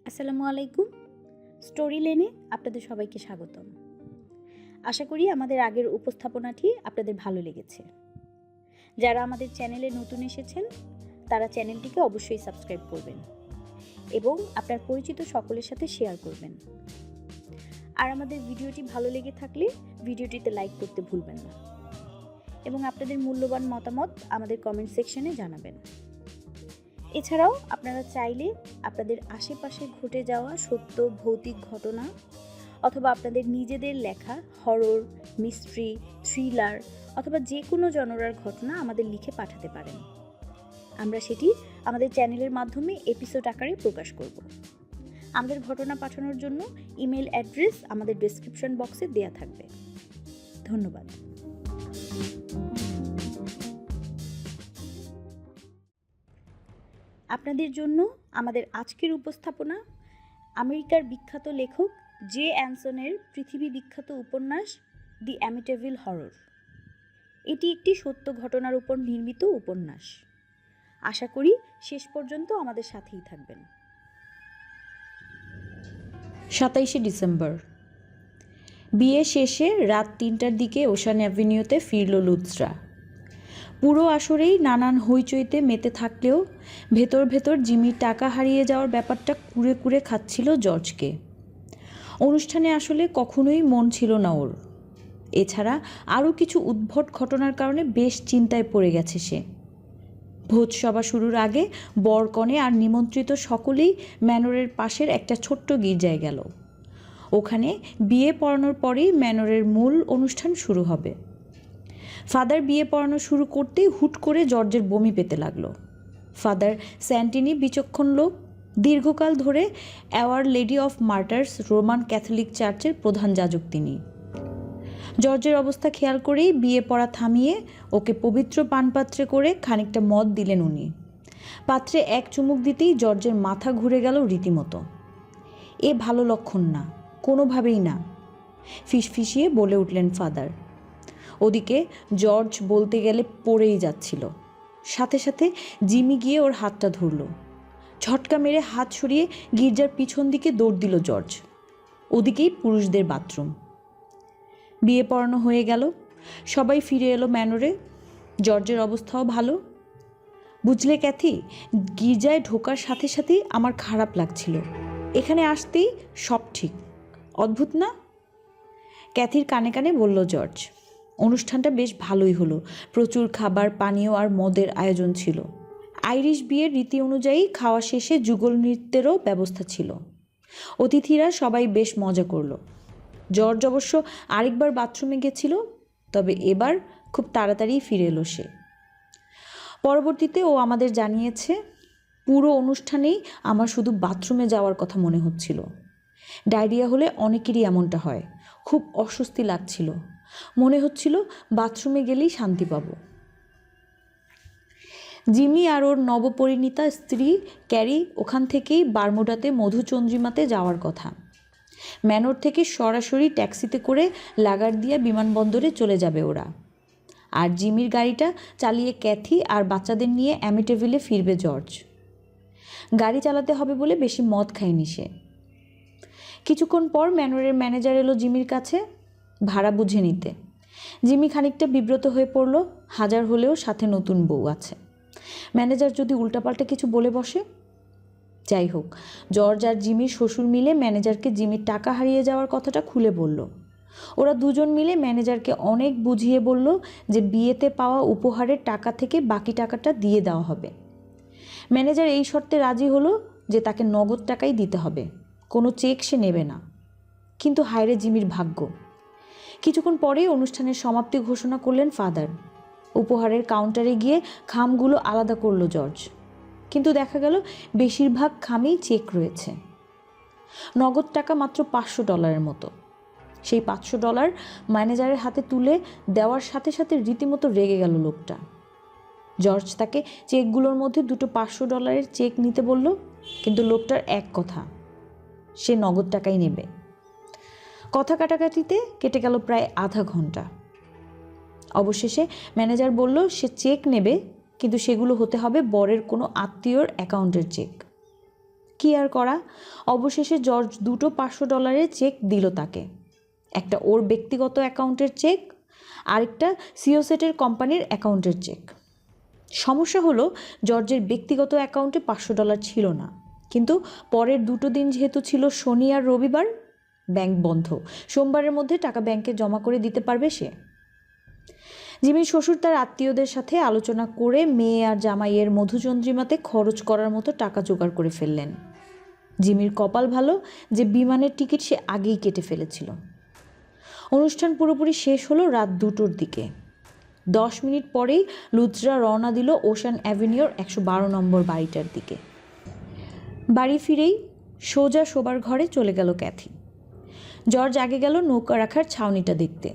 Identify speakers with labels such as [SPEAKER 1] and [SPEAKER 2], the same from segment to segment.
[SPEAKER 1] আসসালামু আলাইকুম। স্টোরি লেনে আপনাদের সবাইকে স্বাগতম। আশা করি আমাদের আগের উপস্থাপনাটি আপনাদের ভালো লেগেছে। যারা আমাদের চ্যানেলে নতুন এসেছেন তারা চ্যানেলটিকে অবশ্যই সাবস্ক্রাইব করবেন এবং আপনার পরিচিত সকলের সাথে শেয়ার করবেন। আর আমাদের ভিডিওটি ভালো লেগে থাকলে ভিডিওটিতে লাইক করতে ভুলবেন না এবং আপনাদের মূল্যবান মতামত আমাদের কমেন্ট সেকশনে জানাবেন। এছাড়াও আপনারা চাইলে আপনাদের আশেপাশে ঘটে যাওয়া সত্য ভৌতিক ঘটনা অথবা আপনাদের নিজেদের লেখা হরর, মিস্ট্রি, থ্রিলার অথবা যে কোনো জনরার ঘটনা আমাদের লিখে পাঠাতে পারেন। আমরা সেটি আমাদের চ্যানেলের মাধ্যমে এপিসোড আকারে প্রকাশ করব। আমাদের ঘটনা পাঠানোর জন্য ইমেল অ্যাড্রেস আমাদের ডেসক্রিপশন বক্সে দেয়া থাকবে। ধন্যবাদ। আপনাদের জন্য আমাদের আজকের উপস্থাপনা আমেরিকার বিখ্যাত লেখক জে অ্যানসনের পৃথিবী বিখ্যাত উপন্যাস দি অ্যামিটাভিল হরর। এটি একটি সত্য ঘটনার উপর নির্মিত উপন্যাস। আশা করি শেষ পর্যন্ত আমাদের সাথেই থাকবেন।
[SPEAKER 2] 27শে ডিসেম্বর। বিয়ে শেষে রাত 3টার দিকে ওশান অ্যাভিনিউতে ফিরল লুৎসরা। পুরো আসরেই নানান হইচইতে মেতে থাকলেও ভেতর ভেতর জিমির টাকা হারিয়ে যাওয়ার ব্যাপারটা কুরে কুরে খাচ্ছিল জর্জকে। অনুষ্ঠানে আসলে কখনোই মন ছিল না ওর। এছাড়া আরও কিছু উদ্ভট ঘটনার কারণে বেশ চিন্তায় পড়ে গেছে সে। ভোজসভা শুরুর আগে বরকনে আর নিমন্ত্রিত সকলেই ম্যানরের পাশের একটা ছোট্ট গির্জায় গেল। ওখানে বিয়ে পড়ানোর পরেই ম্যানরের মূল অনুষ্ঠান শুরু হবে। ফাদার বিয়ে পড়ানো শুরু করতেই হুট করে জর্জের বমি পেতে লাগলো। ফাদার স্যান্টিনি বিচক্ষণ লোক, দীর্ঘকাল ধরে our lady of martyrs Roman Catholic চার্চের প্রধান যাজক তিনি। জর্জের অবস্থা খেয়াল করেই বিয়ে পড়া থামিয়ে ওকে পবিত্র পানপাত্রে করে খানিকটা মদ দিলেন উনি। পাত্রে এক চুমুক দিতেই জর্জের মাথা ঘুরে গেল রীতিমতো। এ ভালো লক্ষণ না, কোনোভাবেই না, ফিসফিসিয়ে বলে উঠলেন ফাদার। ওদিকে জর্জ বলতে গেলে পড়েই যাচ্ছিল। সাথে সাথে জিমি গিয়ে ওর হাতটা ধরল। ঝটকা মেরে হাত সরিয়ে গির্জার পিছন দিকে দৌড় দিল জর্জ। ওদিকেই পুরুষদের বাথরুম। বিয়ে পড়ানো হয়ে গেল, সবাই ফিরে এলো ম্যানরে। জর্জের অবস্থাও ভালো। বুঝলে ক্যাথি, গির্জায় ঢোকার সাথে সাথেই আমার খারাপ লাগছিল। এখানে আসতেই সব ঠিক। অদ্ভুত না? ক্যাথির কানে কানে বলল জর্জ। অনুষ্ঠানটা বেশ ভালোই হলো। প্রচুর খাবার, পানীয় আর মদের আয়োজন ছিল। আইরিশ বিয়ের রীতি অনুযায়ী খাওয়া শেষে যুগল নৃত্যেরও ব্যবস্থা ছিল। অতিথিরা সবাই বেশ মজা করলো। জর্জ অবশ্য আরেকবার বাথরুমে গেছিল, তবে এবার খুব তাড়াতাড়ি ফিরে এলো সে। পরবর্তীতে ও আমাদের জানিয়েছে, পুরো অনুষ্ঠানেই আমার শুধু বাথরুমে যাওয়ার কথা মনে হচ্ছিল। ডায়রিয়া হলে অনেকেরই এমনটা হয়। খুব অস্বস্তি লাগছিল, মনে হচ্ছিল বাথরুমে গেলেই শান্তি পাব। জিমি আর ওর নবপরিণীতা স্ত্রী ক্যারি ওখান থেকেই বারমুডাতে মধুচন্দ্রিমাতে যাওয়ার কথা। ম্যানর থেকে সরাসরি ট্যাক্সিতে করে লাগারদিয়া বিমানবন্দরে চলে যাবে ওরা। আর জিমির গাড়িটা চালিয়ে ক্যাথি আর বাচ্চাদের নিয়ে অ্যামিটাভিলে ফিরবে জর্জ। গাড়ি চালাতে হবে বলে বেশি মদ খায়নি সে। কিছুক্ষণ পর ম্যানরের ম্যানেজার এলো জিমির কাছে ভাড়া বুঝে নিতে। জিমি খানিকটা বিব্রত হয়ে পড়ল, হাজার হলেও সাথে নতুন বউ আছে। ম্যানেজার যদি উল্টাপাল্টা কিছু বলে বসে। যাই হোক, জর্জ আর জিমির শ্বশুর মিলে ম্যানেজারকে জিমির টাকা হারিয়ে যাওয়ার কথাটা খুলে বলল। ওরা দুজন মিলে ম্যানেজারকে অনেক বুঝিয়ে বলল যে বিয়েতে পাওয়া উপহারের টাকা থেকে বাকি টাকাটা দিয়ে দেওয়া হবে। ম্যানেজার এই শর্তে রাজি হলো যে তাকে নগদ টাকাই দিতে হবে, কোনো চেক সে নেবে না। কিন্তু হায়রে জিমির ভাগ্য। কিছুক্ষণ পরেই অনুষ্ঠানের সমাপ্তি ঘোষণা করলেন ফাদার। উপহারের কাউন্টারে গিয়ে খামগুলো আলাদা করলো জর্জ, কিন্তু দেখা গেল বেশিরভাগ খামেই চেক রয়েছে। নগদ টাকা মাত্র $500 মতো। সেই $500 ম্যানেজারের হাতে তুলে দেওয়ার সাথে সাথে রীতিমতো রেগে গেল লোকটা। জর্জ তাকে চেকগুলোর মধ্যে দুটো $500 চেক নিতে বলল, কিন্তু লোকটার এক কথা, সে নগদ টাকাই নেবে। কথা কাটাকাটিতে কেটে গেল প্রায় আধা ঘন্টা। অবশেষে ম্যানেজার বলল সে চেক নেবে, কিন্তু সেগুলো হতে হবে বরের কোনো আত্মীয়র অ্যাকাউন্টের চেক। কি আর করা, অবশেষে জর্জ দুটো $500 চেক দিল তাকে। একটা ওর ব্যক্তিগত অ্যাকাউন্টের চেক, আরেকটা সিওসেটের কোম্পানির অ্যাকাউন্টের চেক। সমস্যা হলো জর্জের ব্যক্তিগত অ্যাকাউন্টে $500 ছিল না, কিন্তু পরের দুটো দিন যেহেতু ছিল শনি আর রবিবার, ব্যাংক বন্ধ, সোমবারের মধ্যে টাকা ব্যাংকে জমা করে দিতে পারবে সে। জিমির শ্বশুর তার আত্মীয়দের সাথে আলোচনা করে মেয়ে আর জামাইয়ের মধুচন্দ্রিমাতে খরচ করার মতো টাকা জোগাড় করে ফেললেন। জিমির কপাল ভালো যে বিমানের টিকিট সে আগেই কেটে ফেলেছিল। অনুষ্ঠান পুরোপুরি শেষ হলো রাত 2টোর দিকে। 10 মিনিট পরেই লুৎজরা রওনা দিল ওশান অ্যাভিনিউর 112 নম্বর বাড়িটার দিকে। বাড়ি ফিরেই সোজা শোবার ঘরে চলে গেল ক্যাথি। জর্জ আগে গেল নৌকা রাখার ছাউনিটা দেখতে,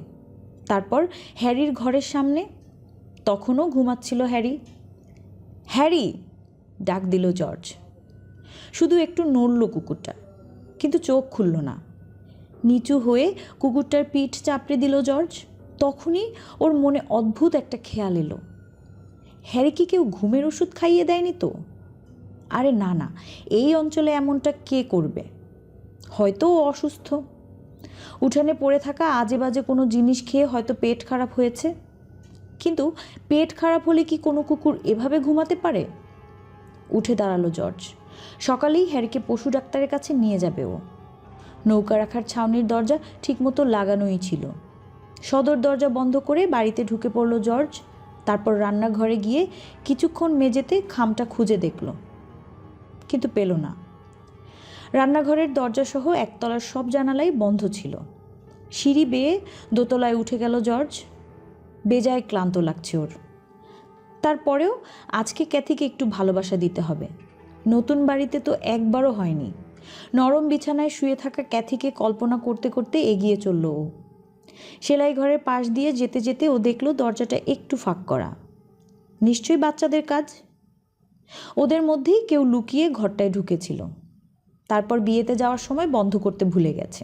[SPEAKER 2] তারপর হ্যারির ঘরের সামনে। তখনও ঘুমাচ্ছিল হ্যারি। হ্যারি ডাক দিল জর্জ। শুধু একটু নড়ল কুকুরটা, কিন্তু চোখ খুলল না। নিচু হয়ে কুকুরটার পিঠ চাপড়ে দিল জর্জ। তখনই ওর মনে অদ্ভুত একটা খেয়াল এলো, হ্যারিকে কেউ ঘুমের ওষুধ খাইয়ে দেয়নি তো? আরে না না, এই অঞ্চলে এমনটা কে করবে? হয়তো ও অসুস্থ, উঠানে পড়ে থাকা আজে বাজে কোনো জিনিস খেয়ে হয়তো পেট খারাপ হয়েছে। কিন্তু পেট খারাপ হলে কি কোনো কুকুর এভাবে ঘুমাতে পারে? উঠে দাঁড়ালো জর্জ। সকালেই হ্যারিকে পশু ডাক্তারের কাছে নিয়ে যাবে ও। নৌকা রাখার ছাউনির দরজা ঠিকমতো লাগানোই ছিল। সদর দরজা বন্ধ করে বাড়িতে ঢুকে পড়ল জর্জ। তারপর রান্নাঘরে গিয়ে কিছুক্ষণ মেঝেতে খামটা খুঁজে দেখল, কিন্তু পেল না। রান্নাঘরের দরজাসহ একতলার সব জানালাই বন্ধ ছিল। সিঁড়ি বেয়ে দোতলায় উঠে গেল জর্জ। বেজায় ক্লান্ত লাগছে ওর। তারপরেও আজকে ক্যাথিকে একটু ভালোবাসা দিতে হবে। নতুন বাড়িতে তো একবারও হয়নি। নরম বিছানায় শুয়ে থাকা ক্যাথিকে কল্পনা করতে করতে এগিয়ে চলল ও। সেলাই ঘরের পাশ দিয়ে যেতে যেতে ও দেখল দরজাটা একটু ফাঁক করা। নিশ্চয়ই বাচ্চাদের কাজ। ওদের মধ্যেই কেউ লুকিয়ে ঘরটায় ঢুকেছিল, তারপর বিয়েতে যাওয়ার সময় বন্ধ করতে ভুলে গেছে।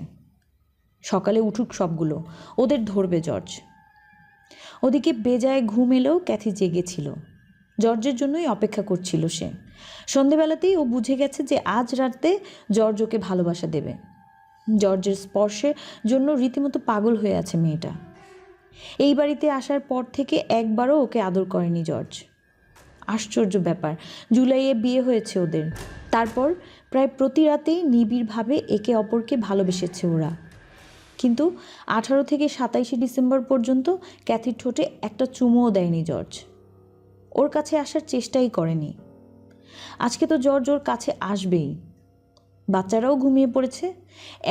[SPEAKER 2] সকালে উঠুক সবগুলো, ওদের ধরবে জর্জ। ওদিকে বেজায় ঘুম এলেও ক্যাথি জেগেছিল। জর্জের জন্যই অপেক্ষা করছিল সে। সন্ধেবেলাতেই ও বুঝে গেছে যে আজ রাতে জর্জ ওকে ভালোবাসা দেবে। জর্জের স্পর্শের জন্য রীতিমতো পাগল হয়ে আছে মেয়েটা। এই বাড়িতে আসার পর থেকে একবারও ওকে আদর করেনি জর্জ। আশ্চর্য ব্যাপার, জুলাইয়ে বিয়ে হয়েছে ওদের, তারপর প্রায় প্রতি রাতেই নিবিড়ভাবে একে অপরকে ভালোবেসেছে ওরা। কিন্তু 18 থেকে 27 ডিসেম্বর পর্যন্ত ক্যাথির ঠোঁটে একটা চুমুও দেয়নি জর্জ। ওর কাছে আসার চেষ্টাই করেনি। আজকে তো জর্জ ওর কাছে আসবেই। বাচ্চারাও ঘুমিয়ে পড়েছে।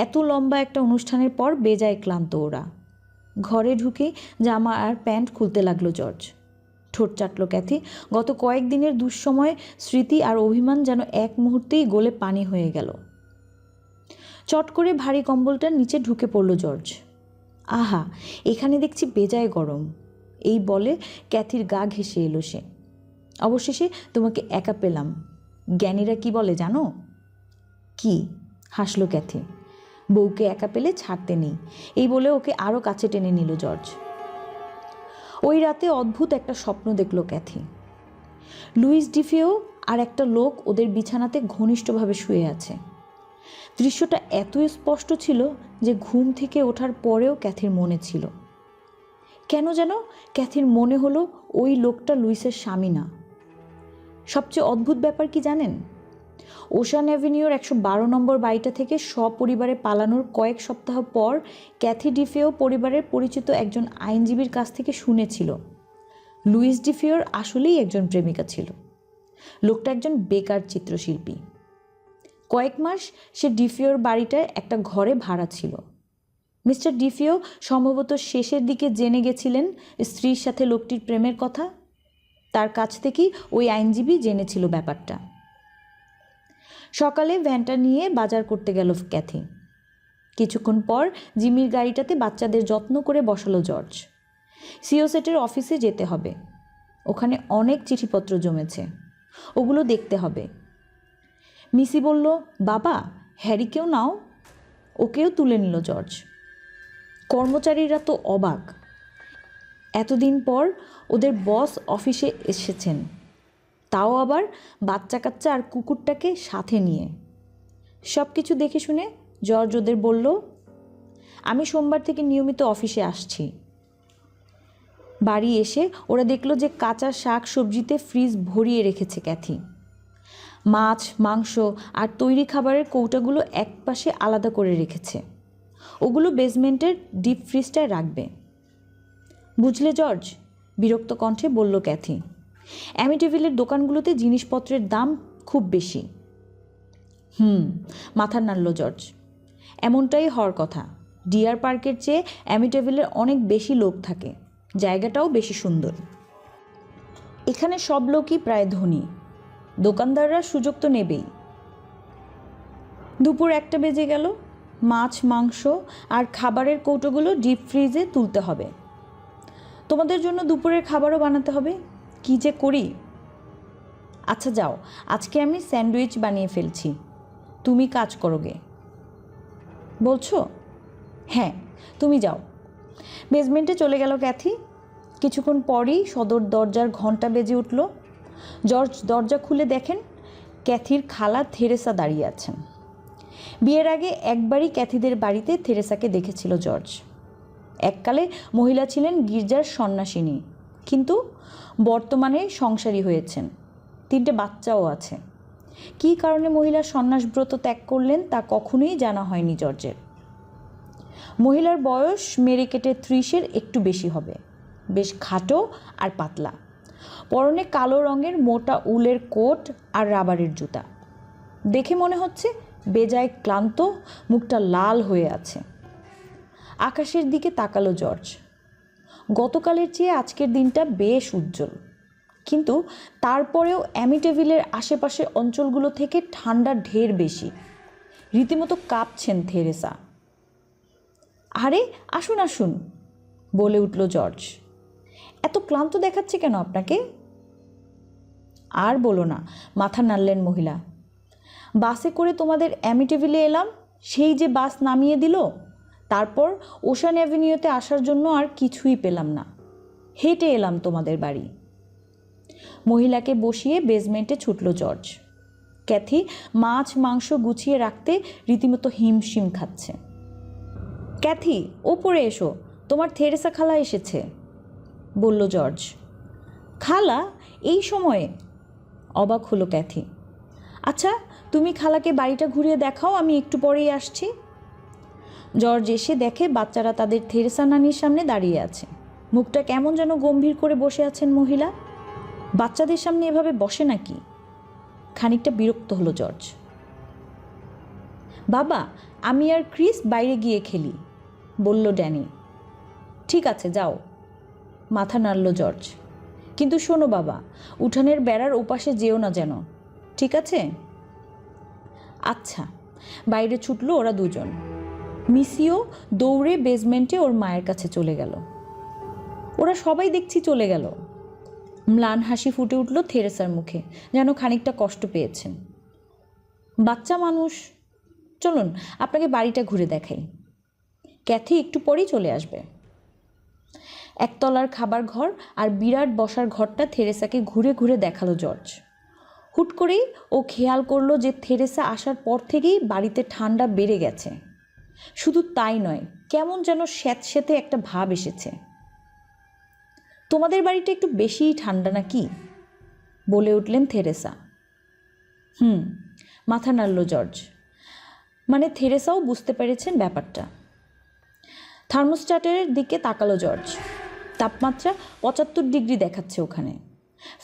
[SPEAKER 2] এত লম্বা একটা অনুষ্ঠানের পর বেজায় ক্লান্ত ওরা। ঘরে ঢুকে জামা আর প্যান্ট খুলতে লাগলো জর্জ। ঠোঁট চাটল ক্যাথি। গত কয়েকদিনের দুঃসময় স্মৃতি আর অভিমান যেন এক মুহূর্তেই গলে পানি হয়ে গেল। চট করে ভারী কম্বলটার নিচে ঢুকে পড়ল জর্জ। আহা, এখানে দেখছি বেজায় গরম, এই বলে ক্যাথির গা ঘেঁষে এলো সে। অবশেষে তোমাকে একা পেলাম। জ্ঞানীরা কি বলে জানো? কি? হাসলো ক্যাথি। বউকে একা পেলে ছাড়তে নেই, এই বলে ওকে আরও কাছে টেনে নিল জর্জ। ওই রাতে অদ্ভুত একটা স্বপ্ন দেখল ক্যাথি। লুইস ডিফিও আর একটা লোক ওদের বিছানাতে ঘনিষ্ঠভাবে শুয়ে আছে। দৃশ্যটা এত স্পষ্ট ছিল যে ঘুম থেকে ওঠার পরেও ক্যাথির মনে ছিল। কেন যেন ক্যাথির মনে হলো ওই লোকটা লুইসের স্বামী না। সবচেয়ে অদ্ভুত ব্যাপার কি জানেন? ওশান অ্যাভিনিউর 112 নম্বর বাড়িটা থেকে সপরিবারে পালানোর কয়েক সপ্তাহ পর ক্যাথি ডিফিও পরিবারের পরিচিত একজন আইনজীবীর কাছ থেকে শুনেছিল লুইস ডিফিওর আসলেই একজন প্রেমিকা ছিল। লোকটা একজন বেকার চিত্রশিল্পী। কয়েক মাস সে ডিফিওর বাড়িটায় একটা ঘরে ভাড়া ছিল। মিস্টার ডিফিও সম্ভবত শেষের দিকে জেনে গেছিলেন স্ত্রীর সাথে লোকটির প্রেমের কথা। তার কাছ থেকেই ওই আইনজীবী জেনেছিল ব্যাপারটা। সকালে ভ্যানটা নিয়ে বাজার করতে গেল ক্যাথি। কিছুক্ষণ পর জিমির গাড়িটাতে বাচ্চাদের যত্ন করে বসালো জর্জ। সিওসেটের অফিসে যেতে হবে। ওখানে অনেক চিঠিপত্র জমেছে, ওগুলো দেখতে হবে। মিসি বলল, বাবা হ্যারিকেও নাও। ওকেও তুলে নিল জর্জ। কর্মচারীরা তো অবাক। এতদিন পর ওদের বস অফিসে এসেছেন, তাও আবার বাচ্চা কাচ্চা আর কুকুরটাকে সাথে নিয়ে। সব কিছু দেখে শুনে জর্জ ওদের বলল, আমি সোমবার থেকে নিয়মিত অফিসে আসছি। বাড়ি এসে ওরা দেখলো যে কাঁচা শাক সবজিতে ফ্রিজ ভরিয়ে রেখেছে ক্যাথি। মাছ, মাংস আর তৈরি খাবারের কৌটাগুলো একপাশে আলাদা করে রেখেছে। ওগুলো বেসমেন্টের ডিপ ফ্রিজটায় রাখবে। বুঝলে জর্জ, বিরক্ত কণ্ঠে বলল ক্যাথি। অ্যামিটেভিলের দোকানগুলোতে জিনিসপত্রের দাম খুব বেশি। মাথা নাড়ল জর্জ। এমনটাই হওয়ার কথা। ডিয়ার পার্কের চেয়ে অ্যামিটেভিলের অনেক বেশি লোক থাকে, জায়গাটাও বেশি সুন্দর। এখানে সব লোকই প্রায় ধনী, দোকানদাররা সুযোগ তো নেবেই। দুপুর 1টা বেজে গেল। মাছ, মাংস আর খাবারের কৌটোগুলো ডিপ ফ্রিজে তুলতে হবে। তোমাদের জন্য দুপুরের খাবারও বানাতে হবে। কী যে করি। আচ্ছা যাও, আজকে আমি স্যান্ডউইচ বানিয়ে ফেলছি, তুমি কাজ করোগে। বলছো? হ্যাঁ, তুমি যাও। বেসমেন্টে চলে গেল ক্যাথি। কিছুক্ষণ পরই সদর দরজার ঘন্টা বেজে উঠল। জর্জ দরজা খুলে দেখেন ক্যাথির খালা থেরেসা দাঁড়িয়ে আছেন। বিয়ের আগে একবারই ক্যাথিদের বাড়িতে থেরেসাকে দেখেছিল জর্জ। এককালে মহিলা ছিলেন গির্জার সন্ন্যাসিনী, কিন্তু বর্তমানে সংসারী হয়েছেন। 3টে বাচ্চাও আছে। কী কারণে মহিলা সন্ন্যাসব্রত ত্যাগ করলেন তা কখনোই জানা হয়নি জর্জের। মহিলার বয়স মেরে কেটে 30-এর একটু বেশি হবে, বেশ খাটো আর পাতলা। পরনে কালো রঙের মোটা উলের কোট আর রাবারের জুতা। দেখে মনে হচ্ছে বেজায় ক্লান্ত, মুখটা লাল হয়ে আছে। আকাশের দিকে তাকালো জর্জ। গতকালের চেয়ে আজকের দিনটা বেশ উজ্জ্বল, কিন্তু তারপরেও অ্যামিটেভিলের আশেপাশে অঞ্চলগুলো থেকে ঠান্ডা ঢের বেশি। রীতিমতো কাঁপছেন থেরেসা। আরে আসুন আসুন, বলে উঠল জর্জ। এত ক্লান্ত দেখাচ্ছে কেন আপনাকে? আর বলো না, মাথা নাড়লেন মহিলা। বাসে করে তোমাদের অ্যামিটেভিলে এলাম, সেই যে বাস নামিয়ে দিল। তারপর ওশান অ্যাভিনিউতে আসার জন্য আর কিছুই পেলাম না, হেঁটে এলাম তোমাদের বাড়ি। মহিলাকে বসিয়ে বেসমেন্টে ছুটল জর্জ। ক্যাথি মাছ মাংস গুছিয়ে রাখতে রীতিমতো হিমশিম খাচ্ছে। ক্যাথি, ওপরে এসো, তোমার থেরেসা খালা এসেছে, বলল জর্জ। খালা? এই সময়ে? অবাক হলো ক্যাথি। আচ্ছা, তুমি খালাকে বাড়িটা ঘুরিয়ে দেখাও, আমি একটু পরেই আসছি। জর্জ এসে দেখে বাচ্চারা তাদের থেরেসা নানির সামনে দাঁড়িয়ে আছে। মুখটা কেমন যেন গম্ভীর করে বসে আছেন মহিলা। বাচ্চাদের সামনে এভাবে বসে নাকি? খানিকটা বিরক্ত হলো জর্জ। বাবা, আমি আর ক্রিস বাইরে গিয়ে খেলি, বলল ড্যানি। ঠিক আছে, যাও, মাথা নাড়ল জর্জ। কিন্তু শোনো বাবা, উঠানের বেড়ার ওপাশে যেও না যেন, ঠিক আছে? আচ্ছা। বাইরে ছুটল ওরা দুজন। মিসিও দৌড়ে বেসমেন্টে ওর মায়ের কাছে চলে গেল। ওরা সবাই দেখছি চলে গেল। ম্লান হাসি ফুটে উঠল থেরেসার মুখে, যেন খানিকটা কষ্ট পেয়েছেন। বাচ্চা মানুষ, চলুন আপনাকে বাড়িটা ঘুরে দেখাই। ক্যাথি একটু পরেই চলে আসবে। একতলার খাবার ঘর আর বিরাট বসার ঘরটা থেরেসাকে ঘুরে ঘুরে দেখালো জর্জ। হুট করেই ও খেয়াল করলো যে থেরেসা আসার পর থেকেই বাড়িতে ঠান্ডা বেড়ে গেছে। শুধু তাই নয়, কেমন যেন স্যাঁতস্যাঁতে একটা ভাব এসেছে। তোমাদের বাড়িটা একটু বেশিই ঠান্ডা নাকি? বলে উঠলেন থেরেসা। মাথা নাড়ল জর্জ। মানে থেরেসাও বুঝতে পেরেছেন ব্যাপারটা। থার্মোস্ট্যাটের দিকে তাকালো জর্জ। তাপমাত্রা 75 ডিগ্রি দেখাচ্ছে ওখানে।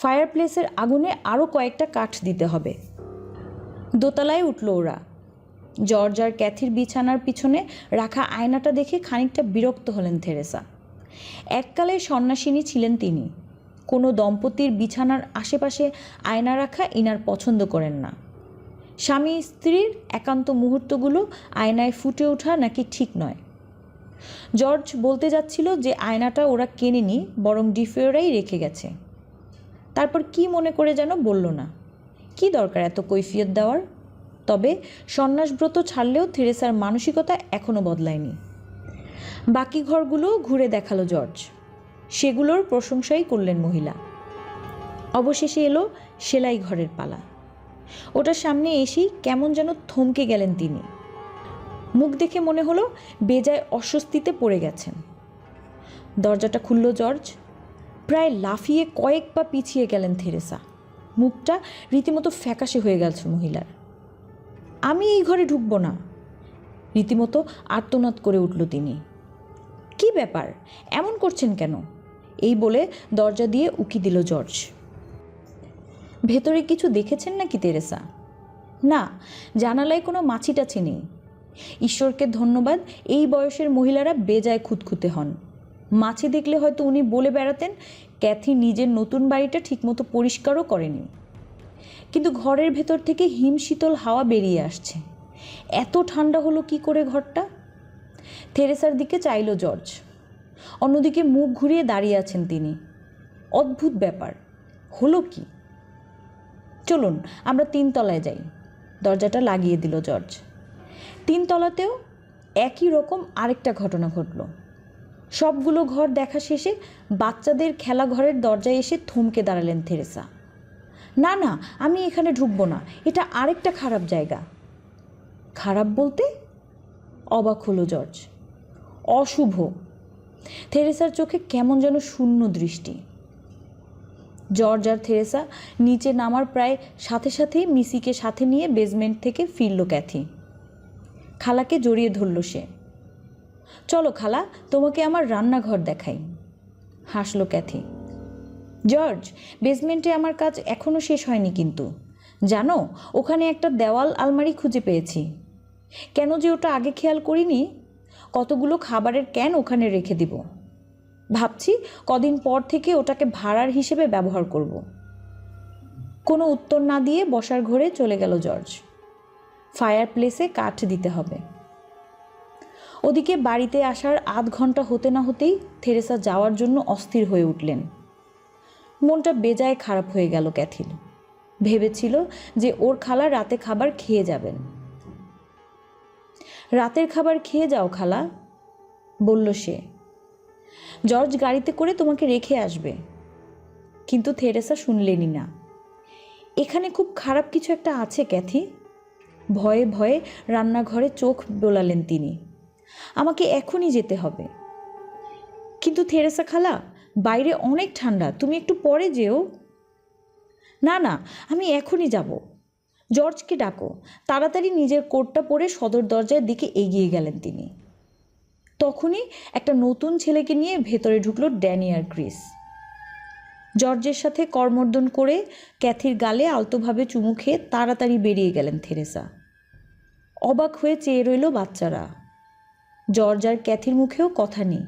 [SPEAKER 2] ফায়ার প্লেসের আগুনে আরও কয়েকটা কাঠ দিতে হবে। দোতলায় উঠল ওরা। জর্জ আর ক্যাথির বিছানার পিছনে রাখা আয়নাটা দেখে খানিকটা বিরক্ত হলেন থেরেসা। এককালে সন্ন্যাসিনী ছিলেন তিনি। কোনো দম্পতির বিছানার আশেপাশে আয়না রাখা ইনার পছন্দ করেন না। স্বামী স্ত্রীর একান্ত মুহূর্তগুলো আয়নায় ফুটে ওঠা নাকি ঠিক নয়। জর্জ বলতে যাচ্ছিল যে আয়নাটা ওরা কেনেনি, বরং ডিফিওরাই রেখে গেছে। তারপর কি মনে করে যেন বলল না। কি দরকার এত কৈফিয়ত দেওয়ার? তবে সন্ন্যাসব্রত ছাড়লেও থেরেসার মানসিকতা এখনও বদলায়নি। বাকি ঘরগুলো ঘুরে দেখালো জর্জ। সেগুলোর প্রশংসাই করলেন মহিলা। অবশেষে এলো সেলাই ঘরের পালা। ওটার সামনে এসেই কেমন যেন থমকে গেলেন তিনি। মুখ দেখে মনে হলো বেজায় অস্বস্তিতে পড়ে গেছেন। দরজাটা খুলল জর্জ। প্রায় লাফিয়ে কয়েক পা পিছিয়ে গেলেন থেরেসা। মুখটা রীতিমতো ফ্যাকাশে হয়ে গেছে মহিলার। আমি এই ঘরে ঢুকবো না, রীতিমতো আর্তনাদ করে উঠল তিনি। কি ব্যাপার, এমন করছেন কেন? এই বলে দরজা দিয়ে উকি দিল জর্জ। ভেতরে কিছু দেখেছেন নাকি তেরেসা? না, জানালায় কোনো মাছি টাছি নেই। ঈশ্বরকে ধন্যবাদ, এই বয়সের মহিলারা বেজায় খুঁতখুঁতে হন। মাছি দেখলে হয়তো উনি বলে বেড়াতেন ক্যাথি নিজের নতুন বাড়িটা ঠিকমতো পরিষ্কারও করেনি। কিন্তু ঘরের ভেতর থেকে হিমশীতল হাওয়া বেরিয়ে আসছে। এত ঠান্ডা হলো কি করে ঘরটা? থেরেসার দিকে চাইল জর্জ। অন্যদিকে মুখ ঘুরিয়ে দাঁড়িয়ে আছেন তিনি। অদ্ভুত ব্যাপার, হলো কি? চলুন আমরা 3 তলায় যাই। দরজাটা লাগিয়ে দিল জর্জ। 3 তলাতেও একই রকম আরেকটা ঘটনা ঘটল। সবগুলো ঘর দেখা শেষে বাচ্চাদের খেলা ঘরের দরজায় এসে থমকে দাঁড়ালেন থেরেসা। না না, আমি এখানে ঢুকবো না, এটা আরেকটা খারাপ জায়গা। খারাপ বলতে? অবাক হলো জর্জ। অশুভ। থেরেসার চোখে কেমন যেন শূন্য দৃষ্টি। জর্জ আর থেরেসা নিচে নামার প্রায় সাথে সাথেই মিসিকে সাথে নিয়ে বেসমেন্ট থেকে ফিরল ক্যাথি। খালাকে জড়িয়ে ধরল সে। চলো খালা, তোমাকে আমার রান্নাঘর দেখাই। হাসল ক্যাথি। জর্জ, বেসমেন্টে আমার কাজ এখনও শেষ হয়নি কিন্তু। জানো, ওখানে একটা দেওয়াল আলমারি খুঁজে পেয়েছি। কেন যে ওটা আগে খেয়াল করিনি। কতগুলো খাবারের ক্যান ওখানে রেখে দিব। ভাবছি কদিন পর থেকে ওটাকে ভাড়ার হিসেবে ব্যবহার করব। কোনো উত্তর না দিয়ে বসার ঘরে চলে গেল জর্জ। ফায়ার প্লেসে কাঠ দিতে হবে। ওদিকে বাড়িতে আসার আধ ঘন্টা হতে না হতেই থেরেসা যাওয়ার জন্য অস্থির হয়ে উঠলেন। মনটা বেজায় খারাপ হয়ে গেল ক্যাথির। ভেবেছিল যে ওর খালা রাতে খাবার খেয়ে যাবেন। রাতের খাবার খেয়ে যাও খালা, বলল সে। জর্জ গাড়িতে করে তোমাকে রেখে আসবে। কিন্তু থেরেসা শুনলেনই না। এখানে খুব খারাপ কিছু একটা আছে ক্যাথি। ভয়ে ভয়ে রান্নাঘরে চোখ বোলালেন তিনি। আমাকে এখনই যেতে হবে। কিন্তু থেরেসা খালা, বাইরে অনেক ঠান্ডা, তুমি একটু পরে যেও। না না, আমি এখনই যাব। জর্জকে ডাকো। তাড়াতাড়ি নিজের কোটটা পরে সদর দরজার দিকে এগিয়ে গেলেন তিনি। তখনই একটা নতুন ছেলেকে নিয়ে ভেতরে ঢুকলো ড্যানি আর ক্রিস। জর্জের সাথে করমর্দন করে ক্যাথির গালে আলতোভাবে চুমু খেয়ে তাড়াতাড়ি বেরিয়ে গেলেন থেরেসা। অবাক হয়ে চেয়ে রইল বাচ্চারা। জর্জ আর ক্যাথির মুখেও কথা নেই।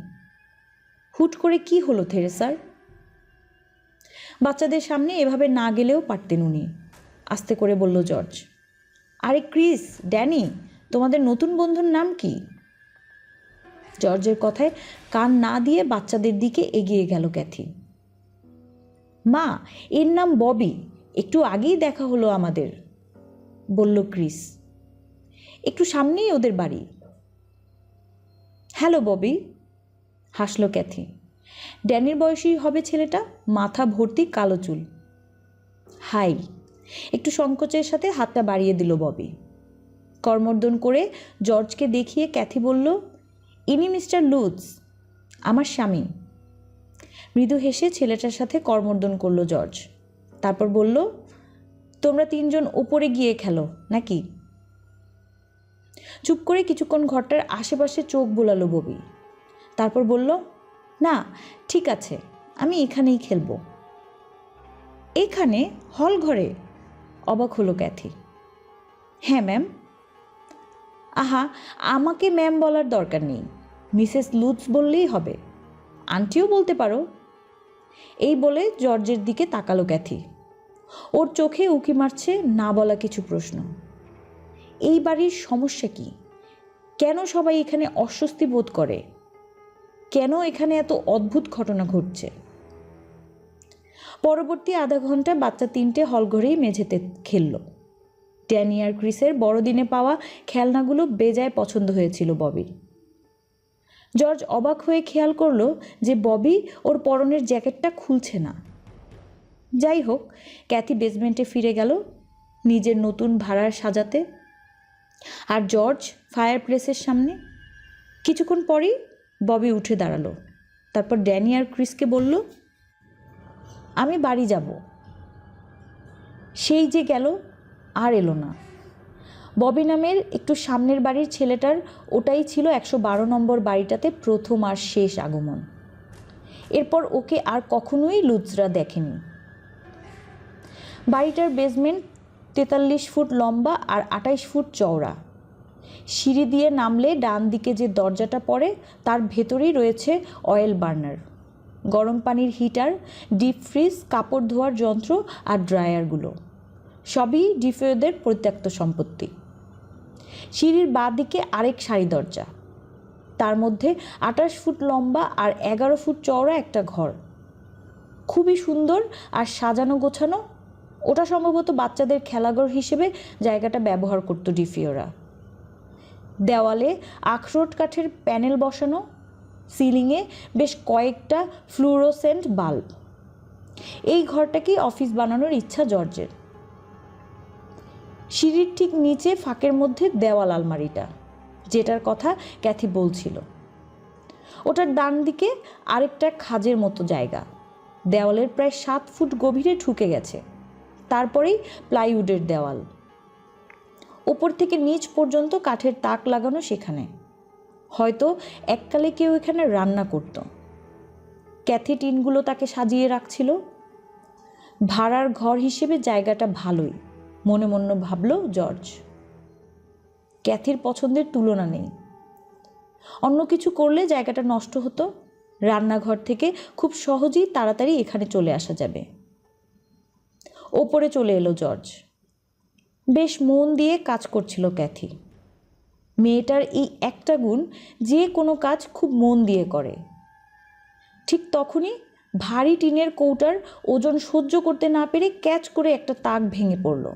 [SPEAKER 2] হুট করে কি হলো থেরেসার? বাচ্চাদের সামনে এভাবে না গেলেও পারতেন উনি। আস্তে করে বলল জর্জ। আরে ক্রিস, ড্যানি, তোমাদের নতুন বন্ধুর নাম কি? জর্জের কথায় কান না দিয়ে বাচ্চাদের দিকে এগিয়ে গেল ক্যাথি। মা, এর নাম ববি, একটু আগেই দেখা হলো আমাদের, বলল ক্রিস। একটু সামনেই ওদের বাড়ি। হ্যালো ববি, হাসল ক্যাথি। ড্যানির বয়সী হবে ছেলেটা, মাথা ভর্তি কালো চুল। হাই, একটু সংকোচের সাথে হাতটা বাড়িয়ে দিল ববি। করমর্দন করে জর্জকে দেখিয়ে ক্যাথি বলল, ইনি মিস্টার লুটস, আমার স্বামী। মৃদু হেসে ছেলেটার সাথে করমর্দন করল জর্জ। তারপর বলল, তোমরা 3 জন ওপরে গিয়ে খেলো নাকি? চুপ করে কিছুক্ষণ ঘরটার আশেপাশে চোখ বোলালো ববি। তারপর বলল, না ঠিক আছে, আমি এখানেই খেলবো। এখানে? হল ঘরে? অবাক হলো ক্যাথি। হ্যাঁ ম্যাম। আহা, আমাকে ম্যাম বলার দরকার নেই, মিসেস লুটস বললেই হবে। আন্টিও বলতে পারো। এই বলে জর্জের দিকে তাকালো ক্যাথি। ওর চোখে উকি মারছে না বলা কিছু প্রশ্ন। এই বাড়ির সমস্যা কি? কেন সবাই এখানে অস্বস্তি বোধ করে? কেন এখানে এত অদ্ভুত ঘটনা ঘটছে? পরবর্তী আধা ঘন্টা বাচ্চা 3টে হলঘরেই মেঝেতে খেলল। ড্যানি আর ক্রিসের বড়দিনে পাওয়া খেলনাগুলো বেজায় পছন্দ হয়েছিল ববির। জর্জ অবাক হয়ে খেয়াল করলো যে ববি ওর পরনের জ্যাকেটটা খুলছে না। যাই হোক, ক্যাথি বেসমেন্টে ফিরে গেল। নিজের নতুন ভাড়ার সাজাতে। আর জর্জ ফায়ার প্লেসের সামনে। কিছুক্ষণ পরেই ববি উঠে দাঁড়ালো। তারপর ড্যানি আর ক্রিসকে বলল, আমি বাড়ি যাব। সেই যে গেল, আর এলো না। ববি নামের একটু সামনের বাড়ির ছেলেটার ওটাই ছিল 112 নম্বর বাড়িটাতে প্রথম আর শেষ আগমন। এরপর ওকে আর কখনোই লুৎজরা দেখেনি। বাড়িটার বেসমেন্ট 43 ফুট লম্বা আর 28 ফুট চওড়া। সিঁড়ি দিয়ে নামলে ডান দিকে যে দরজাটা পড়ে তার ভেতরেই রয়েছে অয়েল বার্নার, গরম পানির হিটার, ডিপ ফ্রিজ, কাপড় ধোয়ার যন্ত্র আর ড্রায়ারগুলো সবই ডিফিওদের পরিত্যক্ত সম্পত্তি। সিঁড়ির বাঁ দিকে আরেক সারি দরজা, তার মধ্যে 28 ফুট লম্বা আর 11 ফুট চওড়া একটা ঘর, খুবই সুন্দর আর সাজানো গোছানো। ওটা সম্ভবত বাচ্চাদের খেলাঘর হিসেবে জায়গাটা ব্যবহার করত ডিফিওরা। দেওয়ালে আখরোট কাঠের প্যানেল বসানো, সিলিংয়ে বেশ কয়েকটা ফ্লুরোসেন্ট বাল্ব। এই ঘরটাকেই অফিস বানানোর ইচ্ছা জর্জের। সিঁড়ির ঠিক নিচে ফাঁকের মধ্যে দেওয়াল আলমারিটা, যেটার কথা ক্যাথি বলছিল। ওটার ডান দিকে আরেকটা খাজের মতো জায়গা, দেওয়ালের প্রায় 7 ফুট গভীরে ঢুকে গেছে। তারপরেই প্লাইউডের দেওয়াল, ওপর থেকে নিচ পর্যন্ত কাঠের তাক লাগানো। সেখানে হয়তো এককালে কেউ এখানে রান্না করত। ক্যাথি টিনগুলো তাকে সাজিয়ে রাখছিল। ভাড়ার ঘর হিসেবে জায়গাটা ভালোই, মনে মনে ভাবল জর্জ। ক্যাথির পছন্দের তুলনা নেই। অন্য কিছু করলে জায়গাটা নষ্ট হতো। রান্নাঘর থেকে খুব সহজেই তাড়াতাড়ি এখানে চলে আসা যাবে। ওপরে চলে এলো জর্জ। বেশ মন দিয়ে কাজ করছিল ক্যাথি। মেয়েটার এই একটা গুণ, যে কোনো কাজ খুব মন দিয়ে করে। ঠিক তখনই ভারী টিনের কৌটার ওজন সহ্য করতে না পেরে ক্যাচ করে একটা তাক ভেঙে পড়ল।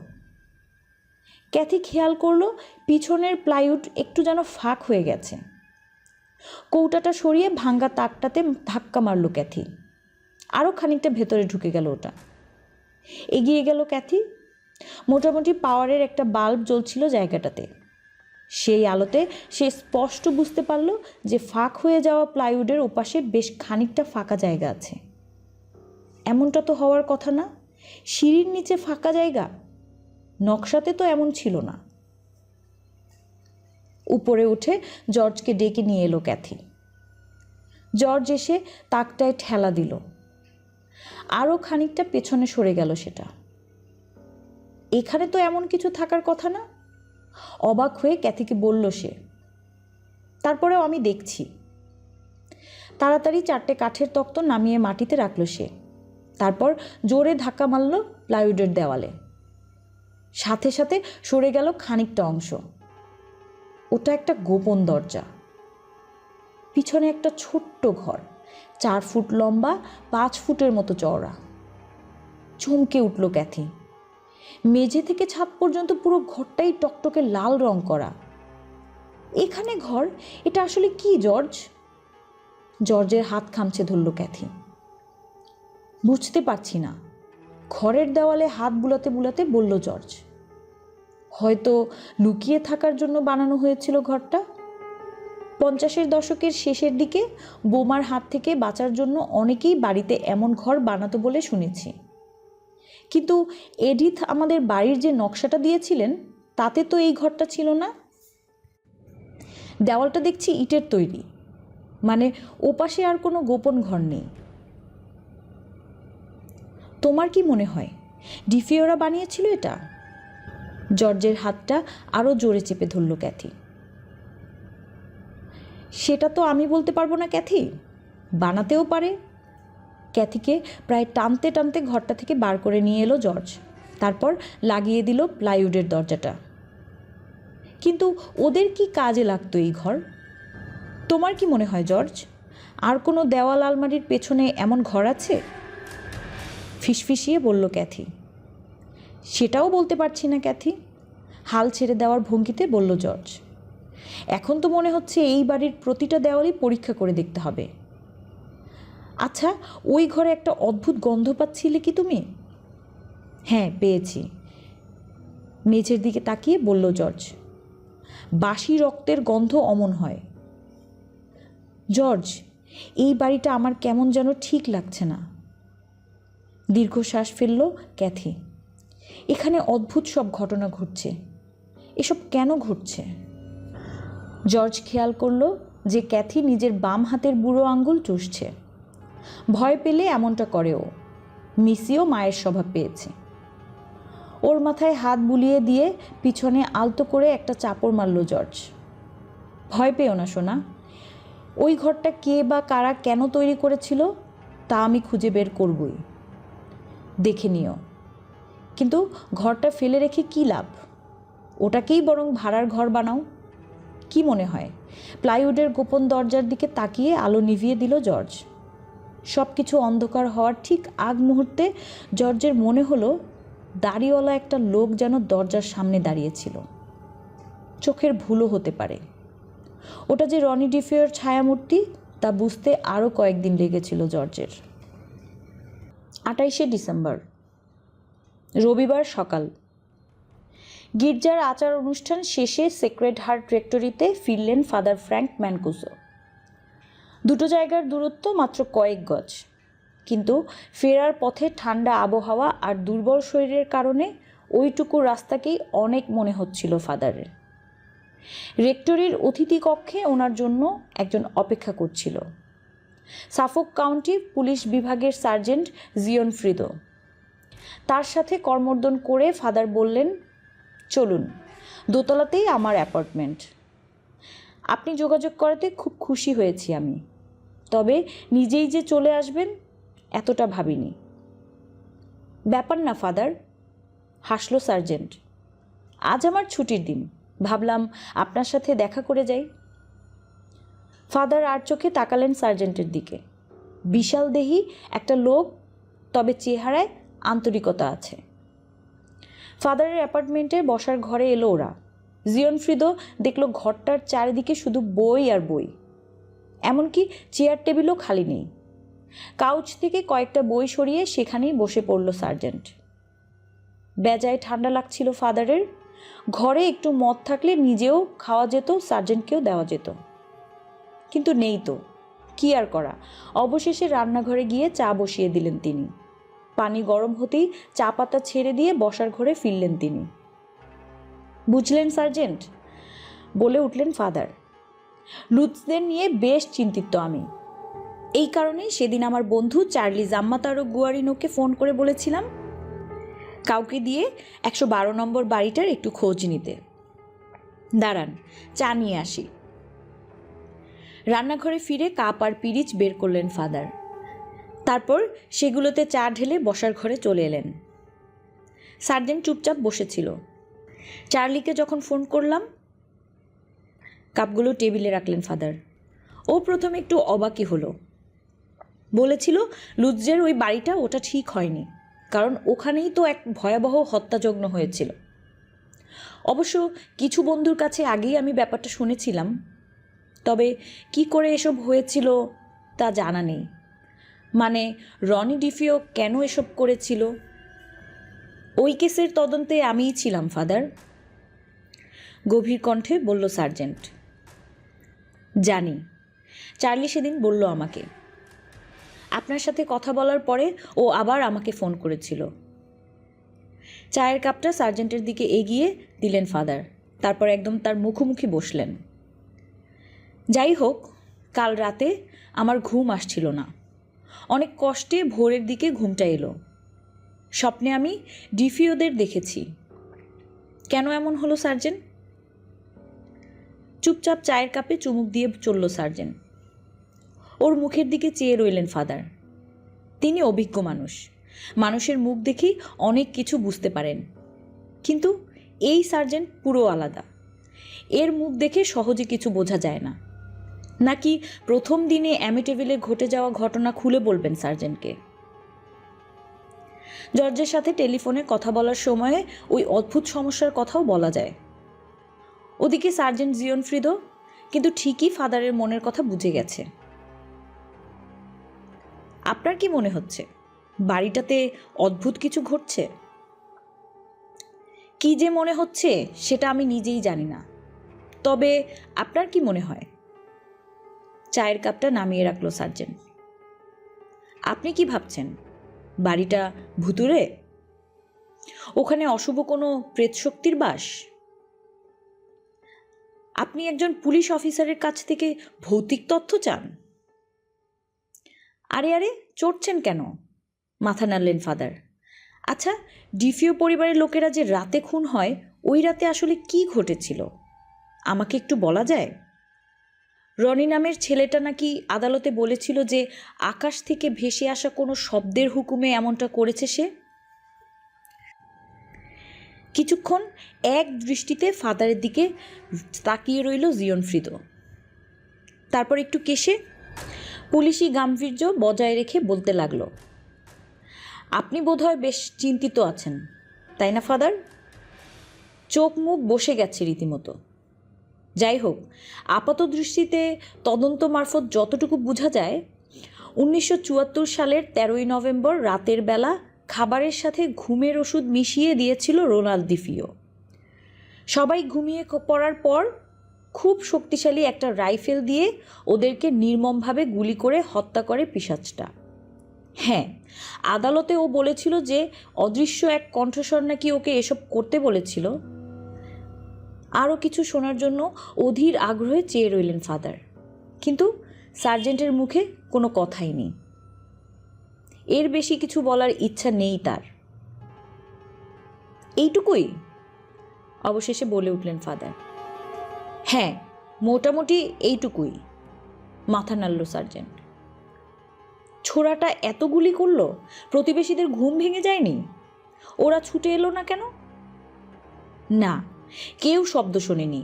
[SPEAKER 2] ক্যাথি খেয়াল করলো পিছনের প্লাইউড একটু যেন ফাঁক হয়ে গেছে। কৌটাটা সরিয়ে ভাঙ্গা তাকটাতে ধাক্কা মারল ক্যাথি। আরও খানিকটা ভেতরে ঢুকে গেল ওটা। এগিয়ে গেল ক্যাথি। মোটামুটি পাওয়ারের একটা বাল্ব জ্বলছিল জায়গাটাতে। সেই আলোতে সে স্পষ্ট বুঝতে পারল যে ফাঁক হয়ে যাওয়া প্লাইউডের ওপাশে বেশ খানিকটা ফাঁকা জায়গা আছে। এমনটা তো হওয়ার কথা না। সিঁড়ির নিচে ফাঁকা জায়গা, নকশাতে তো এমন ছিল না। উপরে উঠে জর্জকে ডেকে নিয়ে এলো ক্যাথি। জর্জ এসে তাকটায় ঠেলা দিল। আরও খানিকটা পেছনে সরে গেল সেটা। এখানে তো এমন কিছু থাকার কথা না। অবাক হয়ে ক্যাথিকে বলল সে। তারপরেও আমি দেখছি। তাড়াতাড়ি 4টে কাঠের তক্ত নামিয়ে মাটিতে রাখল সে। তারপর জোরে ধাক্কা মারল প্লাইউডের দেওয়ালে। সাথে সাথে সরে গেল খানিকটা অংশ। ওটা একটা গোপন দরজা। পিছনে একটা ছোট্ট ঘর, 4 ফুট লম্বা, 5 ফুটের মতো চওড়া। চমকে উঠল ক্যাথি। মেঝে থেকে ছাদ পর্যন্ত পুরো ঘরটাই টকটকে লাল রং করা। এখানে ঘর? এটা আসলে কি জর্জ? জর্জের হাত খামচে ধরল ক্যাথি। বুঝতে পারছি না, ঘরের দেওয়ালে হাত বুলাতে বুলাতে বলল জর্জ। হয়তো লুকিয়ে থাকার জন্য বানানো হয়েছিল ঘরটা। 50-এর দশকের শেষের দিকে বোমার হাত থেকে বাঁচার জন্য অনেকেই বাড়িতে এমন ঘর বানাতো বলে শুনেছি। কিন্তু এডিথ আমাদের বাড়ির যে নকশাটা দিয়েছিলেন তাতে তো এই ঘরটা ছিল না। দেওয়ালটা দেখছি ইটের তৈরি, মানে ওপাশে আর কোনো গোপন ঘর নেই। তোমার কি মনে হয় ডিফিওরা বানিয়েছিল এটা? জর্জের হাতটা আরও জোরে চেপে ধরল ক্যাথি। সেটা তো আমি বলতে পারবো না ক্যাথি, বানাতেও পারে। ক্যাথিকে প্রায় টানতে টানতে ঘরটা থেকে বার করে নিয়ে এলো জর্জ। তারপর লাগিয়ে দিল প্লাইউডের দরজাটা। কিন্তু ওদের কি কাজে লাগতো এই ঘর? তোমার কি মনে হয় জর্জ, আর কোনো দেওয়াল আলমারির পেছনে এমন ঘর আছে? ফিসফিসিয়ে বলল ক্যাথি। সেটাও বলতে পারছি না ক্যাথি, হাল ছেড়ে দেওয়ার ভঙ্গিতে বলল জর্জ। এখন তো মনে হচ্ছে এই বাড়ির প্রতিটা দেওয়ালই পরীক্ষা করে দেখতে হবে। আচ্ছা, ওই ঘরে একটা অদ্ভুত গন্ধ পাচ্ছিলে কি তুমি? হ্যাঁ, পেয়েছি। মেঝের দিকে তাকিয়ে বলল জর্জ। বাসি রক্তের গন্ধ অমন হয়। জর্জ, এই বাড়িটা আমার কেমন যেন ঠিক লাগছে না। দীর্ঘশ্বাস ফেলল ক্যাথি। এখানে অদ্ভুত সব ঘটনা ঘটছে। এসব কেন ঘটছে? জর্জ খেয়াল করল যে ক্যাথি নিজের বাম হাতের বুড়ো আঙ্গুল চুষছে। ভয় পেলে এমনটা করেও। মিসিও মায়ের স্বভাব পেয়েছে। ওর মাথায় হাত বুলিয়ে দিয়ে পিছনে আলতো করে একটা চাপড় মারল জর্জ। ভয় পেও না সোনা। ওই ঘরটা কে বা কারা কেন তৈরি করেছিল তা আমি খুঁজে বের করবই। দেখে নিও। কিন্তু ঘরটা ফেলে রেখে কী লাভ? ওটাকেই বরং ভাড়ার ঘর বানাও। কি মনে হয়? প্লাইউডের গোপন দরজার দিকে তাকিয়ে আলো নিভিয়ে দিল জর্জ। সব কিছু অন্ধকার হওয়ার ঠিক আগ মুহূর্তে জর্জের মনে হলো দাড়িওয়ালা একটা লোক যেন দরজার সামনে দাঁড়িয়েছিল। চোখের ভুলও হতে পারে। ওটা যে রনি ডিফিওর ছায়ামূর্তি তা বুঝতে আরও কয়েকদিন লেগেছিল জর্জের। 28শে ডিসেম্বর, রবিবার সকাল। গির্জার আচার অনুষ্ঠান শেষে সেক্রেড হার্ট রেক্টরিতে ফিরলেন ফাদার ফ্র্যাঙ্ক ম্যানকুসো। দুটো জায়গার দূরত্ব মাত্র কয়েক গজ, কিন্তু ফেরার পথে ঠান্ডা আবহাওয়া আর দুর্বল শরীরের কারণে ওইটুকু রাস্তাকেই অনেক মনে হচ্ছিল ফাদারের। রেক্টরির অতিথি কক্ষে ওনার জন্য একজন অপেক্ষা করছিল, সাফোক কাউন্টি পুলিশ বিভাগের সার্জেন্ট জিওনফ্রিদো। তার সাথে কর্মর্দন করে ফাদার বললেন, চলুন, দোতলাতেই আমার অ্যাপার্টমেন্ট। আপনি যোগাযোগ করাতে খুব খুশি হয়েছি আমি, তবে নিজেই যে চলে আসবেন এতটা ভাবিনি। ব্যাপার না ফাদার, হাসলো সার্জেন্ট। আজ আমার ছুটির দিন, ভাবলাম আপনার সাথে দেখা করে যাই। ফাদার আর চোখে তাকালেন সার্জেন্টের দিকে। বিশাল দেহী একটা লোক, তবে চেহারায় আন্তরিকতা আছে। ফাদারের অ্যাপার্টমেন্টে বসার ঘরে এলো ওরা। জিওনফ্রিদো দেখল ঘরটার চারিদিকে শুধু বই আর বই, এমনকি চেয়ার টেবিলও খালি নেই। কাউচ থেকে কয়েকটা বই সরিয়ে সেখানেই বসে পড়ল সার্জেন্ট। বেজায় ঠান্ডা লাগছিল ফাদারের। ঘরে একটু মদ থাকলে নিজেও খাওয়া যেত, সার্জেন্টকেও দেওয়া যেত, কিন্তু নেই তো, কি আর করা। অবশেষে রান্নাঘরে গিয়ে চা বসিয়ে দিলেন তিনি। পানি গরম হতেই চা পাতা ছেড়ে দিয়ে বসার ঘরে ফিরলেন তিনি। বুঝলেন সার্জেন্ট, বলে উঠলেন ফাদার, লুৎসদের নিয়ে বেশ চিন্তিত আমি। এই কারণেই সেদিন আমার বন্ধু চার্লি জাম্মাতারো গুয়ারিনোকে ফোন করে বলেছিলাম কাউকে দিয়ে 112 নম্বর বাড়িটার একটু খোঁজ নিতে। দাঁড়ান, চা নিয়ে আসি। রান্নাঘরে ফিরে কাপ আর পিরিচ বের করলেন ফাদার। তারপর সেগুলোতে চা ঢেলে বসার ঘরে চলে এলেন। সার্জেন্ট চুপচাপ বসেছিল। চার্লিকে যখন ফোন করলাম, কাপগুলো টেবিলে রাখলেন ফাদার। ও প্রথমে একটু অবাকই হলো। বলেছিল লুৎজের ওই বাড়িটা ওটা ঠিক হয়নি, কারণ ওখানেই তো এক ভয়াবহ হত্যাযজ্ঞ হয়েছিল। অবশ্য কিছু বন্ধুর কাছে আগেই আমি ব্যাপারটা শুনেছিলাম, তবে কি করে এসব হয়েছিল তা জানা নেই। মানে রনি ডিফিও কেন এসব করেছিল। ওই কেসের তদন্তে আমিই ছিলাম ফাদার, গভীর কণ্ঠে বলল সার্জেন্ট। জানি, চার্লি সেদিন বলল আমাকে। আপনার সাথে কথা বলার পরে ও আবার আমাকে ফোন করেছিল। চায়ের কাপটা সার্জেন্টের দিকে এগিয়ে দিলেন ফাদার, তারপর একদম তার মুখোমুখি বসলেন। যাই হোক, কাল রাতে আমার ঘুম আসছিল না। অনেক কষ্টে ভোরের দিকে ঘুমটা এলো। স্বপ্নে আমি ডিফিওদের দেখেছি। কেন এমন হলো সার্জেন্ট? চুপচাপ চায়ের কাপে চুমুক দিয়ে চলল সার্জেন্ট। ওর মুখের দিকে চেয়ে রইলেন ফাদার। তিনি অভিজ্ঞ মানুষ, মানুষের মুখ দেখেই অনেক কিছু বুঝতে পারেন, কিন্তু এই সার্জেন্ট পুরো আলাদা। এর মুখ দেখে সহজে কিছু বোঝা যায় না। নাকি প্রথম দিনে অ্যামিটেভিলে ঘটে যাওয়া ঘটনা খুলে বলবেন সার্জেন্টকে? জর্জের সাথে টেলিফোনে কথা বলার সময়ে ওই অদ্ভুত সমস্যার কথাও বলা যায়। ওদিকে সার্জেন্ট জিওনফ্রিদো কিন্তু ঠিকই ফাদারের মনের কথা বুঝে গেছে। আপনার কি মনে হচ্ছে বাড়িটাতে অদ্ভুত কিছু ঘটছে? কি যে মনে হচ্ছে সেটা আমি নিজেই জানি না, তবে আপনার কি মনে হয়? চায়ের কাপটা নামিয়ে রাখলো সার্জেন্ট। আপনি কি ভাবছেন? বাড়িটা ভুতুড়ে? ওখানে অশুভ কোনো প্রেতশক্তির বাস? আপনি একজন পুলিশ অফিসারের কাছ থেকে ভৌতিক তথ্য চান? আরে আরে, চড়ছেন কেন? মাথা নাড়লেন ফাদার। আচ্ছা, ডিফিও পরিবারের লোকেরা যে রাতে খুন হয়, ওই রাতে আসলে কি ঘটেছিল আমাকে একটু বলা যায়? রনি নামের ছেলেটা নাকি আদালতে বলেছিল যে আকাশ থেকে ভেসে আসা কোনো শব্দের হুকুমে এমনটা করেছে সে। কিছুক্ষণ এক দৃষ্টিতে ফাদারের দিকে তাকিয়ে রইল জিওনফ্রিদো। তারপর একটু কেশে পুলিশি গাম্ভীর্য বজায় রেখে বলতে লাগলো, আপনি বোধহয় বেশ চিন্তিত আছেন, তাই না ফাদার? চোখ মুখ বসে গেছে রীতিমতো। যাই হোক, আপাত দৃষ্টিতে তদন্ত মারফত যতটুকু বোঝা যায়, 1974 সালের 13ই নভেম্বর রাতের বেলা খাবারের সাথে ঘুমের ওষুধ মিশিয়ে দিয়েছিল রোনাল্ড ডিফিও। সবাই ঘুমিয়ে পড়ার পর খুব শক্তিশালী একটা রাইফেল দিয়ে ওদেরকে নির্মমভাবে গুলি করে হত্যা করে পিশাচটা। হ্যাঁ, আদালতে ও বলেছিল যে অদৃশ্য এক কণ্ঠস্বর নাকি ওকে এসব করতে বলেছিল। আরও কিছু শোনার জন্য অধীর আগ্রহে চেয়ে রইলেন ফাদার, কিন্তু সার্জেন্টের মুখে কোনো কথাই নেই। এর বেশি কিছু বলার ইচ্ছা নেই তার। এইটুকুই অবশেষে বলে উঠলেন ফাদার। হ্যাঁ, মোটামুটি এইটুকুই, মাথা নাড়ল সার্জেন্ট। ছোড়াটা এত গুলি করলো, প্রতিবেশীদের ঘুম ভেঙে যায়নি? ওরা ছুটে এলো না কেন? না, কেউ শব্দ শোনেনি।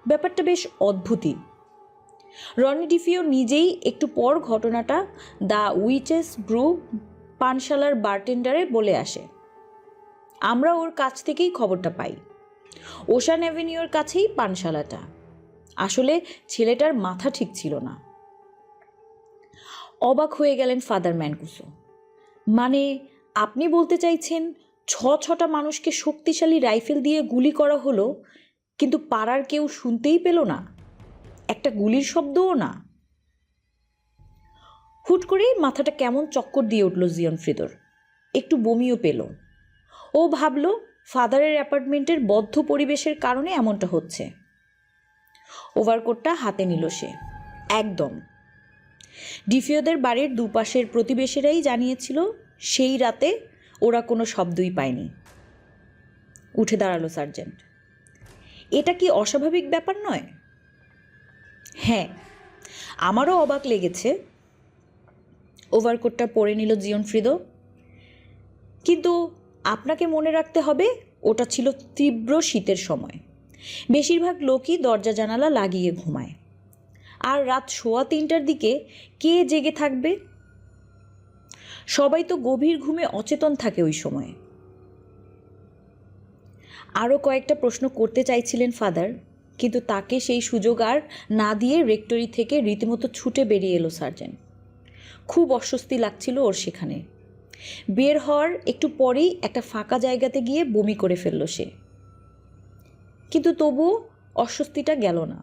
[SPEAKER 2] ব্যাপারটা বেশ অদ্ভুতই। রনি ডিফিও নিজেই একটু পর ঘটনাটা দ্য উইচেস ব্রু পানশালার বারটেন্ডারে বলে আসে। আমরা ওর কাছ থেকেই খবরটা পাই। ওশান অ্যাভিনিউর কাছেই পানশালাটা। আসলে ছেলেটার মাথা ঠিক ছিল না। অবাক হয়ে গেলেন ফাদার ম্যানকুসো। মানে আপনি বলতে চাইছেন ছটা মানুষকে শক্তিশালী রাইফেল দিয়ে গুলি করা হলো, কিন্তু পাড়ার কেউ শুনতেই পেল না, একটা গুলির শব্দও না? হুট করেই মাথাটা কেমন চক্কর দিয়ে উঠল জিওনফ্রিদোর। একটু বমিও পেল। ও ভাবল ফাদারের অ্যাপার্টমেন্টের বদ্ধ পরিবেশের কারণে এমনটা হচ্ছে। ওভারকোটটা হাতে নিল সে। একদম। ডিফিওদের বাড়ির দুপাশের প্রতিবেশীরাই জানিয়েছিল সেই রাতে ওরা কোনো শব্দই পায়নি। উঠে দাঁড়ালো সার্জেন্ট। এটা কি অস্বাভাবিক ব্যাপার নয়? হ্যাঁ, আমারও অবাক লেগেছে। ওভারকোটটা পরে নিল জিওনফ্রিদো। কিন্তু আপনাকে মনে রাখতে হবে, ওটা ছিল তীব্র শীতের সময়। বেশিরভাগ লোকই দরজা জানালা লাগিয়ে ঘুমায়। আর রাত 3:15টার দিকে কে জেগে থাকবে? সবাই তো গভীর ঘুমে অচেতন থাকে ওই সময়ে। আরও কয়েকটা প্রশ্ন করতে চাইছিলেন ফাদার, কিন্তু তাকে সেই সুযোগ আর না দিয়ে রেক্টরি থেকে রীতিমতো ছুটে বেরিয়ে এলো সার্জেন্ট। খুব অস্বস্তি লাগছিল ওর সেখানে। বের হওয়ার একটু পরেই একটা ফাঁকা জায়গাতে গিয়ে বমি করে ফেলল সে। কিন্তু তবুও অস্বস্তিটা গেল না।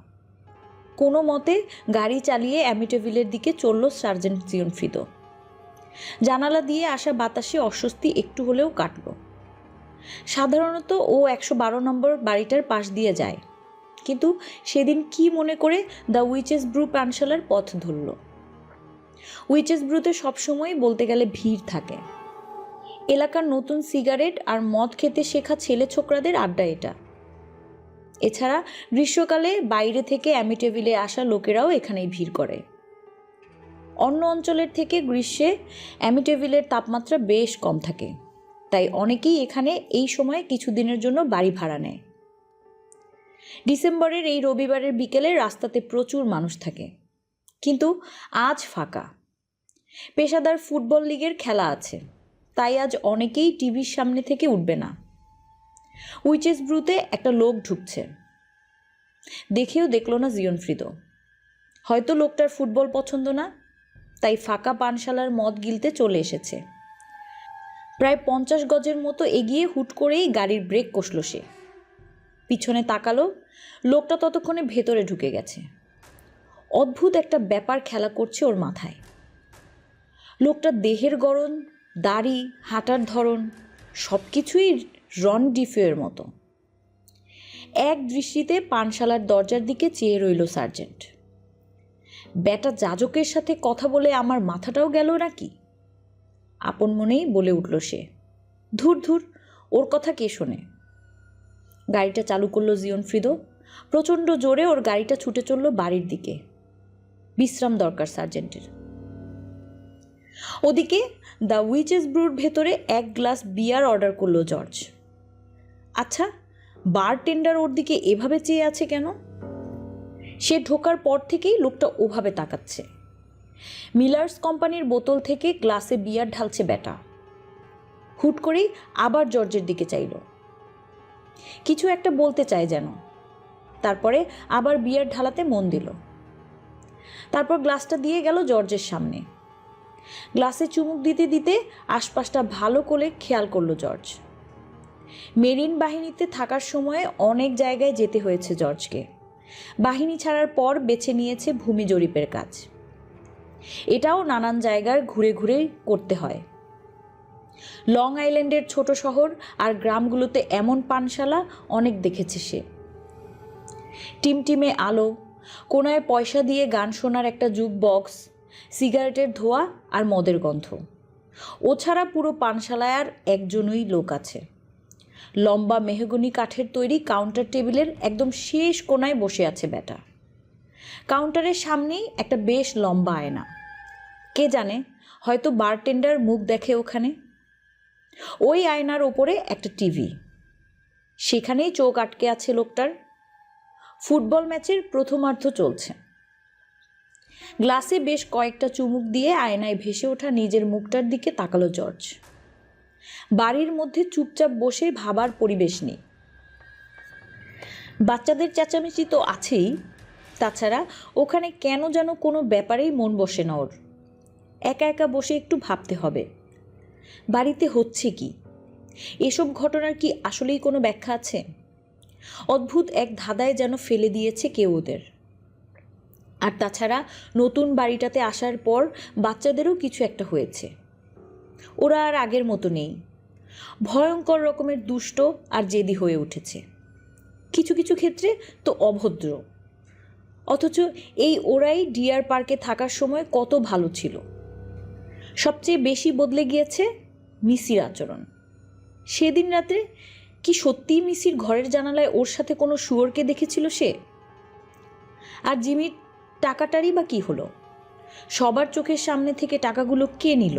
[SPEAKER 2] কোনো মতে গাড়ি চালিয়ে অ্যামিটেভিলের দিকে চলল সার্জেন্ট জিওনফ্রিদো। জানালা দিয়ে আসা বাতাসে অস্বস্তি একটু হলেও কাটল। সাধারণত ও 112 নম্বর বাড়িটার পাশ দিয়ে যায়, কিন্তু সেদিন কি মনে করে দ্য উইচেস ব্রু পানশালার পথ ধরল। উইচেস ব্রুতে সবসময় বলতে গেলে ভিড় থাকে। এলাকার নতুন সিগারেট আর মদ খেতে শেখা ছেলে ছোকরাদের আড্ডা এটা। এছাড়া গ্রীষ্মকালে বাইরে থেকে অ্যামিটেভিলে আসা লোকেরাও এখানেই ভিড় করে। অন্য অঞ্চলের থেকে গ্রীষ্মে অ্যামিটেভিলের তাপমাত্রা বেশ কম থাকে, তাই অনেকেই এখানে এই সময়ে কিছুদিনের জন্য বাড়ি ভাড়া নেয়। ডিসেম্বরের এই রবিবারের বিকেলে রাস্তাতে প্রচুর মানুষ থাকে, কিন্তু আজ ফাঁকা। পেশাদার ফুটবল লিগের খেলা আছে, তাই আজ অনেকেই টিভির সামনে থেকে উঠবে না। উইচেস ব্রুতে একটা লোক ঢুকছে, দেখেও দেখল না জিওনফ্রিদো। হয়তো লোকটার ফুটবল পছন্দ না, তাই ফাঁকা পানশালার মদ গিলতে চলে এসেছে। প্রায় 50 গজের মতো এগিয়ে হুট করেই গাড়ির ব্রেক কষল সে। পিছনে তাকালো, লোকটা ততক্ষণে ভেতরে ঢুকে গেছে। অদ্ভুত একটা ব্যাপার খেলা করছে ওর মাথায়। লোকটার দেহের গড়ন, দাড়ি, হাঁটার ধরন সব কিছুই রন ডিফিওর মতো। এক দৃষ্টিতে পানশালার দরজার দিকে চেয়ে রইল সার্জেন্ট। ব্যাটা যাজকের সাথে কথা বলে আমার মাথাটাও গেল নাকি? আপন মনেই বলে উঠল সে। ধুর ধুর, ওর কথা কে শোনে। গাড়িটা চালু করলো জিওনফ্রিদো। প্রচণ্ড জোরে ওর গাড়িটা ছুটে চলল বাড়ির দিকে। বিশ্রাম দরকার সার্জেন্টের। ওদিকে দ্য উইচেস ব্রুর ভেতরে এক গ্লাস বিয়ার অর্ডার করলো জর্জ। আচ্ছা, বারটেন্ডার ওর দিকে এভাবে চেয়ে আছে কেন? সে ঢোকার পর থেকেই লোকটা ওভাবে তাকাচ্ছে। মিলার্স কোম্পানির বোতল থেকে গ্লাসে বিয়ার ঢালছে ব্যাটা। হুট করেই আবার জর্জের দিকে চাইল, কিছু একটা বলতে চায় যেন। তারপরে আবার বিয়ার ঢালাতে মন দিল। তারপর গ্লাসটা দিয়ে গেল জর্জের সামনে। গ্লাসে চুমুক দিতে দিতে আশপাশটা ভালো করে খেয়াল করলো জর্জ। মেরিন বাহিনীতে থাকার সময়ে অনেক জায়গায় যেতে হয়েছে জর্জকে। বাহিনী ছাড়ার পর বেছে নিয়েছে ভূমি জরিপের কাজ। এটাও নানান জায়গার ঘুরে ঘুরে করতে হয়। লং আইল্যান্ডের ছোট শহর আর গ্রামগুলোতে এমন পানশালা অনেক দেখেছে সে। টিমটিমে আলো, কোনায় পয়সা দিয়ে গান শোনার একটা জুক বক্স, সিগারেটের ধোঁয়া আর মদের গন্ধ। ও ছাড়া পুরো পানশালায় আর একজনই লোক আছে। লম্বা মেহগনি কাঠের তৈরি কাউন্টার টেবিলের একদম শেষ কোনায় বসে আছে ব্যাটা। কাউন্টারের সামনেই একটা বেশ লম্বা আয়না। কে জানে, হয়তো বারটেন্ডার মুখ দেখে ওখানে। ওই আয়নার ওপরে একটা টিভি, সেখানেই চোখ আটকে আছে লোকটার। ফুটবল ম্যাচের প্রথমার্ধ চলছে। গ্লাসে বেশ কয়েকটা চুমুক দিয়ে আয়নায় ভেসে ওঠা নিজের মুখটার দিকে তাকালো জর্জ। বাড়ির মধ্যে চুপচাপ বসে ভাবার পরিবেশ নেই। বাচ্চাদের চেঁচামেচি তো আছেই, তাছাড়া ওখানে কেন যেন কোনো ব্যাপারেই মন বসে না ওর। একা একা বসে একটু ভাবতে হবে, বাড়িতে হচ্ছে কি, এসব ঘটনার কি আসলেই কোনো ব্যাখ্যা আছে? অদ্ভুত এক ধাঁধায় যেন ফেলে দিয়েছে কেউ ওদের। আর তাছাড়া নতুন বাড়িটাতে আসার পর বাচ্চাদেরও কিছু একটা হয়েছে। ওরা আর আগের মতো নেই, ভয়ঙ্কর রকমের দুষ্ট আর জেদি হয়ে উঠেছে। কিছু কিছু ক্ষেত্রে তো অভদ্র। অথচ এই ওরাই ডিয়ার পার্কে থাকার সময় কত ভালো ছিল। সবচেয়ে বেশি বদলে গিয়েছে মিসির আচরণ। সেদিন রাতে কি সত্যিই মিসির ঘরের জানালায় ওর সাথে কোনো শুয়োরকে দেখেছিল সে? আর জিমির টাকাটারই বা কী হলো? সবার চোখের সামনে থেকে টাকাগুলো কে নিল?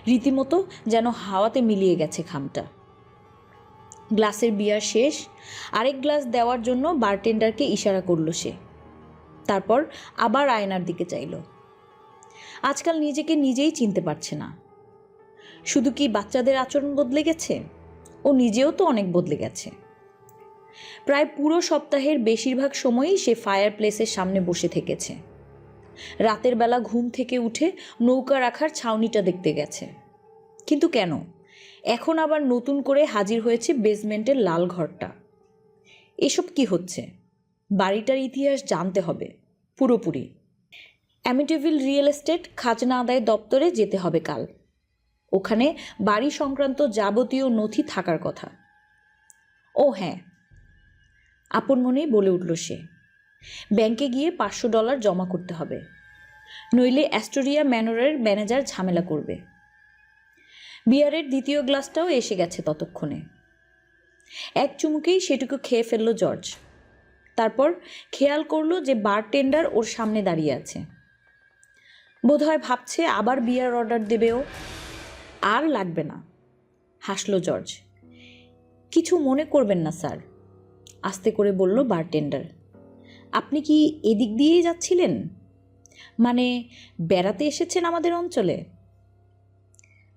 [SPEAKER 2] রীতিমতো যেন হাওয়াতে মিলিয়ে গেছে খামটা। গ্লাসের বিয়ার শেষ। আরেক গ্লাস দেওয়ার জন্য বারটেন্ডারকে ইশারা করলো সে। তারপর আবার আয়নার দিকে চাইল। আজকাল নিজেকে নিজেই চিনতে পারছে না। শুধু কি বাচ্চাদের আচরণ বদলে গেছে? ও নিজেও তো অনেক বদলে গেছে। প্রায় পুরো সপ্তাহের বেশিরভাগ সময়ই সে ফায়ার প্লেসের সামনে বসে থেকেছে। রাতের বেলা ঘুম থেকে উঠে নৌকা রাখার ছাউনিটা দেখতে গেছে। কিন্তু কেন এখন আবার নতুন করে হাজির হয়েছে বেসমেন্টের লাল ঘরটা? এসব কি হচ্ছে? বাড়িটার ইতিহাস জানতে হবে পুরোপুরি। অ্যামিটিভিল রিয়েল এস্টেট খাজনা আদায় দপ্তরে যেতে হবে কাল। ওখানে বাড়ি সংক্রান্ত যাবতীয় নথি থাকার কথা। ও হ্যাঁ, আপন মনেই বলে উঠল সে। ব্যাংকে গিয়ে $500 জমা করতে হবে, নইলে অ্যাস্টোরিয়া ম্যানরের ম্যানেজার ঝামেলা করবে। বিয়ারের দ্বিতীয় গ্লাসটাও এসে গেছে ততক্ষণে। এক চুমুকেই সেটুকু খেয়ে ফেলল জর্জ। তারপর খেয়াল করলো যে বারটেন্ডার ওর সামনে দাঁড়িয়ে আছে। বোধহয় ভাবছে আবার বিয়ার অর্ডার দেবে ও। আর লাগবে না, হাসল জর্জ। কিছু মনে করবেন না স্যার, আস্তে করে বলল বারটেন্ডার। আপনি কি এদিক দিয়েই যাচ্ছিলেন? মানে বেড়াতে এসেছেন আমাদের অঞ্চলে?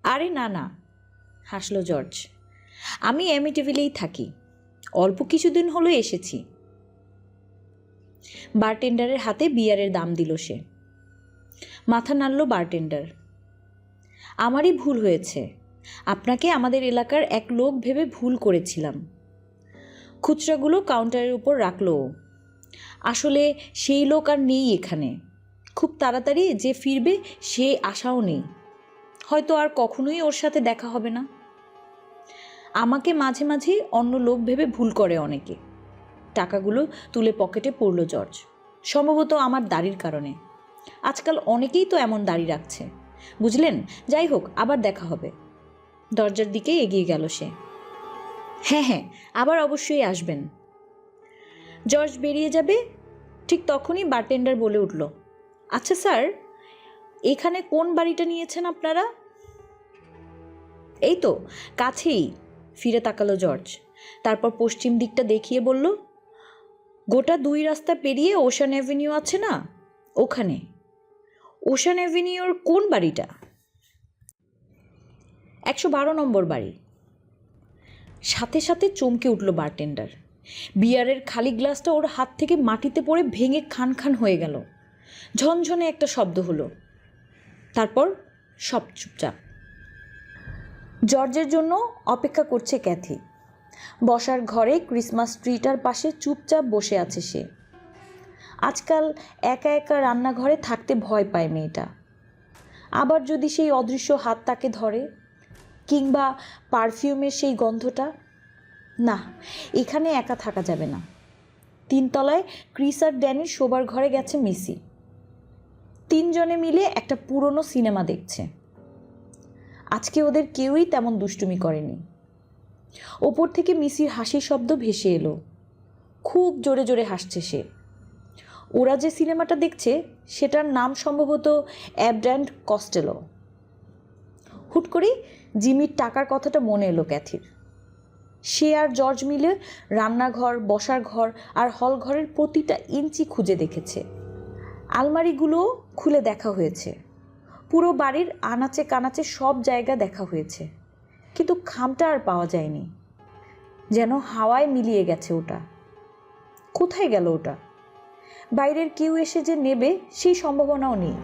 [SPEAKER 2] আরে না না, হাসল জর্জ। আমি অ্যামিটিভিলেই থাকি, অল্প কিছুদিন হলো এসেছি। বারটেন্ডারের হাতে বিয়ারের দাম দিল সে। মাথা নাড়ল বারটেন্ডার। আমারই ভুল হয়েছে, আপনাকে আমাদের এলাকার এক লোক ভেবে ভুল করেছিলাম। খুচরাগুলো কাউন্টারের উপর রাখলো ও। আসলে সেই লোক আর নেই এখানে। খুব তাড়াতাড়ি যে ফিরবে সে আশাও নেই। হয়তো আর কখনোই ওর সাথে দেখা হবে না। আমাকে মাঝে মাঝেই অন্য লোক ভেবে ভুল করে অনেকে। টাকাগুলো তুলে পকেটে পড়ল জর্জ, সম্ভবত আমার দাড়ির কারণে। আজকাল অনেকেই তো এমন দাড়ি রাখছে, বুঝলেন? যাই হোক, আবার দেখা হবে। দরজার দিকে এগিয়ে গেল সে। হ্যাঁ হ্যাঁ, আবার অবশ্যই আসবেন। জর্জ বেরিয়ে যাবে, ঠিক তখনই বারটেন্ডার বলে উঠল, আচ্ছা স্যার, এখানে কোন বাড়িটা নিয়েছেন আপনারা? এই তো কাছেই। ফিরে তাকালো জর্জ, তারপর পশ্চিম দিকটা দেখিয়ে বলল, গোটা 2 রাস্তা পেরিয়ে ওশান অ্যাভিনিউ আছে না, ওখানে। ওশান অ্যাভিনিউর কোন বাড়িটা? 112 নম্বর বাড়ি। সাথে সাথে চমকে উঠল বারটেন্ডার। বিয়ারের খালি গ্লাসটা ওর হাত থেকে মাটিতে পড়ে ভেঙে খান খান হয়ে গেল। ঝনঝনে একটা শব্দ হলো, তারপর সব চুপচাপ। জর্জের জন্য অপেক্ষা করছে ক্যাথি। বসার ঘরে ক্রিসমাস ট্রিটার পাশে চুপচাপ বসে আছে সে। আজকাল একা একা রান্নাঘরে থাকতে ভয় পায় মেয়েটা। আবার যদি সেই অদৃশ্য হাত তাকে ধরে, কিংবা পারফিউমের সেই গন্ধটা। না, এখানে একা থাকা যাবে না। 3 তলায় ক্রিস আর ড্যানির শোবার ঘরে গেছে মিসি। 3 জনে মিলে একটা পুরনো সিনেমা দেখছে। আজকে ওদের কেউই তেমন দুষ্টুমি করেনি। ওপর থেকে মিসির হাসির শব্দ ভেসে এলো। খুব জোরে জোরে হাসছে সে। ওরা যে সিনেমাটা দেখছে সেটার নাম সম্ভবত অ্যাবট অ্যান্ড কস্টেলো। হুট করেই জিমির টাকার কথাটা মনে এলো ক্যাথির। সে আর জর্জ মিলে রান্নাঘর, বসার ঘর আর হল ঘরের প্রতিটা ইঞ্চি খুঁজে দেখেছে। আলমারিগুলোও খুলে দেখা হয়েছে। পুরো বাড়ির আনাচে কানাচে সব জায়গা দেখা হয়েছে, কিন্তু খামটা আর পাওয়া যায়নি। যেন হাওয়ায় মিলিয়ে গেছে ওটা। কোথায় গেল ওটা? বাইরের কেউ এসে যে নেবে সেই সম্ভাবনাও নেই।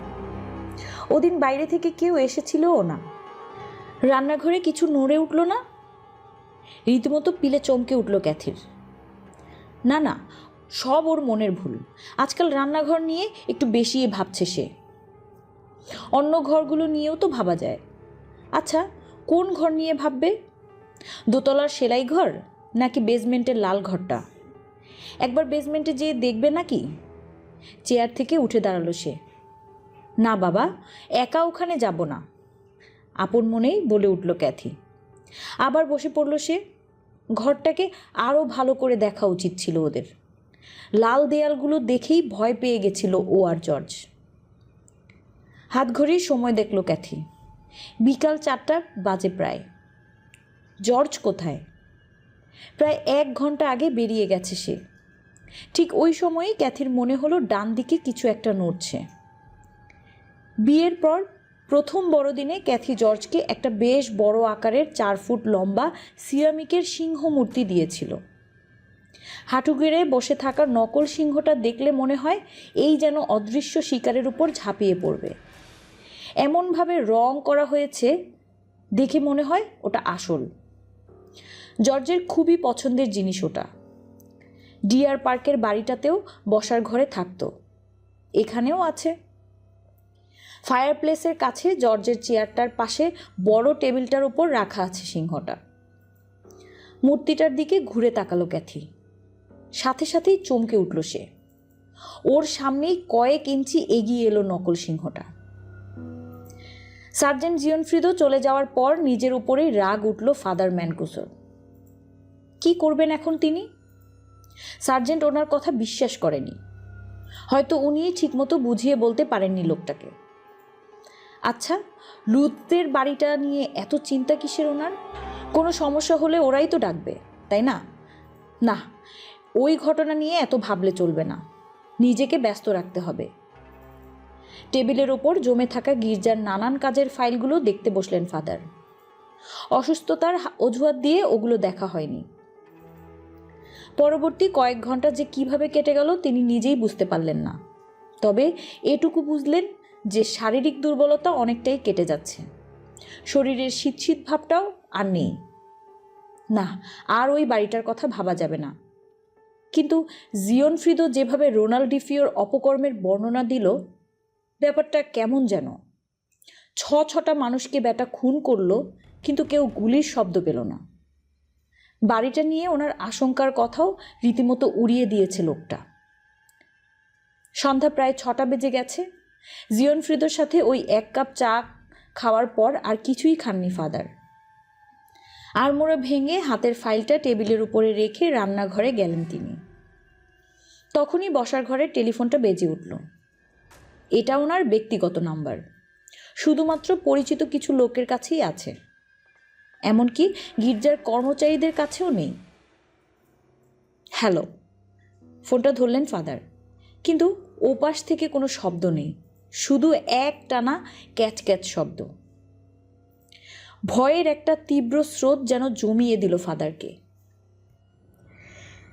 [SPEAKER 2] ওদিন বাইরে থেকে কেউ এসেছিলও না। রান্নাঘরে কিছু নড়ে উঠল না। রীতিমতো পিলে চমকে উঠল ক্যাথির। না না, সব ওর মনের ভুল। আজকাল রান্নাঘর নিয়ে একটু বেশিই ভাবছে সে। অন্য ঘরগুলো নিয়েও তো ভাবা যায়। আচ্ছা, কোন ঘর নিয়ে ভাববে? দোতলার সেলাই ঘর নাকি বেসমেন্টের লাল ঘরটা? একবার বেসমেন্টে যেয়ে দেখবে নাকি? চেয়ার থেকে উঠে দাঁড়ালো সে। না বাবা, একা ওখানে যাব না, আপন মনেই বলে উঠল ক্যাথি। আবার বসে পড়ল সে। ঘরটাকে আরও ভালো করে দেখা উচিত ছিল ওদের। লাল দেয়ালগুলো দেখেই ভয় পেয়ে গেছিল ও আর জর্জ। হাত ঘড়ির সময় দেখল ক্যাথি। বিকাল 4টা বাজে প্রায়। জর্জ কোথায়? প্রায় 1 ঘন্টা আগে বেরিয়ে গেছে সে। ঠিক ওই সময়েই ক্যাথির মনে হলো ডান দিকে কিছু একটা নড়ছে। বিয়ের পর প্রথম বড়দিনে ক্যাথি জর্জকে একটা বেশ বড় আকারের 4 ফুট লম্বা সিরামিকের সিংহ মূর্তি দিয়েছিল। হাঁটু গেড়ে বসে থাকা নকল সিংহটা দেখলে মনে হয় এই যেন অদৃশ্য শিকারের উপর ঝাঁপিয়ে পড়বে। এমনভাবে রং করা হয়েছে, দেখে মনে হয় ওটা আসল। জর্জের খুবই পছন্দের জিনিস ওটা। ডিয়ার পার্কের বাড়িটাতেও বসার ঘরে থাকতো, এখানেও আছে। ফায়ারপ্লেসের কাছে জর্জের চেয়ারটার পাশে বড় টেবিলটার উপর রাখা আছে সিংহটা। মূর্তিটার দিকে ঘুরে তাকালো ক্যাথি। সাথে সাথেই চমকে উঠল সে। ওর সামনেই কয়েক ইঞ্চি এগিয়ে এলো নকল সিংহটা। সার্জেন্ট জিওনফ্রিদো চলে যাওয়ার পর নিজের উপরেই রাগ উঠল ফাদার ম্যানকুসোর। কি করবেন এখন তিনি? সার্জেন্ট ওনার কথা বিশ্বাস করেনি। হয়তো উনিই ঠিকমতো বুঝিয়ে বলতে পারেননি লোকটাকে। আচ্ছা, লুথদের বাড়িটা নিয়ে এত চিন্তা কিসের ওনার? কোনো সমস্যা হলে ওরাই তো ডাকবে, তাই না? না, ওই ঘটনা নিয়ে এত ভাবলে চলবে না। নিজেকে ব্যস্ত রাখতে হবে। টেবিলের ওপর জমে থাকা গির্জার নানান কাজের ফাইলগুলো দেখতে বসলেন ফাদার। অসুস্থতার অজুহাত দিয়ে ওগুলো দেখা হয়নি। পরবর্তী কয়েক ঘন্টা যে কিভাবে কেটে গেল তিনি নিজেই বুঝতে পারলেন না। তবে এটুকু বুঝলেন যে শারীরিক দুর্বলতা অনেকটাই কেটে যাচ্ছে। শরীরের শীত শীত ভাবটাও আর নেই। না, আর ওই বাড়িটার কথা ভাবা যাবে না। কিন্তু জিওনফ্রিদো যেভাবে রোনাল্ডিফিওর অপকর্মের বর্ণনা দিল, ব্যাপারটা কেমন যেন। ছটা মানুষকে ব্যাটা খুন করলো, কিন্তু কেউ গুলির শব্দ পেল না। বাড়িটা নিয়ে ওনার আশঙ্কার কথাও রীতিমতো উড়িয়ে দিয়েছে লোকটা। সন্ধ্যা প্রায় 6টা বেজে গেছে। জিওনফ্রিদোর সাথে ওই 1 কাপ চা খাওয়ার পর আর কিছুই খাননি ফাদার। আড়মোড়া ভেঙে হাতের ফাইলটা টেবিলের উপরে রেখে রান্নাঘরে গেলেন তিনি। তখনই বসার ঘরে টেলিফোনটা বেজে উঠল। এটা ওনার ব্যক্তিগত নাম্বার, শুধুমাত্র পরিচিত কিছু লোকের কাছেই আছে, এমনকি গির্জার কর্মচারীদের কাছেও নেই। হ্যালো, ফোনটা ধরলেন ফাদার, কিন্তু ওপাশ থেকে কোনো শব্দ নেই, শুধু একটানা ক্যাচ ক্যাচ শব্দ। ভয়ের একটা তীব্র স্রোত যেন জমিয়ে দিল ফাদারকে।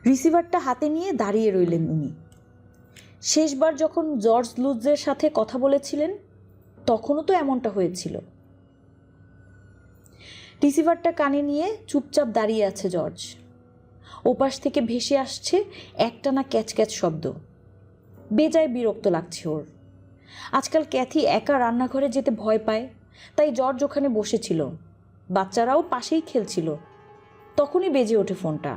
[SPEAKER 2] রিসিভারটা হাতে নিয়ে দাঁড়িয়ে রইলেন উনি। শেষবার যখন জর্জ লুজের সাথে কথা বলেছিলেন, তখনও তো এমনটা হয়েছিল। রিসিভারটা কানে নিয়ে চুপচাপ দাঁড়িয়ে আছে জর্জ। ওপাশ থেকে ভেসে আসছে একটানা ক্যাচ ক্যাচ শব্দ। বেজায় বিরক্ত লাগছে ওর। আজকাল ক্যাথি একা রান্নাঘরে যেতে ভয় পায়, তাই জর্জ ওখানে বসেছিল, বাচ্চারাও পাশেই খেলছিল। তখনই বেজে ওঠে ফোনটা,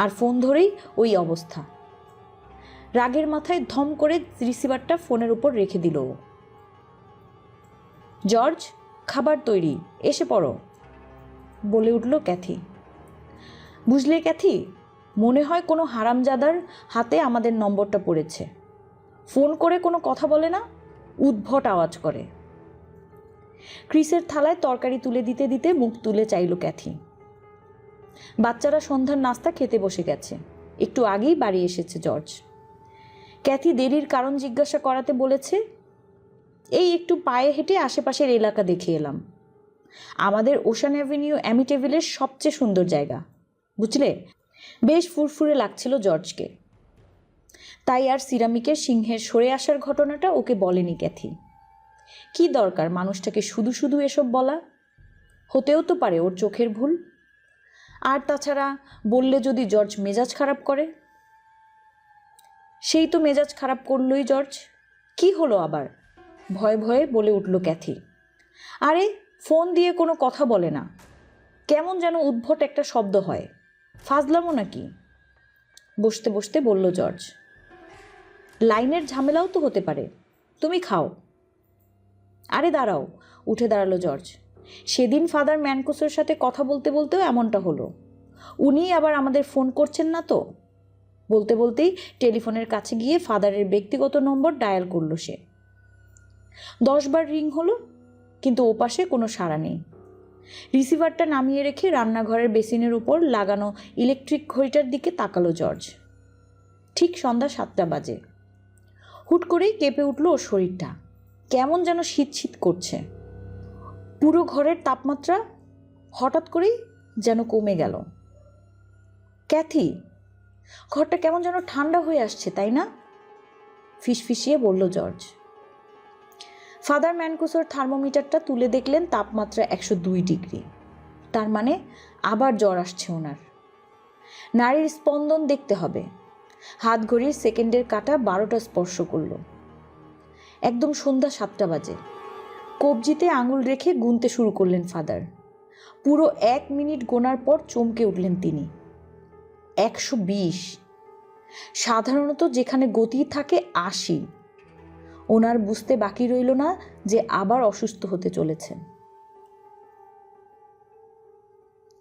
[SPEAKER 2] আর ফোন ধরেই ওই অবস্থা। রাগের মাথায় ধম করে রিসিভারটা ফোনের উপর রেখে দিল ও। জর্জ, খাবার তৈরি, এসে পড়ো, বলে উঠল ক্যাথি। বুঝলে ক্যাথি, মনে হয় কোনো হারামজাদার হাতে আমাদের নম্বরটা পড়েছে। ফোন করে কোনো কথা বলে না, উদ্ভট আওয়াজ করে। ক্রিসের থালায় তরকারি তুলে দিতে দিতে মুখ তুলে চাইল ক্যাথি। বাচ্চারা সন্ধ্যার নাস্তা খেতে বসে গেছে, একটু আগেই বাড়ি এসেছে জর্জ। ক্যাথি দেরির কারণ জিজ্ঞাসা করাতে বলেছে, এই একটু পায়ে হেঁটে আশেপাশের এলাকা দেখে এলাম। আমাদের ওশান অ্যাভিনিউ অ্যামিটেভিলের সবচেয়ে সুন্দর জায়গা, বুঝলে। বেশ ফুরফুরে লাগছিল জর্জকে, তাই আর সিরামিকের সিংহের সরে আসার ঘটনাটা ওকে বলেনি ক্যাথি। কি দরকার মানুষটাকে শুধু শুধু এসব বলা? হতেও তো পারে ওর চোখের ভুল। আর তাছাড়া বললে যদি জর্জ মেজাজ খারাপ করে? সেই তো মেজাজ খারাপ করলই জর্জ। কি হলো আবার? ভয়ে ভয়ে বলে উঠল ক্যাথি। আরে, ফোন দিয়ে কোনো কথা বলে না, কেমন যেন উদ্ভট একটা শব্দ হয়। ফাজলামো নাকি? বসতে বসতে বলল জর্জ। লাইনের ঝামেলাও তো হতে পারে, তুমি খাও। আরে দাঁড়াও, উঠে দাঁড়ালো জর্জ। সেদিন ফাদার ম্যানকুসের সাথে কথা বলতে বলতেও এমনটা হলো। উনি আবার আমাদের ফোন করছেন না তো? বলতে বলতেই টেলিফোনের কাছে গিয়ে ফাদারের ব্যক্তিগত নম্বর ডায়াল করলো সে। 10 বার রিং হলো, কিন্তু ওপাশে কোনো সাড়া নেই। রিসিভারটা নামিয়ে রেখে রান্নাঘরের বেসিনের উপর লাগানো ইলেকট্রিক ঘড়িটার দিকে তাকালো জর্জ। ঠিক সন্ধ্যা 7টা বাজে। হুট করেই কেঁপে উঠল ওর শরীরটা, কেমন যেন শীত শীত করছে। পুরো ঘরের তাপমাত্রা হঠাৎ করেই যেন কমে গেল। ক্যাথি, ঘরটা কেমন যেন ঠান্ডা হয়ে আসছে, তাই না? ফিসফিসিয়ে বলল জর্জ। ফাদার ম্যানকুসোর থার্মোমিটারটা তুলে দেখলেন তাপমাত্রা 102 ডিগ্রি। তার মানে আবার জ্বর আসছে ওনার। নাড়ির স্পন্দন দেখতে হবে। হাত ঘড়ির সেকেন্ডের কাঁটা 12টা স্পর্শ করল। একদম সন্ধ্যা 7টা বাজে। কবজিতে আঙুল রেখে গুনতে শুরু করলেন ফাদার। পুরো 1 মিনিট গোনার পর চমকে উঠলেন তিনি। 120। সাধারণত যেখানে গতি থাকে 80। ওনার বুঝতে বাকি রইল না যে আবার অসুস্থ হতে চলেছেন।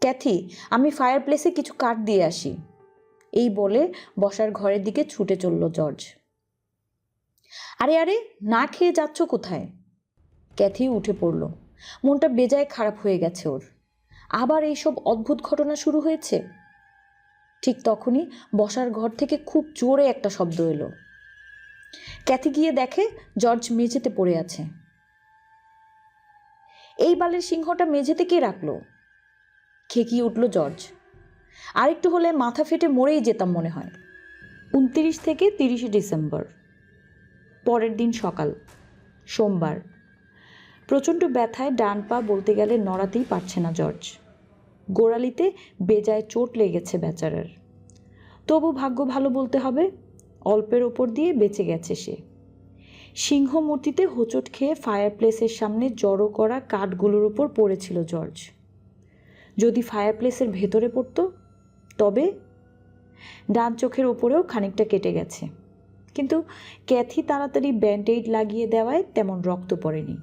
[SPEAKER 2] ক্যাথি, আমি ফায়ার প্লেসে কিছু কাঠ দিয়ে আসি, এই বলে বসার ঘরের দিকে ছুটে চলল জর্জ। আরে আরে, না খেয়ে যাচ্ছ কোথায়? ক্যাথি উঠে পড়ল। মনটা বেজায় খারাপ হয়ে গেছে ওর। আবার এইসব অদ্ভুত ঘটনা শুরু হয়েছে। ঠিক তখনই বসার ঘর থেকে খুব জোরে একটা শব্দ এলো। ক্যাথি গিয়ে দেখে জর্জ মেঝেতে পড়ে আছে। এই বালের সিংহটা মেঝেতে কে রাখলো? খেকিয়ে উঠল জর্জ। আরেকটু হলে মাথা ফেটে মরেই যেতাম মনে হয়। 29 থেকে 30 ডিসেম্বর, পরের দিন সকাল, সোমবার। প্রচণ্ড ব্যথায় ডান পা বলতে গেলে নড়াতেই পারছে না জর্জ। গোড়ালিতে বেজায় চোট লেগেছে বেচারার। তবু ভাগ্য ভালো বলতে হবে, অল্পের ওপর দিয়ে বেঁচে গেছে সে। সিংহ মূর্তিতে হোঁচট খেয়ে ফায়ারপ্লেসের সামনে জড়ো করা কাঠগুলোর উপর পড়েছিল জর্জ। যদি ফায়ারপ্লেসের ভেতরে পড়তো তবে? ডান চোখের ওপরেও খানিকটা কেটে গেছে, কিন্তু ক্যাথি তাড়াতাড়ি ব্যান্ডেড লাগিয়ে দেওয়ায় তেমন রক্ত পড়েনি।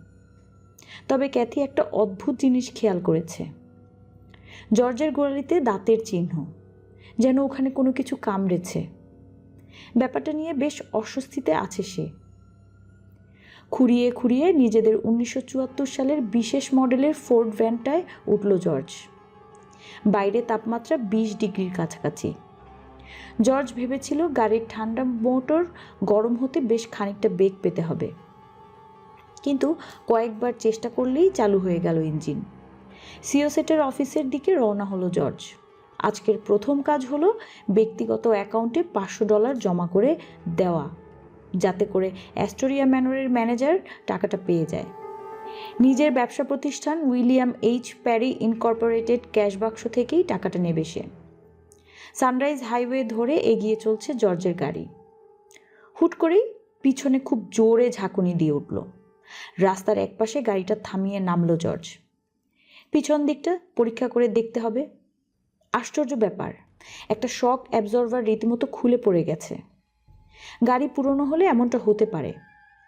[SPEAKER 2] তবে ক্যাথি একটা অদ্ভুত জিনিস খেয়াল করেছে, জর্জের গোড়ালিতে দাঁতের চিহ্ন, যেন ওখানে কোনো কিছু কামড়েছে। ব্যাপারটা নিয়ে বেশ অস্বস্তিতে আছে সে। খুঁড়িয়ে খুঁড়িয়ে নিজেদের 1974 সালের বিশেষ মডেলের ফোর্ড ভ্যানটায় উঠল জর্জ। বাইরে তাপমাত্রা 20 ডিগ্রির কাছাকাছি। জর্জ ভেবেছিল গাড়ির ঠান্ডা মোটর গরম হতে বেশ খানিকটা বেগ পেতে হবে, কিন্তু কয়েকবার চেষ্টা করলেই চালু হয়ে গেল ইঞ্জিন। সিওসেটের অফিসের দিকে রওনা হলো জর্জ। আজকের প্রথম কাজ হলো ব্যক্তিগত অ্যাকাউন্টে $500 জমা করে দেওয়া, যাতে করে অ্যাস্টোরিয়া ম্যানরের ম্যানেজার টাকাটা পেয়ে যায়। নিজের ব্যবসা প্রতিষ্ঠান উইলিয়াম এইচ প্যারি ইনকর্পোরেটেড ক্যাশ বাক্স থেকেই টাকাটা নেবে সে। সানরাইজ হাইওয়ে ধরে এগিয়ে চলছে জর্জের গাড়ি। হুট করেই পিছনে খুব জোরে ঝাঁকুনি দিয়ে উঠল। রাস্তার একপাশে গাড়িটা থামিয়ে নামলো জর্জ। পিছন দিকটা পরীক্ষা করে দেখতে হবে। আশ্চর্য ব্যাপার, একটা শক অ্যাবজর্ভার রীতিমতো খুলে পড়ে গেছে। গাড়ি পুরনো হলে এমনটা হতে পারে।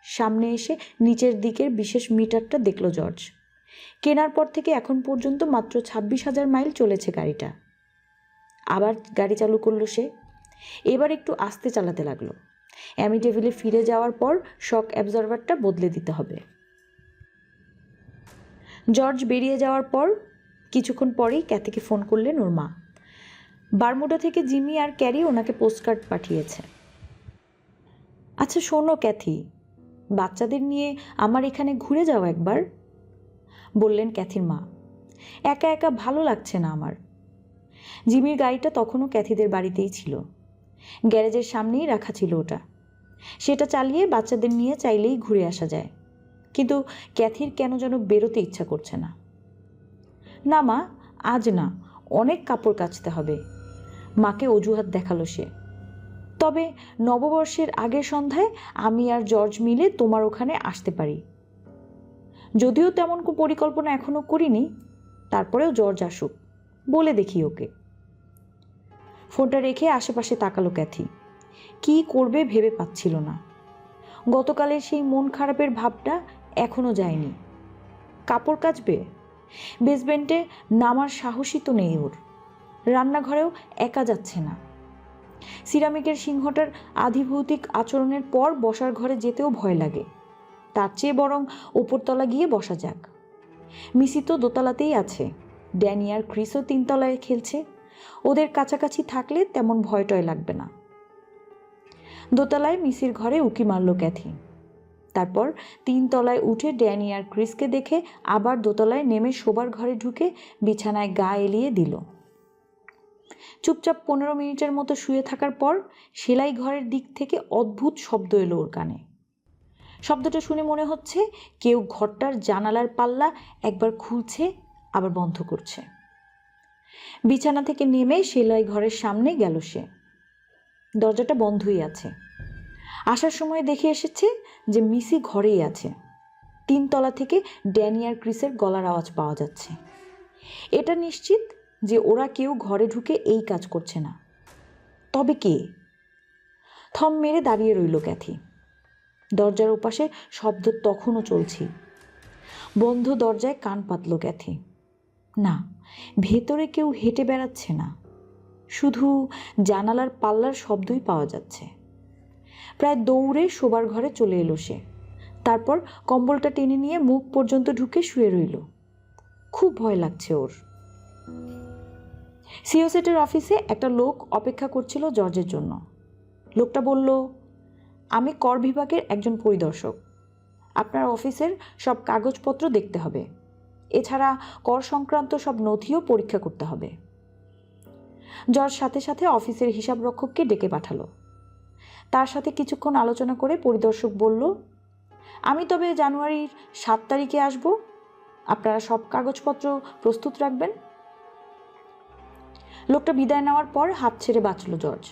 [SPEAKER 2] সামনে এসে নিচের দিকের বিশেষ মিটারটা দেখল জর্জ। কেনার পর থেকে এখন পর্যন্ত মাত্র 26,000 মাইল চলেছে গাড়িটা। আবার গাড়ি চালু করলো সে। এবার একটু আস্তে চালাতে লাগলো। অ্যামিটেভিলে ফিরে যাওয়ার পর শক অ্যাবজর্ভারটা বদলে দিতে হবে। জর্জ বেরিয়ে যাওয়ার পর কিছুক্ষণ পরেই ক্যাথিকে ফোন করলেন ওর মা। বারমুডা থেকে জিমি আর ক্যারি ওনাকে পোস্টকার্ড পাঠিয়েছে। আচ্ছা শোনো ক্যাথি, বাচ্চাদের নিয়ে আমার এখানে ঘুরে যাও একবার, বললেন ক্যাথির মা। একা একা ভালো লাগছে না আমার। জিমির গাড়িটা তখনও ক্যাথিদের বাড়িতেই ছিল। গ্যারেজের সামনেই রাখা ছিল ওটা। সেটা চালিয়ে বাচ্চাদের নিয়ে চাইলেই ঘুরে আসা যায়, কিন্তু ক্যাথির কেন যেন বেরোতে ইচ্ছা করছে না। না মা, আজ না, অনেক কাপড় কাচতে হবে, মাকে অজুহাত দেখালো সে। তবে নববর্ষের আগের সন্ধ্যায় আমি আর জর্জ মিলে তোমার ওখানে আসতে পারি। যদিও তেমন কোনো পরিকল্পনা এখনো করিনি, তারপরেও জর্জ আসুক, বলে দেখি ওকে। ফোনটা রেখে আশেপাশে তাকালো ক্যাথি। কি করবে ভেবে পাচ্ছিল না। গতকালের সেই মন খারাপের ভাবটা এখনো যায়নি। কাপড় কাচবে? বেসমেন্টে নামার সাহসই তো নেই ওর। রান্নাঘরেও একা যাচ্ছে না। সিরামিকের সিংহটার আধিভৌতিক আচরণের পর বসার ঘরে যেতেও ভয় লাগে। তার চেয়ে বরং ওপরতলা গিয়ে বসা যাক। মিসি তো দোতলাতেই আছে, ড্যানি আর ক্রিসও 3 তলায় খেলছে। ওদের কাছাকাছি থাকলে তেমন ভয় টয় লাগবে না। দোতলায় মিসির ঘরে উকি মারল ক্যাথি। তারপর 3 তলায় উঠে ড্যানি আর ক্রিসকে দেখে আবার দোতলায় নেমে শোবার ঘরে ঢুকে বিছানায় গা এলিয়ে দিল। চুপচাপ 15 মিনিটের মতো শুয়ে থাকার পর সেলাই ঘরের দিক থেকে অদ্ভুত শব্দ এলো ওর কানে। শব্দটা শুনে মনে হচ্ছে কেউ ঘরটার জানালার পাল্লা একবার খুলছে আবার বন্ধ করছে। বিছানা থেকে নেমে সেলাই ঘরের সামনে গেল সে। দরজাটা বন্ধই আছে। আসার সময় দেখে এসেছে যে মিসি ঘরেই আছে। 3 তলা থেকে ড্যানি আর ক্রিসের গলার আওয়াজ পাওয়া যাচ্ছে। এটা নিশ্চিত যে ওরা কেউ ঘরে ঢুকে এই কাজ করছে না। তবে কে? থম মেরে দাঁড়িয়ে রইল ক্যাথি। দরজার ওপাশে শব্দ তখনও চলছে। বন্ধ দরজায় কান পাতল ক্যাথি। না, ভেতরে কেউ হেঁটে বেড়াচ্ছে না, শুধু জানালার পাল্লার শব্দই পাওয়া যাচ্ছে। প্রায় দৌড়ে শোবার ঘরে চলে এলো সে। তারপর কম্বলটা টেনে নিয়ে মুখ পর্যন্ত ঢুকে শুয়ে রইল। খুব ভয় লাগছে ওর। সিওসেটের অফিসে একটা লোক অপেক্ষা করছিল জর্জের জন্য। লোকটা বলল, আমি কর বিভাগের একজন পরিদর্শক। আপনার অফিসের সব কাগজপত্র দেখতে হবে, এছাড়া কর সংক্রান্ত সব নথিও পরীক্ষা করতে হবে। জর্জ সাথে সাথে অফিসের হিসাবরক্ষককে ডেকে পাঠালো। তার সাথে কিছুক্ষণ আলোচনা করে পরিদর্শক বলল, আমি তবে জানুয়ারির 7 তারিখে আসব, আপনারা সব কাগজপত্র প্রস্তুত রাখবেন। লোকটা বিদায় নেওয়ার পর হাত ছেড়ে বাঁচল জর্জ।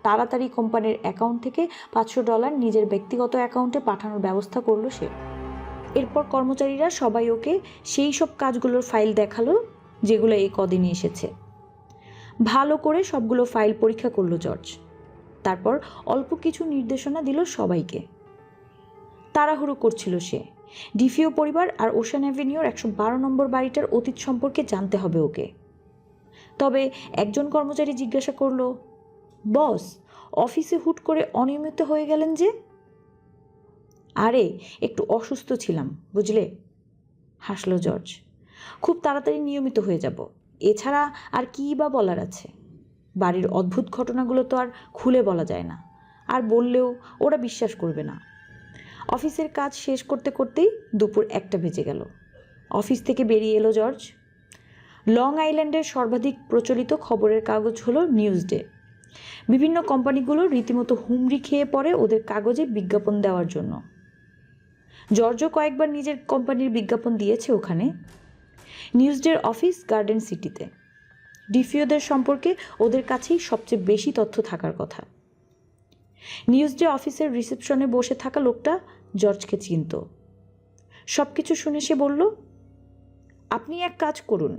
[SPEAKER 2] তাড়াতাড়ি কোম্পানির অ্যাকাউন্ট থেকে $500 নিজের ব্যক্তিগত অ্যাকাউন্টে পাঠানোর ব্যবস্থা করলো সে। এরপর কর্মচারীরা সবাই ওকে সেই সব কাজগুলোর ফাইল দেখালো যেগুলো এই কদিনই এসেছে। ভালো করে সবগুলো ফাইল পরীক্ষা করলো জর্জ। তারপর অল্প কিছু নির্দেশনা দিল সবাইকে। তাড়াহুড়ো করছিল সে। ডিফিও পরিবার আর ওশান অ্যাভিনিউর 112 নম্বর বাড়িটার অতীত সম্পর্কে জানতে হবে ওকে। তবে একজন কর্মচারী জিজ্ঞাসা করলো, বস, অফিসে হুট করে অনিয়মিত হয়ে গেলেন যে? আরে একটু অসুস্থ ছিলাম বুঝলে, হাসলো জর্জ। খুব তাড়াতাড়ি নিয়মিত হয়ে যাব, এছাড়া আর কী বা বলার আছে? বাড়ির অদ্ভুত ঘটনাগুলো তো আর খুলে বলা যায় না, আর বললেও ওরা বিশ্বাস করবে না। অফিসের কাজ শেষ করতে করতেই দুপুর 1টা বেজে গেল। অফিস থেকে বেরিয়ে এলো জর্জ। লং আইল্যান্ডের সর্বাধিক প্রচলিত খবরের কাগজ হলো নিউজডে। বিভিন্ন কোম্পানিগুলো রীতিমতো হুমড়ি খেয়ে পড়ে ওদের কাগজে বিজ্ঞাপন দেওয়ার জন্য। জর্জও কয়েকবার নিজের কোম্পানির বিজ্ঞাপন দিয়েছে ওখানে। নিউজডের অফিস গার্ডেন সিটিতে। ডিফিওদের সম্পর্কে ওদের কাছেই সবচেয়ে বেশি তথ্য থাকার কথা। নিউজডে অফিসের রিসেপশনে বসে থাকা লোকটা জর্জকে চিনত। সব কিছু শুনে সে বলল, আপনি এক কাজ করুন,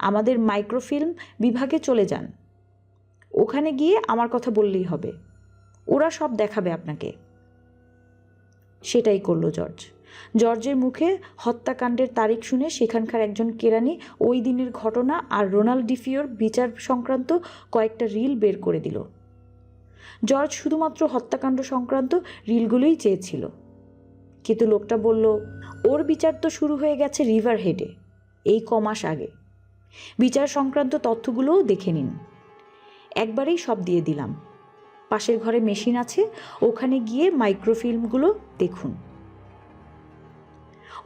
[SPEAKER 2] আমাদের মাইক্রোফিল্ম বিভাগে চলে যান। ওখানে গিয়ে আমার কথা বললেই হবে, ওরা সব দেখাবে আপনাকে। সেটাই করলো জর্জ। জর্জের মুখে হত্যাকাণ্ডের তারিখ শুনে সেখানকার একজন কেরানি ওই দিনের ঘটনা আর রোনাল্ড ডিফিওর বিচার সংক্রান্ত কয়েকটা রিল বের করে দিল। জর্জ শুধুমাত্র হত্যাকাণ্ড সংক্রান্ত রিলগুলোই চেয়েছিল, কিন্তু লোকটা বলল, ওর বিচার তো শুরু হয়ে গেছে রিভার হেডে এই কমাস আগে। বিচার সংক্রান্ত তথ্যগুলোও দেখে নিন। একবারেই সব দিয়ে দিলাম। পাশের ঘরে মেশিন আছে, ওখানে গিয়ে মাইক্রোফিল্মগুলো দেখুন।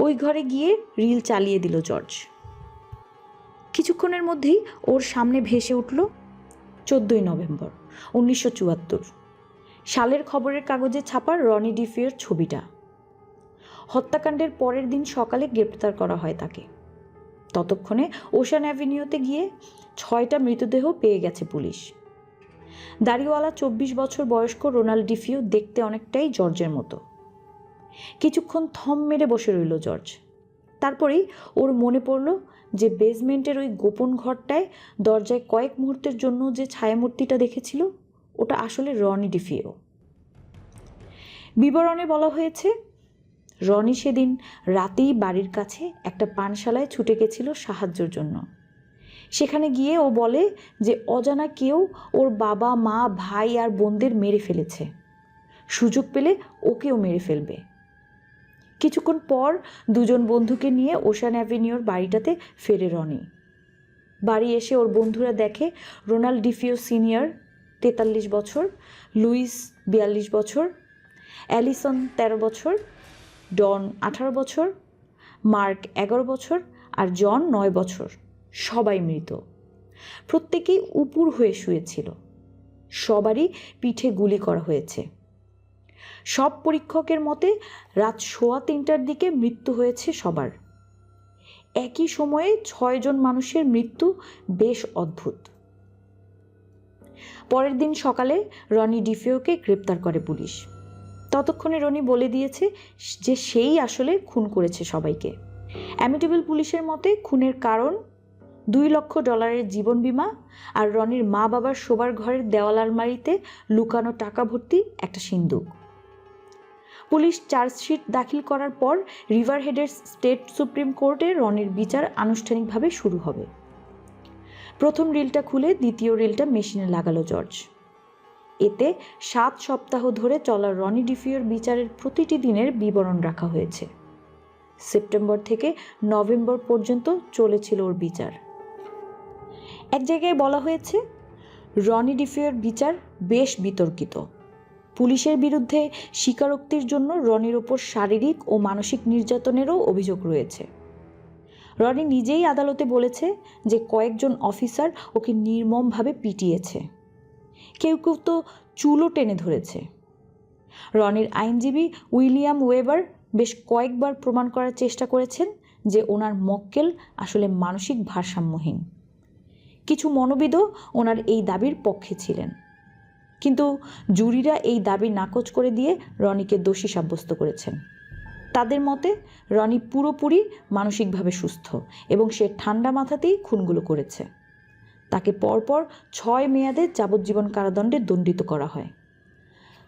[SPEAKER 2] ওই ঘরে গিয়ে রিল চালিয়ে দিল জর্জ। কিছুক্ষণের মধ্যেই ওর সামনে ভেসে উঠল 14ই নভেম্বর 1974 সালের খবরের কাগজে ছাপা রনি ডিফিওর ছবিটা। হত্যাকাণ্ডের পরের দিন সকালে গ্রেপ্তার করা হয় তাকে। ততক্ষণে ওশান অ্যাভিনিউতে গিয়ে 6টা মৃতদেহ পেয়ে গেছে পুলিশ। দাড়িওয়ালা 24 বছর বয়স্ক রোনাল্ড ডিফিও দেখতে অনেকটাই জর্জের মতো। কিছুক্ষণ থম মেরে বসে রইল জর্জ। তারপরেই ওর মনে পড়ল যে বেসমেন্টের ওই গোপন ঘরটায় দরজায় কয়েক মুহূর্তের জন্য যে ছায়ামূর্তিটা দেখেছিল, ওটা আসলে রনি ডিফিও। বিবরণে বলা হয়েছে, রনি সেদিন রাতেই বাড়ির কাছে একটা পানশালায় ছুটে গেছিল সাহায্যের জন্য। সেখানে গিয়ে ও বলে যে অজানা কেউ ওর বাবা, মা, ভাই আর বোনদের মেরে ফেলেছে, সুযোগ পেলে ওকেও মেরে ফেলবে। কিছুক্ষণ পর দুজন বন্ধুকে নিয়ে ওশান অ্যাভিনিউর বাড়িটাতে ফেরে রনি। বাড়ি এসে ওর বন্ধুরা দেখে রোনাল্ড ডিফিও সিনিয়র 43 বছর, লুইস 42 বছর, অ্যালিসন 13 বছর, ডন 18 বছর, মার্ক 11 বছর আর জন 9 বছর, সবাই মৃত। প্রত্যেকেই উপুর হয়ে শুয়েছিল। সবারই পিঠে গুলি করা হয়েছে। সব পরীক্ষকের মতে রাত 3:15টার দিকে মৃত্যু হয়েছে সবার। একই সময়ে 6 জন মানুষের মৃত্যু বেশ অদ্ভুত। পরের দিন সকালে রনি ডিফিওকে গ্রেপ্তার করে পুলিশ। ততক্ষণে রনি বলে দিয়েছে যে সেই আসলে খুন করেছে সবাইকে। অ্যামিটেবল পুলিশের মতে খুনের কারণ $2 লক্ষ জীবন বীমা আর রনির মা বাবার শোবার ঘরের দেওয়াল আলমারিতে লুকানো টাকা ভর্তি একটা সিন্দুক। পুলিশ চার্জশিট দাখিল করার পর রিভারহেডের স্টেট সুপ্রিম কোর্টে রনির বিচার আনুষ্ঠানিকভাবে শুরু হবে। প্রথম রিলটা খুলে দ্বিতীয় রিলটা মেশিনে লাগালো জর্জ। এতে 7 সপ্তাহ ধরে চলা রনি ডিফিওর বিচারের প্রতিটি দিনের বিবরণ রাখা হয়েছে। সেপ্টেম্বর থেকে নভেম্বর পর্যন্ত চলেছিল ওর বিচার। এক জায়গায় বলা হয়েছে, রনি ডিফিওর বিচার বেশ বিতর্কিত। পুলিশের বিরুদ্ধে স্বীকারোক্তির জন্য রনির ওপর শারীরিক ও মানসিক নির্যাতনেরও অভিযোগ রয়েছে। রনি নিজেই আদালতে বলেছে যে কয়েকজন অফিসার ওকে নির্মমভাবে পিটিয়েছে, কেউ কেউ তো চুলও টেনে ধরেছে। রনির আইনজীবী উইলিয়াম ওয়েবার বেশ কয়েকবার প্রমাণ করার চেষ্টা করেছেন যে ওনার মক্কেল আসলে মানসিক ভারসাম্যহীন। কিছু মনোবিদও ওনার এই দাবির পক্ষে ছিলেন। কিন্তু জুরিরা এই দাবি নাকচ করে দিয়ে রনিকে দোষী সাব্যস্ত করেছেন। তাদের মতে রনি পুরোপুরি মানসিকভাবে সুস্থ এবং সে ঠান্ডা মাথাতেই খুনগুলো করেছে। তাকে পরপর 6 মেয়াদে যাবজ্জীবন কারাদণ্ডে দণ্ডিত করা হয়।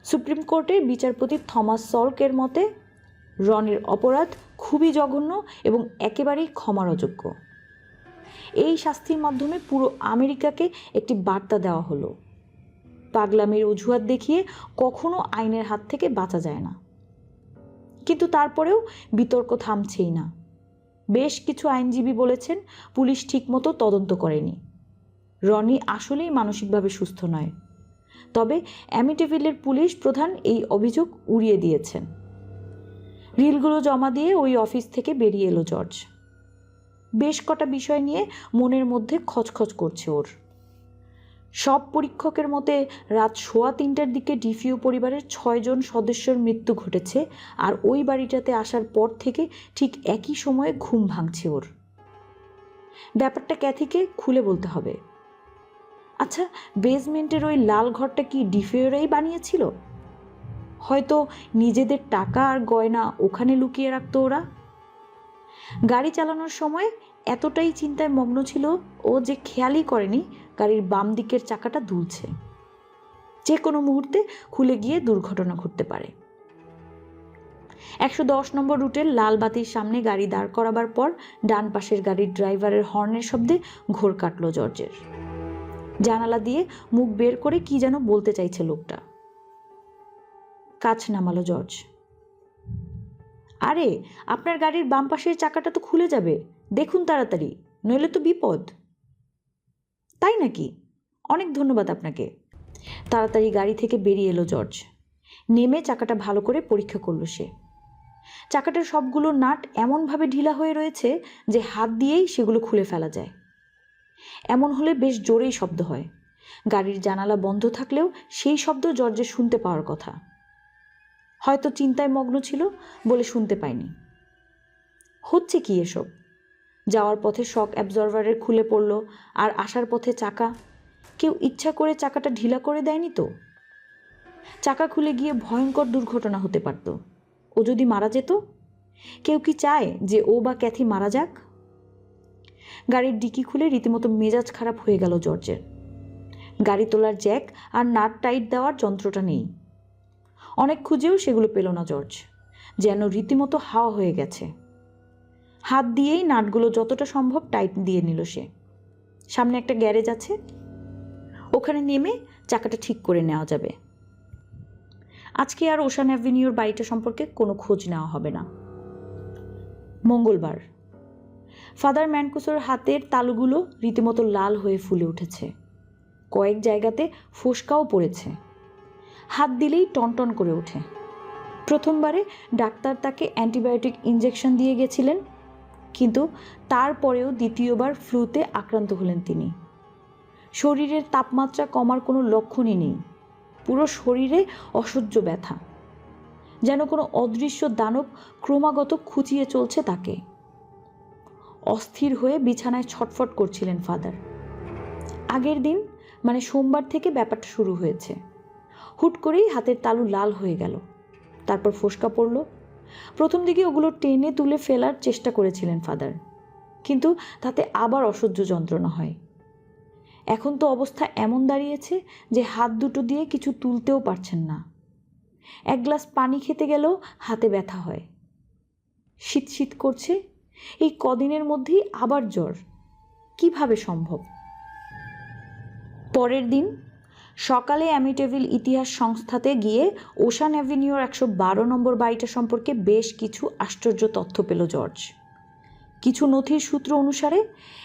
[SPEAKER 2] সুপ্রিম কোর্টের বিচারপতি থমাস সল্কের মতে রনির অপরাধ খুবই জঘন্য এবং একেবারেই ক্ষমার অযোগ্য। এই শাস্তির মাধ্যমে পুরো আমেরিকাকে একটি বার্তা দেওয়া হলো, পাগলামির অজুহাত দেখিয়ে কখনো আইনের হাত থেকে বাঁচা যায় না। কিন্তু তারপরেও বিতর্ক থামছেই না। বেশ কিছু আইনজীবী বলেছেন পুলিশ ঠিকমতো তদন্ত করেনি। রনি আসলেই মানসিকভাবে সুস্থ নয়। তবে অ্যামিটিভিলের পুলিশ প্রধান এই অভিযোগ উড়িয়ে দিয়েছেন। রিলগুলো জমা দিয়ে ওই অফিস থেকে বেরিয়ে এলো জর্জ। বেশ কটা বিষয় নিয়ে মনের মধ্যে খচখচ করছে ওর। সব পরীক্ষকের মতে রাত 3:15টার দিকে ডিফিউ পরিবারের 6 জন সদস্যের মৃত্যু ঘটেছে, আর ওই বাড়িটাতে আসার পর থেকে ঠিক একই সময়ে ঘুম ভাঙছে ওর। ব্যাপারটা ক্যাথিকে খুলে বলতে হবে। আচ্ছা, বেসমেন্টের ওই লাল ঘরটা কি ডিফিউরাই বানিয়েছিল? হয়তো নিজেদের টাকা আর গয়না ওখানে লুকিয়ে রাখতো ওরা। গাড়ি চালানোর সময় এতটাই চিন্তায় মগ্ন ছিল ও যে খেয়ালই করেনি গাড়ির বাম দিকের চাকাটা দুলছে। যে কোনো মুহূর্তে খুলে গিয়ে দুর্ঘটনা ঘটতে পারে। 110 নম্বর রুটের লাল বাতির সামনে গাড়ি দাঁড় করাবার পর ডান পাশের গাড়ির ড্রাইভারের হর্নের শব্দে ঘোর কাটল জর্জের। জানালা দিয়ে মুখ বের করে কি যেন বলতে চাইছে লোকটা। কাছ নামালো জর্জ। আরে, আপনার গাড়ির বাম পাশের চাকাটা তো খুলে যাবে, দেখুন তাড়াতাড়ি, নইলে তো বিপদ। তাই নাকি? অনেক ধন্যবাদ আপনাকে। তাড়াতাড়ি গাড়ি থেকে বেরিয়ে এলো জর্জ। নেমে চাকাটা ভালো করে পরীক্ষা করলো সে। চাকাটার সবগুলো নাট এমনভাবে ঢিলা হয়ে রয়েছে যে হাত দিয়েই সেগুলো খুলে ফেলা যায়। এমন হলে বেশ জোরেই শব্দ হয়। গাড়ির জানালা বন্ধ থাকলেও সেই শব্দ জর্জের শুনতে পাওয়ার কথা। হয়তো চিন্তায় মগ্ন ছিল বলে শুনতে পায়নি। হচ্ছে কি এসব? যাওয়ার পথে শক অ্যাবজর্ভারের খুলে পড়ল, আর আসার পথে চাকা। কেউ ইচ্ছা করে চাকাটা ঢিলা করে দেয়নি তো? চাকা খুলে গিয়ে ভয়ঙ্কর দুর্ঘটনা হতে পারত। ও যদি মারা যেত? কেউ কি চায় যে ও বা ক্যাথি মারা যাক? গাড়ির ডিকি খুলে রীতিমতো মেজাজ খারাপ হয়ে গেল জর্জের। গাড়ি তোলার জ্যাক আর নাট টাইট দেওয়ার যন্ত্রটা নেই। অনেক খুঁজেও সেগুলো পেল না জর্জ, যেন রীতিমতো হাওয়া হয়ে গেছে। হাত দিয়েই নাটগুলো যতটা সম্ভব টাইট দিয়ে নিল সে। সামনে একটা গ্যারেজ আছে, ওখানে নেমে চাকাটা ঠিক করে নেওয়া যাবে। আজকে আর ওশান অ্যাভিনিউর বাড়িটা সম্পর্কে কোনো খোঁজ নেওয়া হবে না। মঙ্গলবার। ফাদার ম্যানকুসোর হাতের তালুগুলো রীতিমতো লাল হয়ে ফুলে উঠেছে। কয়েক জায়গাতে ফোসকাও পড়েছে। হাত দিলেই টনটন করে ওঠে। প্রথমবারে ডাক্তার তাকে অ্যান্টিবায়োটিক ইঞ্জেকশন দিয়ে গেছিলেন, কিন্তু তারপরেও দ্বিতীয়বার ফ্লুতে আক্রান্ত হলেন তিনি। শরীরের তাপমাত্রা কমার কোনো লক্ষণই নেই। পুরো শরীরে অসহ্য ব্যথা, যেন কোনো অদৃশ্য দানব ক্রমাগত খুঁচিয়ে চলছে তাকে। অস্থির হয়ে বিছানায় ছটফট করছিলেন ফাদার। আগের দিন মানে সোমবার থেকে ব্যাপারটা শুরু হয়েছে। হুট করেই হাতের তালু লাল হয়ে গেল, তারপর ফোসকা পড়ল। প্রথম দিকে ওগুলো টেনে তুলে ফেলার চেষ্টা করেছিলেন ফাদার, কিন্তু তাতে আবার অসহ্য যন্ত্রণা হয়। এখন তো অবস্থা এমন দাঁড়িয়েছে যে হাত দুটো দিয়ে কিছু তুলতেও পারছেন না। এক গ্লাস পানি খেতে গেলেও হাতে ব্যথা হয়। শীত শীত করছে। এই কদিনের মধ্যেই আবার জ্বর। কিভাবে সম্ভব? পরের দিন সকালে অ্যামিটেভিল ইতিহাস সংস্থাতে গিয়ে ওশান অ্যাভিনিউর 112 নম্বর বাড়িটা সম্পর্কে বেশ কিছু আশ্চর্য তথ্য পেল জর্জ। কিছু নথির সূত্র অনুসারে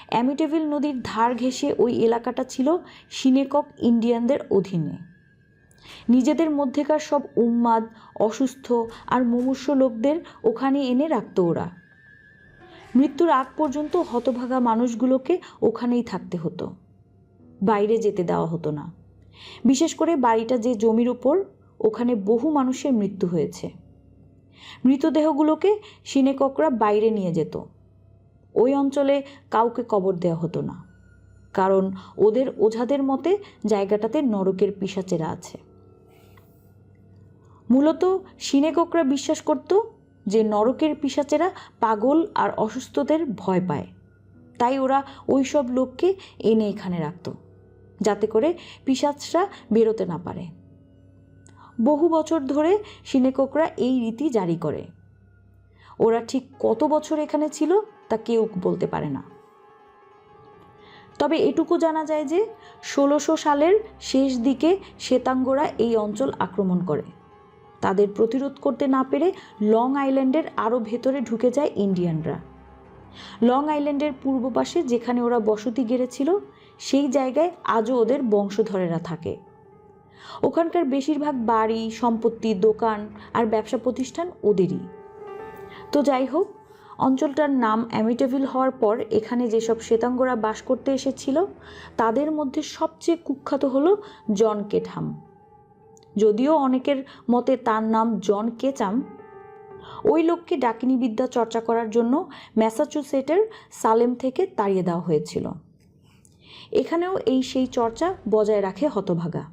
[SPEAKER 2] অ্যামিটেভিল নদীর ধার ঘেঁষে ওই এলাকাটা ছিল সিনেকক ইন্ডিয়ানদের অধীনে। নিজেদের মধ্যেকার সব উন্মাদ, অসুস্থ আর মুমূর্ষ লোকদের ওখানে এনে রাখত ওরা। মৃত্যুর আগ পর্যন্ত হতভাগা মানুষগুলোকে ওখানেই থাকতে হতো, বাইরে যেতে দেওয়া হতো না। বিশেষ করে বাড়িটা যে জমির ওপর, ওখানে বহু মানুষের মৃত্যু হয়েছে। মৃতদেহগুলোকে সিনেককরা বাইরে নিয়ে যেত। ওই অঞ্চলে কাউকে কবর দেওয়া হতো না, কারণ ওদের ওঝাদের মতে জায়গাটাতে নরকের পিশাচেরা আছে। মূলত সিনেকোকরা বিশ্বাস করত যে নরকের পিশাচেরা পাগল আর অসুস্থদের ভয় পায়, তাই ওরা ওই সব লোককে এনে এখানে রাখত, যাতে করে পিশাচরা বেরোতে না পারে। বহু বছর ধরে সিনেকোকরা এই রীতি জারি করে। ওরা ঠিক কত বছর এখানে ছিল তা কেউ বলতে পারে না। তবে এটুকু জানা যায় যে 1600 সালের শেষ দিকে শ্বেতাঙ্গরা এই অঞ্চল আক্রমণ করে। তাদের প্রতিরোধ করতে না পেরে লং আইল্যান্ডের আরও ভেতরে ঢুকে যায় ইন্ডিয়ানরা। লং আইল্যান্ডের পূর্ব পাশে যেখানে ওরা বসতি গেড়েছিল সেই জায়গায় আজও ওদের বংশধরেরা থাকে। ওখানকার বেশিরভাগ বাড়ি, সম্পত্তি, দোকান আর ব্যবসা প্রতিষ্ঠান ওদেরই। তো যাই হোক, অঞ্চলটার নাম অ্যামিটাভিল হওয়ার পর এখানে যেসব শ্বেতাঙ্গরা বাস করতে এসেছিল তাদের মধ্যে সবচেয়ে কুখ্যাত হলো জন কেটহাম। যদিও অনেকের মতে তার নাম জন কেচাম। ওই লোককে ডাকিনী বিদ্যা চর্চা করার জন্য ম্যাসাচুসেটের সালেম থেকে তাড়িয়ে দেওয়া হয়েছিল। এখানেও সেই চর্চা বজায় রাখে হতভাগা।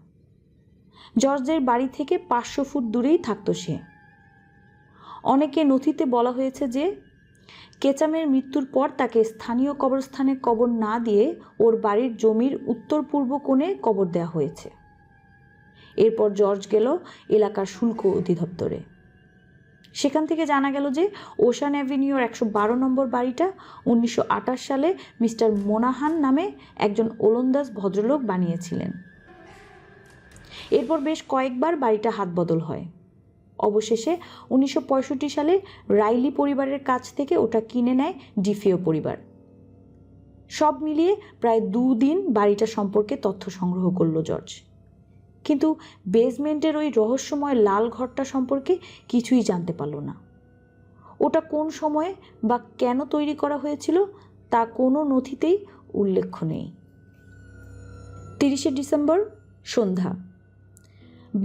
[SPEAKER 2] জর্জের বাড়ি থেকে 500 ফুট দূরেই থাকতো সে। অনেকে নথিতে বলা হয়েছে যে কেচামের মৃত্যুর পর তাকে স্থানীয় কবরস্থানে কবর না দিয়ে ওর বাড়ির জমির উত্তর পূর্ব কোণে কবর দেওয়া হয়েছে। এরপর জর্জ গেল এলাকার শুল্ক অধিদপ্তরে। সেখান থেকে জানা গেল যে ওশান অ্যাভিনিউর 112 নম্বর বাড়িটা 1928 সালে মিস্টার মোনাহান নামে একজন ওলন্দাজ ভদ্রলোক বানিয়েছিলেন। এরপর বেশ কয়েকবার বাড়িটা হাতবদল হয়। অবশেষে 1965 সালে রাইলি পরিবারের কাছ থেকে ওটা কিনে নেয় ডিফিও পরিবার। সব মিলিয়ে প্রায় 2 দিন বাড়িটা সম্পর্কে তথ্য সংগ্রহ করল জর্জ, কিন্তু বেসমেন্টের ওই রহস্যময় লাল ঘরটা সম্পর্কে কিছুই জানতে পারল না। ওটা কোন সময়ে বা কেন তৈরি করা হয়েছিল তা কোনো নথিতেই উল্লেখ নেই। 30শে ডিসেম্বর সন্ধ্যা।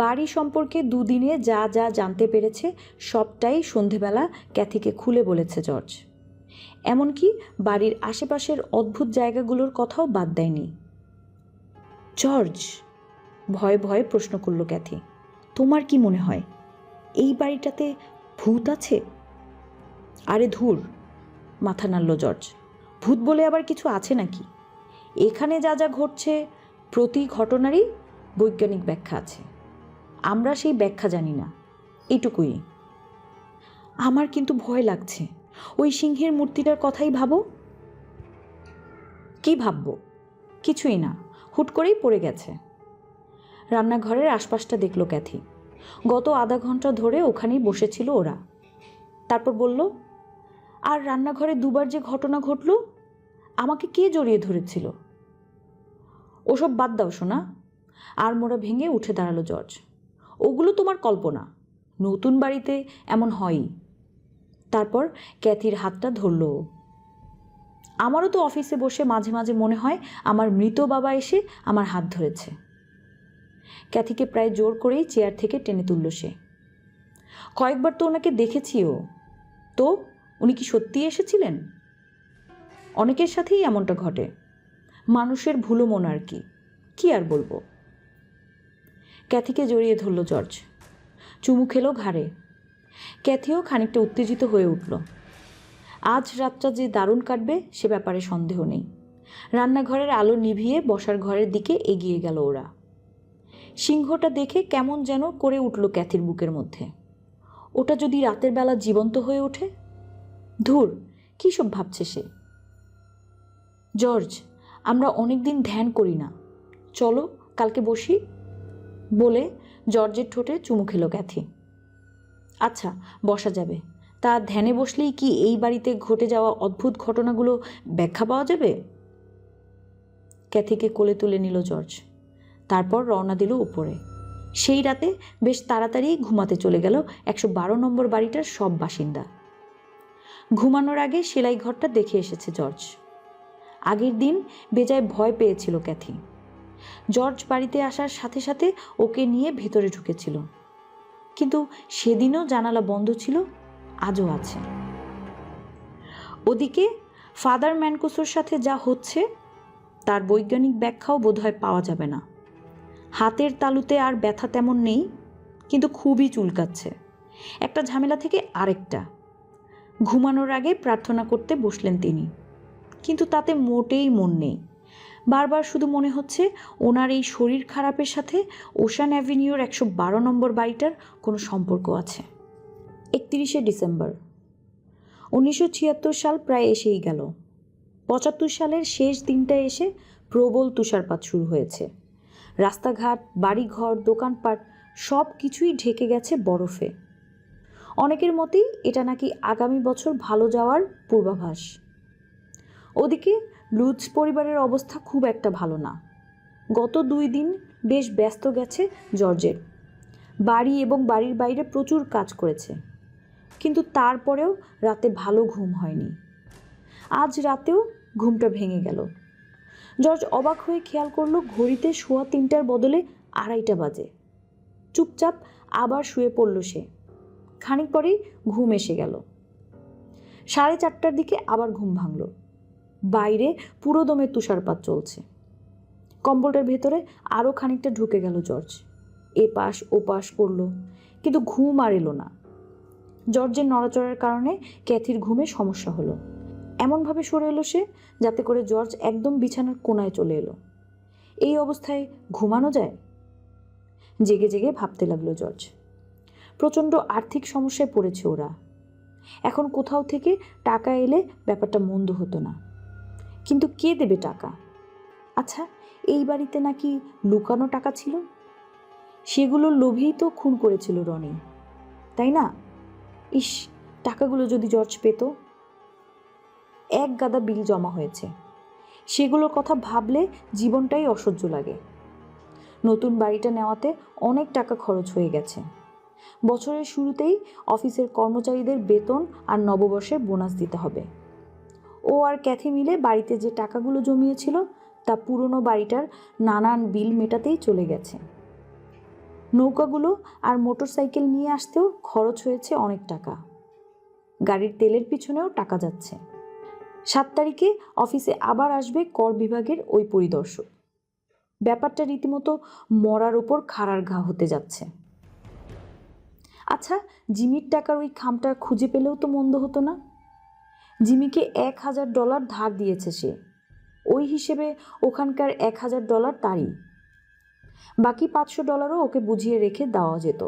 [SPEAKER 2] বাড়ি সম্পর্কে 2 দিনে যা যা জানতে পেরেছে সবটাই সন্ধেবেলা ক্যাথিকে খুলে বলেছে জর্জ। এমনকি বাড়ির আশেপাশের অদ্ভুত জায়গাগুলোর কথাও বাদ দেয়নি। জর্জ, ভয়ে ভয়ে প্রশ্ন করল ক্যাথি, তোমার কি মনে হয় এই বাড়িটাতে ভূত আছে? আরে ধুর, মাথা নাড়ল জর্জ, ভূত বলে আবার কিছু আছে নাকি? এখানে যা যা ঘটছে প্রতি ঘটনারই বৈজ্ঞানিক ব্যাখ্যা আছে। আমরা সেই ব্যাখ্যা জানি না, এইটুকুই। আমার কিন্তু ভয় লাগছে। ওই সিংহের মূর্তিটার কথাই ভাবো। কি ভাববো? কিছুই না, হুট করেই পড়ে গেছে। রান্নাঘরের আশপাশটা দেখল ক্যাথি। গত আধা ঘন্টা ধরে ওখানেই বসেছিল ওরা। তারপর বলল, আর রান্নাঘরে 2বার যে ঘটনা ঘটল, আমাকে কে জড়িয়ে ধরেছিল? ওসব বাদ দাও শোনা। আর মোড়া ভেঙে উঠে দাঁড়ালো জর্জ। ওগুলো তোমার কল্পনা, নতুন বাড়িতে এমন হয়ই। তারপর ক্যাথির হাতটা ধরল। আমারও তো অফিসে বসে মাঝে মাঝে মনে হয় আমার মৃত বাবা এসে আমার হাত ধরেছে। ক্যাথিকে প্রায় জোর করেই চেয়ার থেকে টেনে তুলল সে। কয়েকবার তো ওনাকে দেখেছিও। তো উনি কি সত্যিই এসেছিলেন? অনেকের সাথেই এমনটা ঘটে, মানুষের ভুলো মন আর কি, কি আর বলবো। ক্যাথিকে জড়িয়ে ধরল জর্জ, চুমু খেলো ঘাড়ে। ক্যাথিও খানিকটা উত্তেজিত হয়ে উঠল। আজ রাতটা যে দারুণ কাটবে সে ব্যাপারে সন্দেহ নেই। রান্নাঘরের আলো নিভিয়ে বসার ঘরের দিকে এগিয়ে গেল ওরা। সিংহটা দেখে কেমন যেন করে উঠল ক্যাথির বুকের মধ্যে। ওটা যদি রাতের বেলা জীবন্ত হয়ে ওঠে? ধুর, কী সব ভাবছে সে। জর্জ, আমরা অনেক দিন ধ্যান করি না, চলো কালকে বসি। বলে জর্জের ঠোঁটে চুমু খেলো ক্যাথি। আচ্ছা, বসা যাবে। তা ধ্যানে বসলেই কি এই বাড়িতে ঘটে যাওয়া অদ্ভুত ঘটনাগুলো ব্যাখ্যা পাওয়া যাবে? ক্যাথিকে কোলে তুলে নিল জর্জ। তারপর রওনা দিল উপরে। সেই রাতে বেশ তাড়াতাড়ি ঘুমাতে চলে গেল 112 নম্বর বাড়িটার সব বাসিন্দা। ঘুমানোর আগে সেলাই ঘরটা দেখে এসেছে জর্জ। আগের দিন বেজায় ভয় পেয়েছিল ক্যাথি। জর্জ বাড়িতে আসার সাথে সাথে ওকে নিয়ে ভেতরে ঢুকেছিল, কিন্তু সেদিনও জানালা বন্ধ ছিল, আজও আছে। ওদিকে ফাদার ম্যানকোসোর সাথে যা হচ্ছে তার বৈজ্ঞানিক ব্যাখ্যাও বোধহয় পাওয়া যাবে না। হাতের তালুতে আর ব্যথা তেমন নেই, কিন্তু খুবই চুলকাচ্ছে। একটা ঝামেলা থেকে আরেকটা। ঘুমানোর আগে প্রার্থনা করতে বসলেন তিনি, কিন্তু তাতে মোটেই মন নেই। বারবার শুধু মনে হচ্ছে ওনার এই শরীর খারাপের সাথে ওশান অ্যাভিনিউর 112 নম্বর বাড়িটার কোনো সম্পর্ক আছে। 31শে ডিসেম্বর। 1976 সাল প্রায় এসেই গেল। 75 সালের শেষ দিনটায় এসে প্রবল তুষারপাত শুরু হয়েছে। রাস্তাঘাট, বাড়িঘর, দোকানপাট সব কিছুই ঢেকে গেছে বরফে। অনেকের মতেই এটা নাকি আগামী বছর ভালো যাওয়ার পূর্বাভাস। ওদিকে লুৎজ পরিবারের অবস্থা খুব একটা ভালো না। গত 2 দিন বেশ ব্যস্ত গেছে জর্জের। বাড়ি এবং বাড়ির বাইরে প্রচুর কাজ করেছে, কিন্তু তারপরেও রাতে ভালো ঘুম হয়নি। আজ রাতেও ঘুমটা ভেঙে গেল। জর্জ অবাক হয়ে খেয়াল করলো ঘড়িতে 3:15 বদলে 2:30 বাজে। চুপচাপ আবার শুয়ে পড়ল সে। খানিক পরেই ঘুম এসে গেল। 4:30টার দিকে আবার ঘুম ভাঙল। বাইরে পুরো দমে তুষারপাত চলছে। কম্বলটার ভেতরে আরও খানিকটা ঢুকে গেল জর্জ। এপাশ ওপাশ করল, কিন্তু ঘুম আর এলো না। জর্জের নড়াচড়ার কারণে ক্যাথির ঘুমে সমস্যা হলো। এমনভাবে সরে এলো সে যাতে করে জর্জ একদম বিছানার কোনায় চলে এলো। এই অবস্থায় ঘুমানো যায়? জেগে জেগে ভাবতে লাগলো জর্জ। প্রচণ্ড আর্থিক সমস্যায় পড়েছে ওরা। এখন কোথাও থেকে টাকা এলে ব্যাপারটা মন্দ হতো না, কিন্তু কে দেবে টাকা? আচ্ছা, এই বাড়িতে নাকি লুকানো টাকা ছিল। সেগুলোর লোভেই তো খুন করেছিল রনি, তাই না? ইস, টাকাগুলো যদি জর্জ পেত। এক গাদা বিল জমা হয়েছে, সেগুলোর কথা ভাবলে জীবনটাই অসহ্য লাগে। নতুন বাড়িটা নেওয়াতে অনেক টাকা খরচ হয়ে গেছে। বছরের শুরুতেই অফিসের কর্মচারীদের বেতন আর নববর্ষের বোনাস দিতে হবে। ও আর ক্যাথি মিলে বাড়িতে যে টাকাগুলো জমিয়েছিল তা পুরনো বাড়িটার নানান বিল মেটাতেই চলে গেছে। নৌকাগুলো আর মোটরসাইকেল নিয়ে আসতেও খরচ হয়েছে অনেক টাকা। গাড়ির তেলের পিছনেও টাকা যাচ্ছে। 7 তারিখে অফিসে আবার আসবে কর বিভাগের ওই পরিদর্শক। ব্যাপারটা রীতিমতো মরার ওপর খাড়ার ঘা হতে যাচ্ছে। আচ্ছা, জিমির টাকার ওই খামটা খুঁজে পেলেও তো মন্দ হতো না। জিমিকে $1000 ধার দিয়েছে সে। ওই হিসেবে ওখানকার $1000 তারই। বাকি $500ও ওকে বুঝিয়ে রেখে দেওয়া যেত।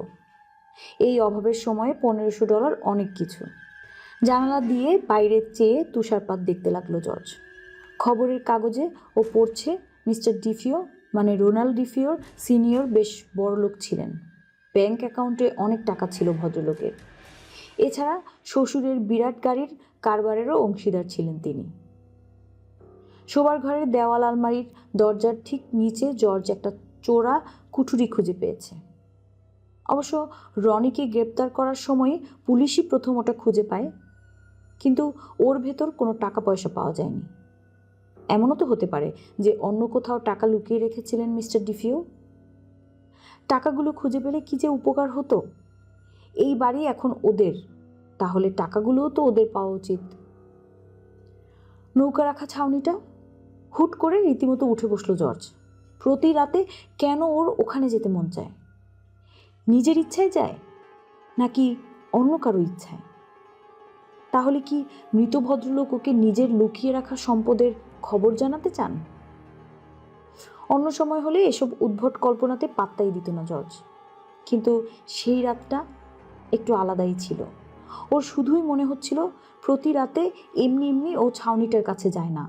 [SPEAKER 2] এই অভাবের সময়ে $1500 অনেক কিছু। জানালা দিয়ে বাইরে চেয়ে তুষারপাত দেখতে লাগলো জর্জ। খবরের কাগজে ও পড়ছে মিস্টার ডিফিও, মানে রোনাল্ড ডিফিওর সিনিয়র বেশ বড়লোক ছিলেন। ব্যাংক অ্যাকাউন্টে অনেক টাকা ছিল ভদ্রলোকের। এছাড়া শ্বশুরের বিরাট গাড়ির কারবারেরও অংশীদার ছিলেন তিনি। শোবার ঘরের দেওয়াল আলমারির দরজার ঠিক নিচে জর্জ একটা চোরা কুঠুরি খুঁজে পেয়েছে। অবশ্য রনিকে গ্রেপ্তার করার সময় পুলিশই প্রথম ওটা খুঁজে পায়, কিন্তু ওর ভেতর কোনো টাকা পয়সা পাওয়া যায়নি। এমনও তো হতে পারে যে অন্য কোথাও টাকা লুকিয়ে রেখেছিলেন মিস্টার ডিফিও। টাকাগুলো খুঁজে পেলে কি যে উপকার হতো। এই বাড়ি এখন ওদের, তাহলে টাকাগুলোও তো ওদের পাওয়া উচিত। নৌকা রাখা ছাউনিটা। হুট করে রীতিমতো উঠে বসলো জর্জ। প্রতি রাতে কেন ওর ওখানে যেতে মন চায়? নিজের ইচ্ছায় যায় নাকি অন্য কারো ইচ্ছায়? তাহলে কি মৃত ভদ্রলোক ওকে নিজের লুকিয়ে রাখা সম্পদের খবর জানাতে চান? অন্য সময় হলে এসব উদ্ভট কল্পনাতে পাত্তাই দিত না জর্জ, কিন্তু সেই রাতটা একটু আলাদাই ছিল। ওর শুধুই মনে হচ্ছিল প্রতি রাতে এমনি এমনি ও ছাউনিটার কাছে যায় না,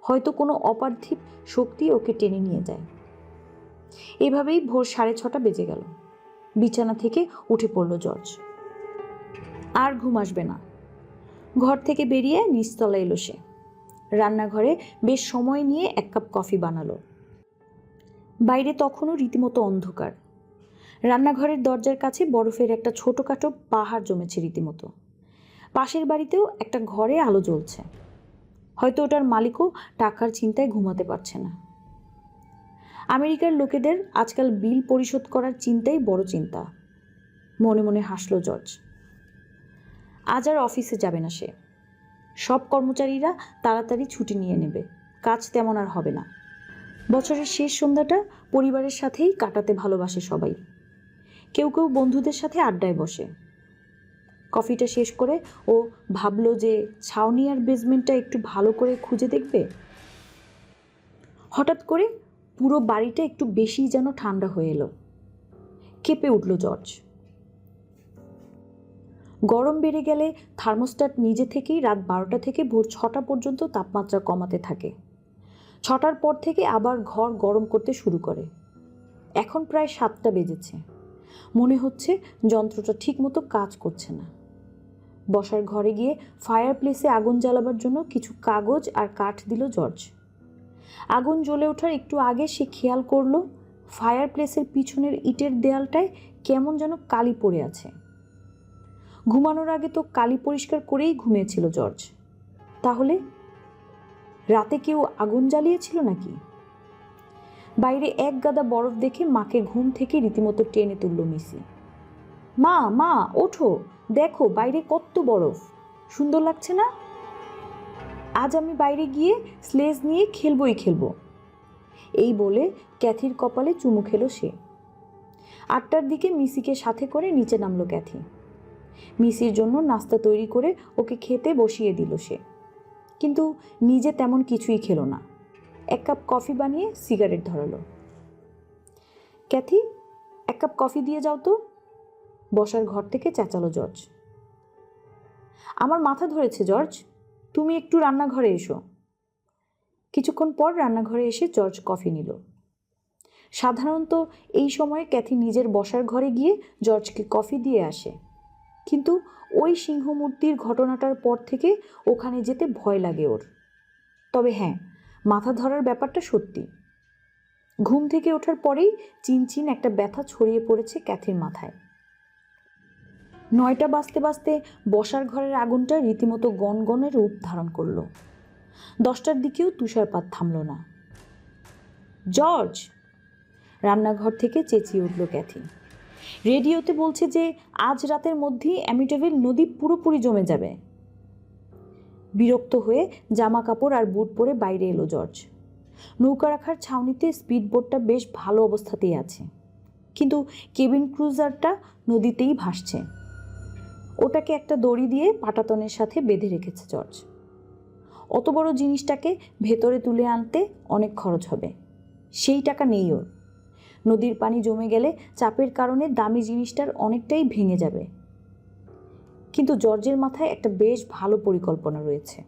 [SPEAKER 2] হয়তো কোনো অপার্থিব শক্তি ওকে টেনে নিয়ে যায়। এভাবেই ভোর 6:30 বেজে গেল। বিছানা থেকে উঠে পড়ল জর্জ। আর ঘুম আসবে না। ঘর থেকে বেরিয়ে নিচতলায় এলো সে। রান্নাঘরে বেশ সময় নিয়ে 1 কাপ কফি বানালো। বাইরে তখনও রীতিমতো অন্ধকার। রান্নাঘরের দরজার কাছে বরফের একটা ছোটোখাটো পাহাড় জমেছে রীতিমতো। পাশের বাড়িতেও একটা ঘরে আলো জ্বলছে। হয়তো ওটার মালিকও টাকার চিন্তায় ঘুমাতে পারছে না। আমেরিকার লোকেদের আজকাল বিল পরিশোধ করার চিন্তাই বড় চিন্তা। মনে মনে হাসল জর্জ। আজ আর অফিসে যাবে না সে। সব কর্মচারীরা তাড়াতাড়ি ছুটি নিয়ে নেবে, কাজ তেমন আর হবে না। বছরের শেষ সন্ধ্যাটা পরিবারের সাথেই কাটাতে ভালোবাসে সবাই। কেউ কেউ বন্ধুদের সাথে আড্ডায় বসে। কফিটা শেষ করে ও ভাবলো যে ছাউনি আর বেসমেন্টটা একটু ভালো করে খুঁজে দেখবে। হঠাৎ করে পুরো বাড়িটা একটু বেশিই যেন ঠান্ডা হয়ে এলো। কেঁপে উঠল জর্জ। গরম বেড়ে গেলে থার্মোস্ট্যাট নিজে থেকেই রাত 12টা থেকে ভোর 6টা পর্যন্ত তাপমাত্রা কমাতে থাকে। 6টার পর থেকে আবার ঘর গরম করতে শুরু করে। এখন প্রায় 7টা বেজেছে। মনে হচ্ছে যন্ত্রটা ঠিকমতো কাজ করছে না। বসার ঘরে গিয়ে ফায়ার প্লেসে আগুন জ্বালাবার জন্য কিছু কাগজ আর কাঠ দিল জর্জ। আগুন জ্বলে ওঠার একটু আগে সে খেয়াল করলো ফায়ার প্লেসের পিছনের ইটের দেয়ালটায় কেমন যেন কালি পড়ে আছে। ঘুমানোর আগে তো কালি পরিষ্কার করেই ঘুমিয়েছিল জর্জ। তাহলে রাতে কেউ আগুন জ্বালিয়েছিল নাকি? বাইরে এক গাদা বরফ দেখে মাকে ঘুম থেকে রীতিমতো টেনে তুলল মিসি। মা মা ওঠো, দেখো বাইরে কত বরফ, সুন্দর লাগছে না? আজ আমি বাইরে গিয়ে স্লেজ নিয়ে খেলবই খেলবো। এই বলে ক্যাথির কপালে চুমু খেলো সে। 8টার দিকে মিসিকে সাথে করে নিচে নামলো ক্যাথি। মিসির জন্য নাস্তা তৈরি করে ওকে খেতে বসিয়ে দিল সে, কিন্তু নিজে তেমন কিছুই খেলো না। 1 কাপ কফি বানিয়ে সিগারেট ধরালো। ক্যাথি, 1 কাপ কফি দিয়ে যাও তো, বসার ঘর থেকে চেঁচালো জর্জ। আমার মাথা ধরেছে জর্জ, তুমি একটু রান্নাঘরে এসো। কিছুক্ষণ পর রান্নাঘরে এসে জর্জ কফি নিল। সাধারণত এই সময়ে ক্যাথি নিজের বসার ঘরে গিয়ে জর্জকে কফি দিয়ে আসে, কিন্তু ওই সিংহমূর্তির ঘটনাটার পর থেকে ওখানে যেতে ভয় লাগে ওর। তবে হ্যাঁ, মাথা ধরার ব্যাপারটা সত্যি। ঘুম থেকে ওঠার পরেই চিনচিন একটা ব্যথা ছড়িয়ে পড়েছে ক্যাথির মাথায়। 9টা বাজতে বাজতে বসার ঘরের আগুনটা রীতিমতো গনগনে রূপ ধারণ করলো। 10টার দিকেও তুষারপাত থামল না। জর্জ! রান্নাঘর থেকে চেঁচিয়ে উঠল ক্যাথি। রেডিওতে বলছে যে আজ রাতের মধ্যেই অ্যামিটাভিল নদী পুরোপুরি জমে যাবে। বিরক্ত হয়ে জামা কাপড় আর বুট পরে বাইরে এলো জর্জ। নৌকা রাখার ছাউনিতে স্পিড বোটটা বেশ ভালো অবস্থাতেই আছে, কিন্তু কেবিন ক্রুজারটা নদীতেই ভাসছে। ওটাকে একটা দড়ি দিয়ে পাটাতনের সাথে বেঁধে রেখেছে জর্জ। অত বড় জিনিসটাকে ভেতরে তুলে আনতে অনেক খরচ হবে, সেই টাকা নেই ওর। নদীর পানি জমে গেলে চাপের কারণে দামি জিনিসটার অনেকটাই ভেঙে যাবে। কিন্তু জর্জের মাথায় একটা বেশ ভালো পরিকল্পনা রয়েছে।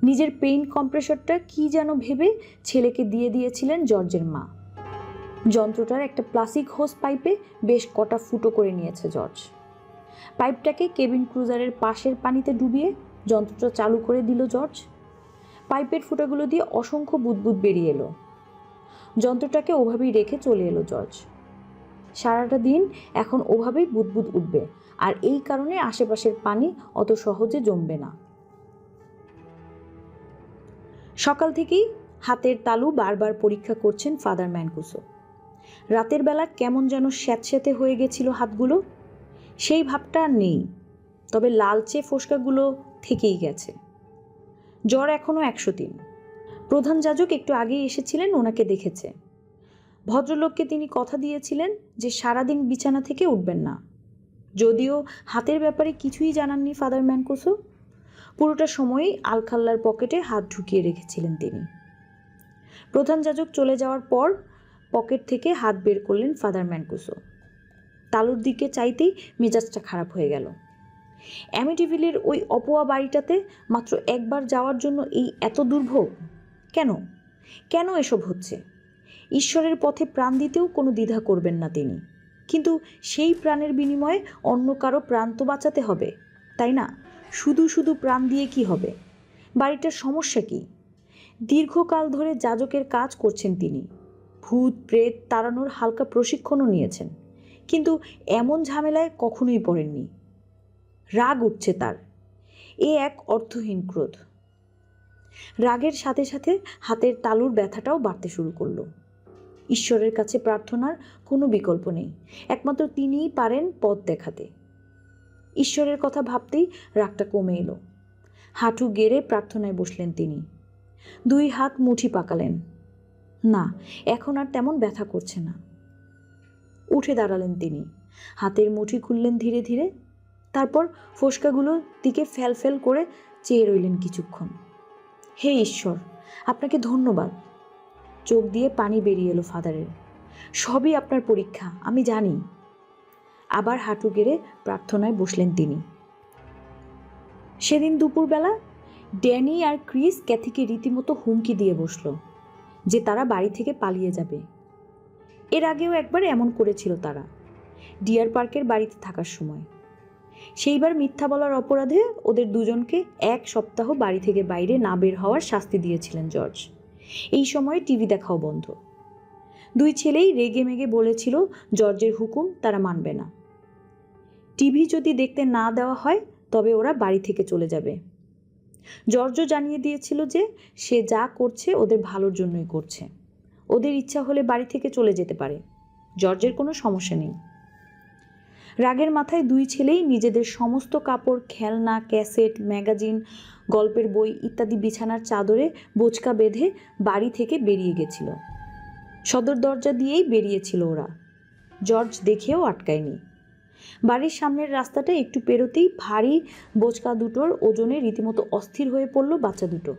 [SPEAKER 2] নিজের পেইন কম্প্রেসরটা কি যেন ভেবে ছেলেকে দিয়ে দিয়েছিলেন জর্জের মা। যন্ত্রটার একটা প্লাস্টিক হোস পাইপে বেশ কটা ফুটো করে নিয়েছে জর্জ। পাইপটাকে কেবিন ক্রুজারের পাশের পানিতে ডুবিয়ে যন্ত্রটা চালু করে দিল জর্জ। পাইপের ফুটাগুলো দিয়ে অসংখ্য বুদবুদ বেরিয়ে এলো। যন্ত্রটাকে ওভাবেই রেখে চলে এলো জর্জ। সারাটা দিন এখন ওভাবেই বুদবুদ উঠবে, আর এই কারণে আশেপাশের পানি অত সহজে জমবে না। সকাল থেকেই হাতের তালু বারবার পরীক্ষা করছেন ফাদার ম্যানকুসো। রাতের বেলা কেমন যেন স্যাঁতস্যাঁতে হয়ে গেছিল হাতগুলো, সেই ভাবটা আর নেই, তবে লালচে ফোসকাগুলো থেকেই গেছে। জ্বর এখনও 103। প্রধান যাজক একটু আগেই এসেছিলেন, ওনাকে দেখেছে। ভদ্রলোককে তিনি কথা দিয়েছিলেন যে সারাদিন বিছানা থেকে উঠবেন না। যদিও হাতের ব্যাপারে কিছুই জানাননি ফাদার ম্যানকুসো, পুরোটা সময়ই আলখাল্লার পকেটে হাত ঢুকিয়ে রেখেছিলেন তিনি। প্রধান যাজক চলে যাওয়ার পর পকেট থেকে হাত বের করলেন ফাদার ম্যানকুসো। তালুর দিকে চাইতেই মেজাজটা খারাপ হয়ে গেল। অ্যামিটিভিলের ওই অপোয়া বাড়িটাতে মাত্র একবার যাওয়ার জন্য এই এত দুর্ভোগ কেন? কেন এসব হচ্ছে? ঈশ্বরের পথে প্রাণ দিতেও কোনো দ্বিধা করবেন না তিনি, কিন্তু সেই প্রাণের বিনিময়ে অন্য কারো প্রাণ তো বাঁচাতে হবে, তাই না? শুধু শুধু প্রাণ দিয়ে কি হবে? বাড়িটার সমস্যা কি? দীর্ঘকাল ধরে যাজকের কাজ করছেন তিনি, ভূত প্রেত তাড়ানোর হালকা প্রশিক্ষণও নিয়েছেন, কিন্তু এমন ঝামেলায় কখনোই পড়েননি। রাগ উঠছে তার, এ এক অর্থহীন ক্রোধ। রাগের সাথে সাথে হাতের তালুর ব্যথাটাও বাড়তে শুরু করলো। ঈশ্বরের কাছে প্রার্থনার কোনো বিকল্প নেই, একমাত্র তিনিই পারেন পথ দেখাতে। ঈশ্বরের কথা ভাবতেই রাগটা কমে এলো। হাঁটু গেড়ে প্রার্থনায় বসলেন তিনি। 2 হাত মুঠি পাকালেন। না, এখন আর তেমন ব্যথা করছে না। উঠে দাঁড়ালেন তিনি, হাতের মুঠি খুললেন ধীরে ধীরে, তারপর ফোসকাগুলোর দিকে ফ্যাল ফ্যাল করে চেয়ে রইলেন কিছুক্ষণ। হে ঈশ্বর, আপনাকে ধন্যবাদ। চোখ দিয়ে পানি বেরিয়ে এলো ফাদারের। সবই আপনার পরীক্ষা, আমি জানি। আবার হাঁটু গেড়ে প্রার্থনায় বসলেন তিনি। সেদিন দুপুরবেলা ড্যানি আর ক্রিস ক্যাথিকে রীতিমতো হুমকি দিয়ে বসল যে তারা বাড়ি থেকে পালিয়ে যাবে। এর আগেও একবার এমন করেছিল তারা, ডিয়ার পার্কের বাড়িতে থাকার সময়। সেইবার মিথ্যা বলার অপরাধে ওদের দুজনকে 1 সপ্তাহ বাড়ি থেকে বাইরে না বের হওয়ার শাস্তি দিয়েছিলেন জর্জ। এই সময়ে টিভি দেখাও বন্ধ। 2 ছেলেই রেগে মেগে বলেছিল জর্জের হুকুম তারা মানবে না। টিভি যদি দেখতে না দেওয়া হয় তবে ওরা বাড়ি থেকে চলে যাবে। জর্জও জানিয়ে দিয়েছিল যে সে যা করছে ওদের ভালোর জন্যই করছে। ওদের ইচ্ছা হলে বাড়ি থেকে চলে যেতে পারে, জর্জের কোনো সমস্যা নেই। রাগের মাথায় 2 ছেলেই নিজেদের সমস্ত কাপড়, খেলনা, ক্যাসেট, ম্যাগাজিন, গল্পের বই ইত্যাদি বিছানার চাদরে বোঁচকা বেঁধে বাড়ি থেকে বেরিয়ে গেছিল। সদর দরজা দিয়েই বেরিয়েছিল ওরা। জর্জ দেখেও আটকায়নি। বাড়ির সামনের রাস্তাটা একটু পেরোতেই ভারী বোঁচকা দুটোর ওজনে রীতিমতো অস্থির হয়ে পড়ল বাচ্চা দুটো।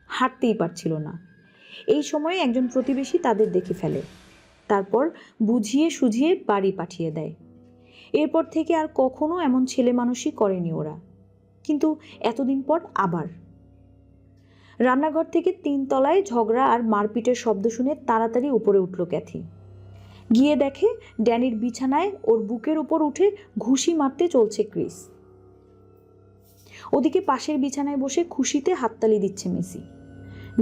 [SPEAKER 2] হাঁটতেই পারছিল না। এই সময়ে একজন প্রতিবেশী তাদের দেখে ফেলে, তারপর বুঝিয়ে সুঝিয়ে বাড়ি পাঠিয়ে দেয়। এরপর থেকে আর কখনো এমন ছেলে মানুষই করেনি ওরা। কিন্তু এতদিন পর আবার। রান্নাঘর থেকে 3 তলায় ঝগড়া আর মারপিটের শব্দ শুনে তাড়াতাড়ি উপরে উঠল ক্যাথি। গিয়ে দেখে ড্যানির বিছানায় ওর বুকের উপর উঠে ঘুষি মারতে চলছে ক্রিস। ওদিকে পাশের বিছানায় বসে খুশিতে হাততালি দিচ্ছে মেসি,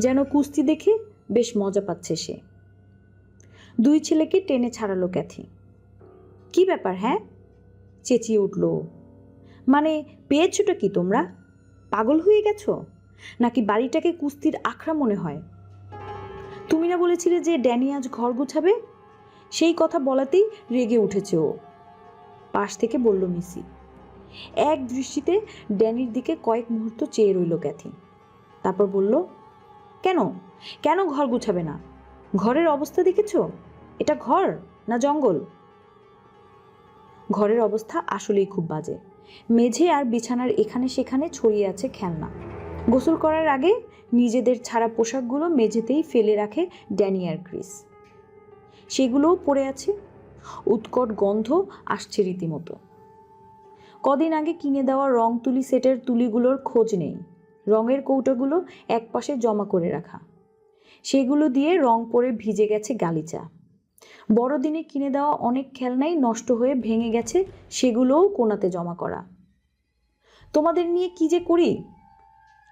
[SPEAKER 2] যেন কুস্তি দেখে বেশ মজা পাচ্ছে সে। 2 ছেলেকে টেনে ছাড়ালো ক্যাথি। কি ব্যাপার হ্যাঁ? চেঁচিয়ে উঠল। মানে পেয়েছোটা কি তোমরা? পাগল হয়ে গেছো নাকি বাড়িটাকে কুস্তির আখড়া মনে হয়? তুমি না বলেছিলে যে ড্যানি আজ ঘর গোছাবে? সেই কথা বলাতেই রেগে উঠেছে ও, পাশ থেকে বলল মিসি। এক দৃষ্টিতে ড্যানির দিকে কয়েক মুহূর্ত চেয়ে রইল ক্যাথি, তারপর বলল, কেন কেন ঘর গুছাবে না? ঘরের অবস্থা দেখেছো? এটা ঘর না জঙ্গল? ঘরের অবস্থা আসলেই খুব বাজে। মেঝে আর বিছানার এখানে সেখানে ছড়িয়ে আছে খেলনা। গোসল করার আগে নিজেদের ছাড়া পোশাকগুলো মেঝেতেই ফেলে রাখে ড্যানি আর ক্রিস। সেগুলোও পড়ে আছে। উৎকট গন্ধ আসছে রীতিমতো। কদিন আগে কিনে দেওয়া রং তুলি সেটের তুলিগুলোর খোঁজ নেই। রঙের কৌটোগুলো একপাশে জমা করে রাখা। সেগুলো দিয়ে রং পরে ভিজে গেছে গালিচা। বড়দিনে কিনে দেওয়া অনেক খেলনাই নষ্ট হয়ে ভেঙে গেছে, সেগুলোও কোণাতে জমা করা। তোমাদের নিয়ে কি যে করি?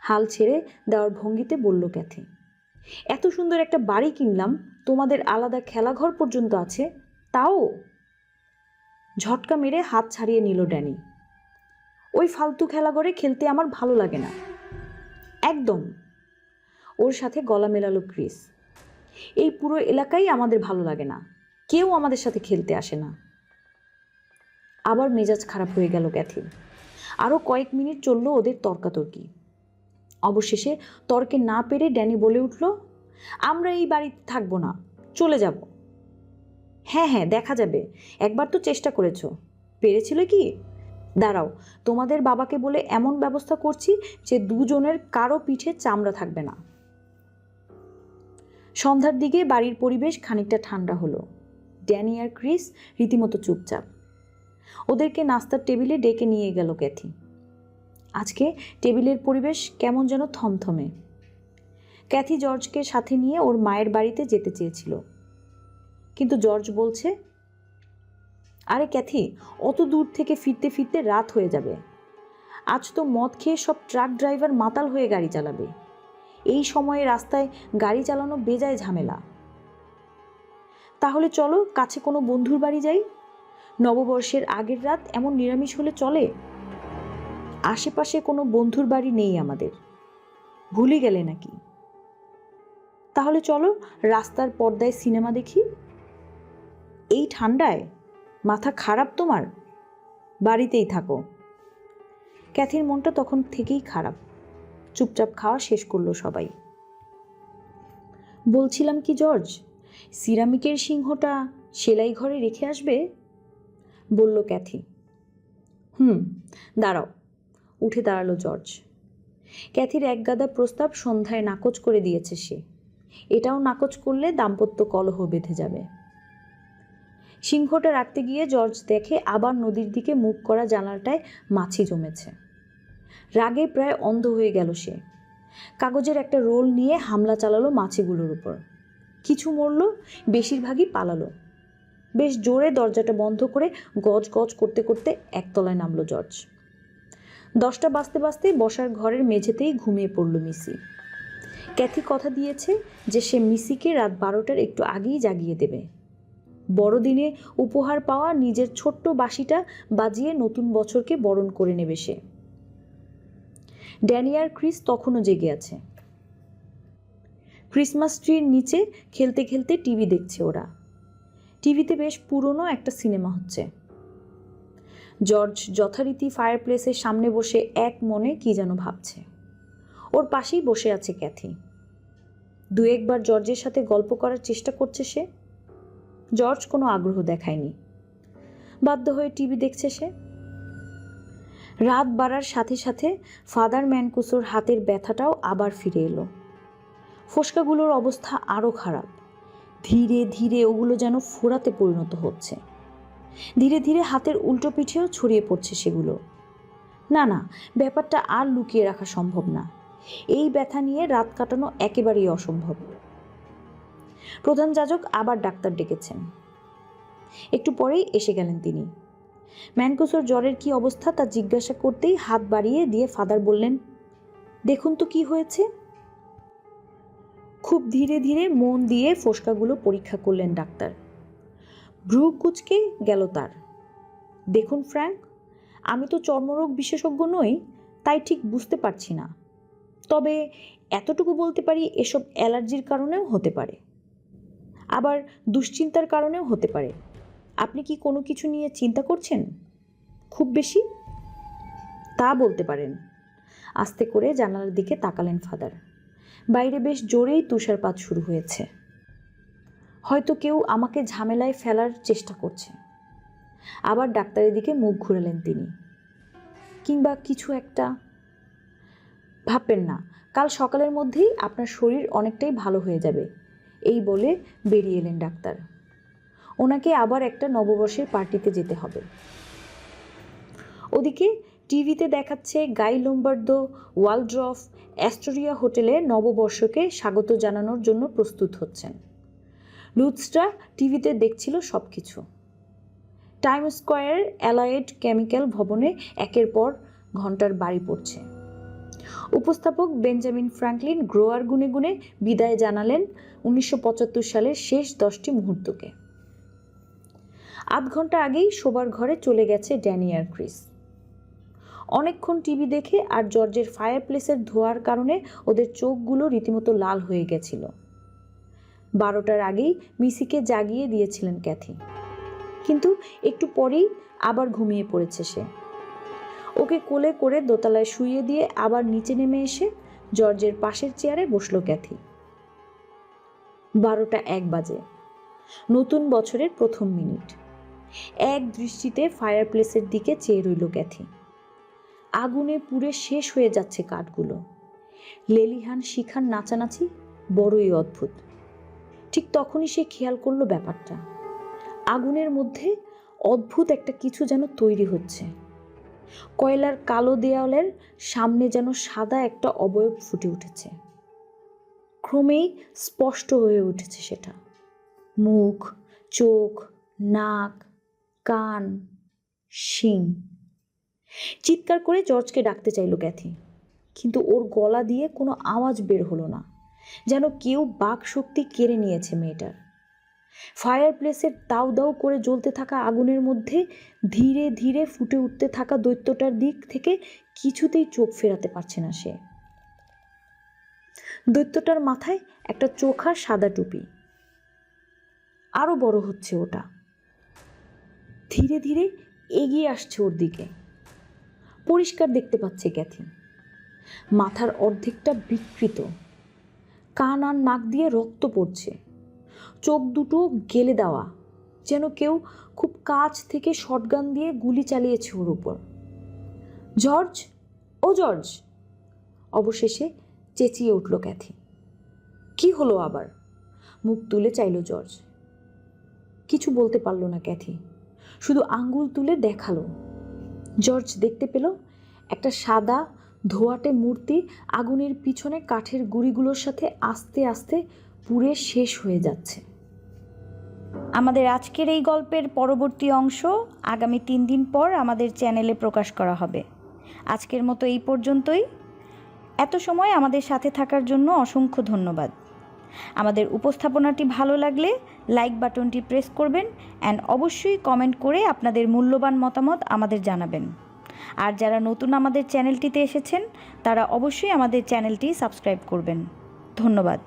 [SPEAKER 2] হাল ছেড়ে দেওয়ার ভঙ্গিতে বলল ক্যাথি। এত সুন্দর একটা বাড়ি কিনলাম, তোমাদের আলাদা খেলাঘর পর্যন্ত আছে, তাও? ঝটকা মেরে হাত ছাড়িয়ে নিল ড্যানি। ওই ফালতু খেলাঘরে খেলতে আমার ভালো লাগে না একদম। ওর সাথে গলা মেলালো ক্রিস। এই পুরো এলাকাই আমাদের ভালো লাগে না, কেউ আমাদের সাথে খেলতে আসে না। আবার মেজাজ খারাপ হয়ে গেল ক্যাথির। আরও কয়েক মিনিট চলল ওদের তর্কাতর্কি। অবশেষে তর্কে না পেরে ড্যানি বলে উঠল, আমরা এই বাড়িতে থাকবো না, চলে যাব। হ্যাঁ হ্যাঁ, দেখা যাবে, একবার তো চেষ্টা করেছো, পেরেছিল কি? দাঁড়াও, তোমাদের বাবাকে বলে এমন ব্যবস্থা করছি যে দুজনের কারো পিঠে চামড়া থাকবে না। সন্ধ্যার দিকে বাড়ির পরিবেশ খানিকটা ঠান্ডা হলো। ড্যানি আর ক্রিস রীতিমতো চুপচাপ। ওদেরকে নাস্তার টেবিলে ডেকে নিয়ে গেল ক্যাথি। আজকে টেবিলের পরিবেশ কেমন যেন থমথমে। ক্যাথি জর্জকে সাথে নিয়ে ওর মায়ের বাড়িতে যেতে চেয়েছিল, কিন্তু জর্জ বলছে, আরে ক্যাথি, অত দূর থেকে ফিরতে ফিরতে রাত হয়ে যাবে। আজ তো মদ খেয়ে সব ট্রাক ড্রাইভার মাতাল হয়ে গাড়ি চালাবে। এই সময়ে রাস্তায় গাড়ি চালানো বেজায় ঝামেলা। তাহলে চলো কাছে কোনো বন্ধুর বাড়ি যাই। নববর্ষের আগের রাত এমন নিরামিষ হলে চলে? আশেপাশে কোনো বন্ধুর বাড়ি নেই আমাদের, ভুলে গেলে নাকি? তাহলে চলো রাস্তার পর্দায় সিনেমা দেখি। এই ঠান্ডায়? মাথা খারাপ তোমার? বাড়িতেই থাকো। ক্যাথির মনটা তখন থেকেই খারাপ। চুপচাপ খাওয়া শেষ করলো সবাই। বলছিলাম কি জর্জ, সিরামিকের সিংহটা সেলাই ঘরে রেখে আসবে, বলল ক্যাথি। দাঁড়াও। উঠে দাঁড়ালো জর্জ। ক্যাথির একগাদা প্রস্তাব সন্ধ্যায় নাকচ করে দিয়েছে সে। এটাও নাকচ করলে দাম্পত্য কলহ বেঁধে যাবে। সিংহটা রাখতে গিয়ে জর্জ দেখে আবার নদীর দিকে মুখ করা জানালাটায় মাছি জমেছে। রাগে প্রায় অন্ধ হয়ে গেল সে। কাগজের একটা রোল নিয়ে হামলা চালালো মাছিগুলোর উপর। কিছু মরল, বেশিরভাগই পালালো। বেশ জোরে দরজাটা বন্ধ করে গজ গজ করতে করতে একতলায় নামলো জর্জ। 10টা বাজতে বাজতেই বসার ঘরের মেঝেতেই ঘুমিয়ে পড়ল মিসি। ক্যাথি কথা দিয়েছে যে সে মিসিকে রাত 12টার একটু আগেই জাগিয়ে দেবে। বড়দিনে উপহার পাওয়া নিজের ছোট্ট বাঁশিটা বাজিয়ে নতুন বছরকে বরণ করে নেবে সে। ড্যানি আর ক্রিস তখনও জেগে আছে। ক্রিসমাস ট্রির নিচে খেলতে খেলতে টিভি দেখছে ওরা। টিভিতে বেশ পুরনো একটা সিনেমা হচ্ছে। জর্জ যথারীতি ফায়ারপ্লেসের সামনে বসে এক মনে কি যেন ভাবছে। ওর পাশেই বসে আছে ক্যাথি। 2-1বার জর্জের সাথে গল্প করার চেষ্টা করছে সে। জর্জ কোনো আগ্রহ দেখায়নি। বাধ্য হয়ে টিভি দেখছে সে। রাত বাড়ার সাথে সাথে ফাদার ম্যানকুসোর হাতের ব্যথাটাও আবার ফিরে এলো। ফোসকাগুলোর অবস্থা আরও খারাপ। ধীরে ধীরে ওগুলো যেন ফোড়াতে পরিণত হচ্ছে। ধীরে ধীরে হাতের উল্টো পিঠেও ছড়িয়ে পড়ছে সেগুলো। না, ব্যাপারটা আর লুকিয়ে রাখা সম্ভব না। এই ব্যথা নিয়ে রাত কাটানো একেবারেই অসম্ভব। প্রধান যাজক আবার ডাক্তার ডেকেছেন। একটু পরেই এসে গেলেন তিনি। ম্যানকুসোর জ্বরের কি অবস্থা তা জিজ্ঞাসা করতেই হাত বাড়িয়ে দিয়ে ফাদার বললেন, দেখুন তো কি হয়েছে। খুব ধীরে ধীরে মন দিয়ে ফোসকাগুলো পরীক্ষা করলেন ডাক্তার। ভ্রু কুঁচকে গেল তার। দেখুন ফ্র্যাঙ্ক, আমি তো চর্মরোগ বিশেষজ্ঞ নই, তাই ঠিক বুঝতে পারছি না। তবে এতটুকু বলতে পারি, এসব অ্যালার্জির কারণেও হতে পারে, আবার দুশ্চিন্তার কারণেও হতে পারে। আপনি কি কোনো কিছু নিয়ে চিন্তা করছেন খুব বেশি? তা বলতে পারেন। আস্তে করে জানালার দিকে তাকালেন ফাদার। বাইরে বেশ জোরেই তুষারপাত শুরু হয়েছে। হয়তো কেউ আমাকে ঝামেলায় ফেলার চেষ্টা করছে। আবার ডাক্তারের দিকে মুখ ঘুরালেন তিনি। কিংবা কিছু একটা। ভাববেন না, কাল সকালের মধ্যেই আপনার শরীর অনেকটাই ভালো হয়ে যাবে, এই বলে বেরিয়ে এলেন ডাক্তার। ওনাকে আবার একটা নববর্ষের পার্টিতে যেতে হবে। ওদিকে টিভিতে দেখাচ্ছে গাই লোম্বার্দো ওয়ালড্রফ অ্যাস্টোরিয়া হোটেলে নববর্ষকে স্বাগত জানানোর জন্য প্রস্তুত হচ্ছেন। লুৎসরা টিভিতে দেখছিল সব কিছু। টাইম স্কোয়ারের অ্যালয়েড কেমিক্যাল ভবনে একের পর ঘন্টার বাড়ি পড়ছে। উপস্থাপক বেঞ্জামিন ফ্র্যাঙ্কলিন গ্রোয়ার গুনে গুনে বিদায় জানালেন 1975 সালের শেষ 10টি মুহূর্তকে। আধ ঘন্টা আগেই শোবার ঘরে চলে গেছে ড্যানি আর ক্রিস। অনেকক্ষণ টিভি দেখে আর জর্জের ফায়ারপ্লেসের ধোঁয়ার কারণে ওদের চোখগুলো রীতিমতো লাল হয়ে গেছিল। 12টার আগেই মিসিকে জাগিয়ে দিয়েছিলেন ক্যাথি, কিন্তু একটু পরেই আবার ঘুমিয়ে পড়েছে সে। ওকে কোলে করে দোতলায় শুইয়ে দিয়ে আবার নিচে নেমে এসে জর্জের পাশের চেয়ারে বসলো ক্যাথি। 12টা 1 বাজে, নতুন বছরের প্রথম মিনিট। এক দৃষ্টিতে ফায়ারপ্লেসের দিকে চেয়ে রইল ক্যাথি। আগুনে পুড়ে শেষ হয়ে যাচ্ছে কাঠগুলো। লেলিহান শিখার নাচানাচি বড়ই অদ্ভুত। ঠিক তখনই সে খেয়াল করলো ব্যাপারটা। আগুনের মধ্যে অদ্ভুত একটা কিছু যেন তৈরি হচ্ছে। কয়লার কালো দেয়ালের সামনে যেন সাদা একটা অবয়ব ফুটে উঠেছে। ক্রমেই স্পষ্ট হয়ে উঠেছে সেটা। মুখ, চোখ, নাক, কান, শিং। চিৎকার করে জর্জকে ডাকতে চাইল ক্যাথি, কিন্তু ওর গলা দিয়ে কোনো আওয়াজ বের হলো না, যেন কেউ বাক শক্তি কেড়ে নিয়েছে মেয়েটার। ফায়ারপ্লেসের দাউ দাউ করে জ্বলতে থাকা আগুনের মধ্যে ধীরে ধীরে ফুটে উঠতে থাকা দৈত্যটার দিক থেকে কিছুতেই চোখ ফেরাতে পারছে না সে। দৈত্যটার মাথায় একটা চোখা সাদা টুপি। আরো বড় হচ্ছে ওটা, ধীরে ধীরে এগিয়ে আসছে ওর দিকে। পরিষ্কার দেখতে পাচ্ছে ক্যাথি। মাথার অর্ধেকটা বিকৃত, কান আর নাক দিয়ে রক্ত পড়ছে, চোখ দুটো গেলে দেওয়া, যেন কেউ খুব কাছ থেকে শটগান দিয়ে গুলি চালিয়েছে ওর উপর। জর্জ, ও জর্জ! অবশেষে চেঁচিয়ে উঠল ক্যাথি। কি হলো আবার? মুখ তুলে চাইল জর্জ। কিছু বলতে পারল না ক্যাথি, শুধু আঙ্গুল তুলে দেখালো। জর্জ দেখতে পেল একটা সাদা ধোঁয়াটে মূর্তি আগুনের পিছনে কাঠের গুঁড়িগুলোর সাথে আস্তে আস্তে পুড়ে শেষ হয়ে যাচ্ছে।
[SPEAKER 1] আমাদের আজকের এই গল্পের পরবর্তী অংশ আগামী 3 দিন পর আমাদের চ্যানেলে প্রকাশ করা হবে। আজকের মতো এই পর্যন্তই। এত সময় আমাদের সাথে থাকার জন্য অসংখ্য ধন্যবাদ। আমাদের উপস্থাপনাটি ভালো লাগলে লাইক বাটনটি প্রেস করবেন অ্যান্ড অবশ্যই কমেন্ট করে আপনাদের মূল্যবান মতামত আমাদের জানাবেন। আর যারা নতুন আমাদের চ্যানেলটিতে এসেছেন তারা অবশ্যই আমাদের চ্যানেলটি সাবস্ক্রাইব করবেন। ধন্যবাদ।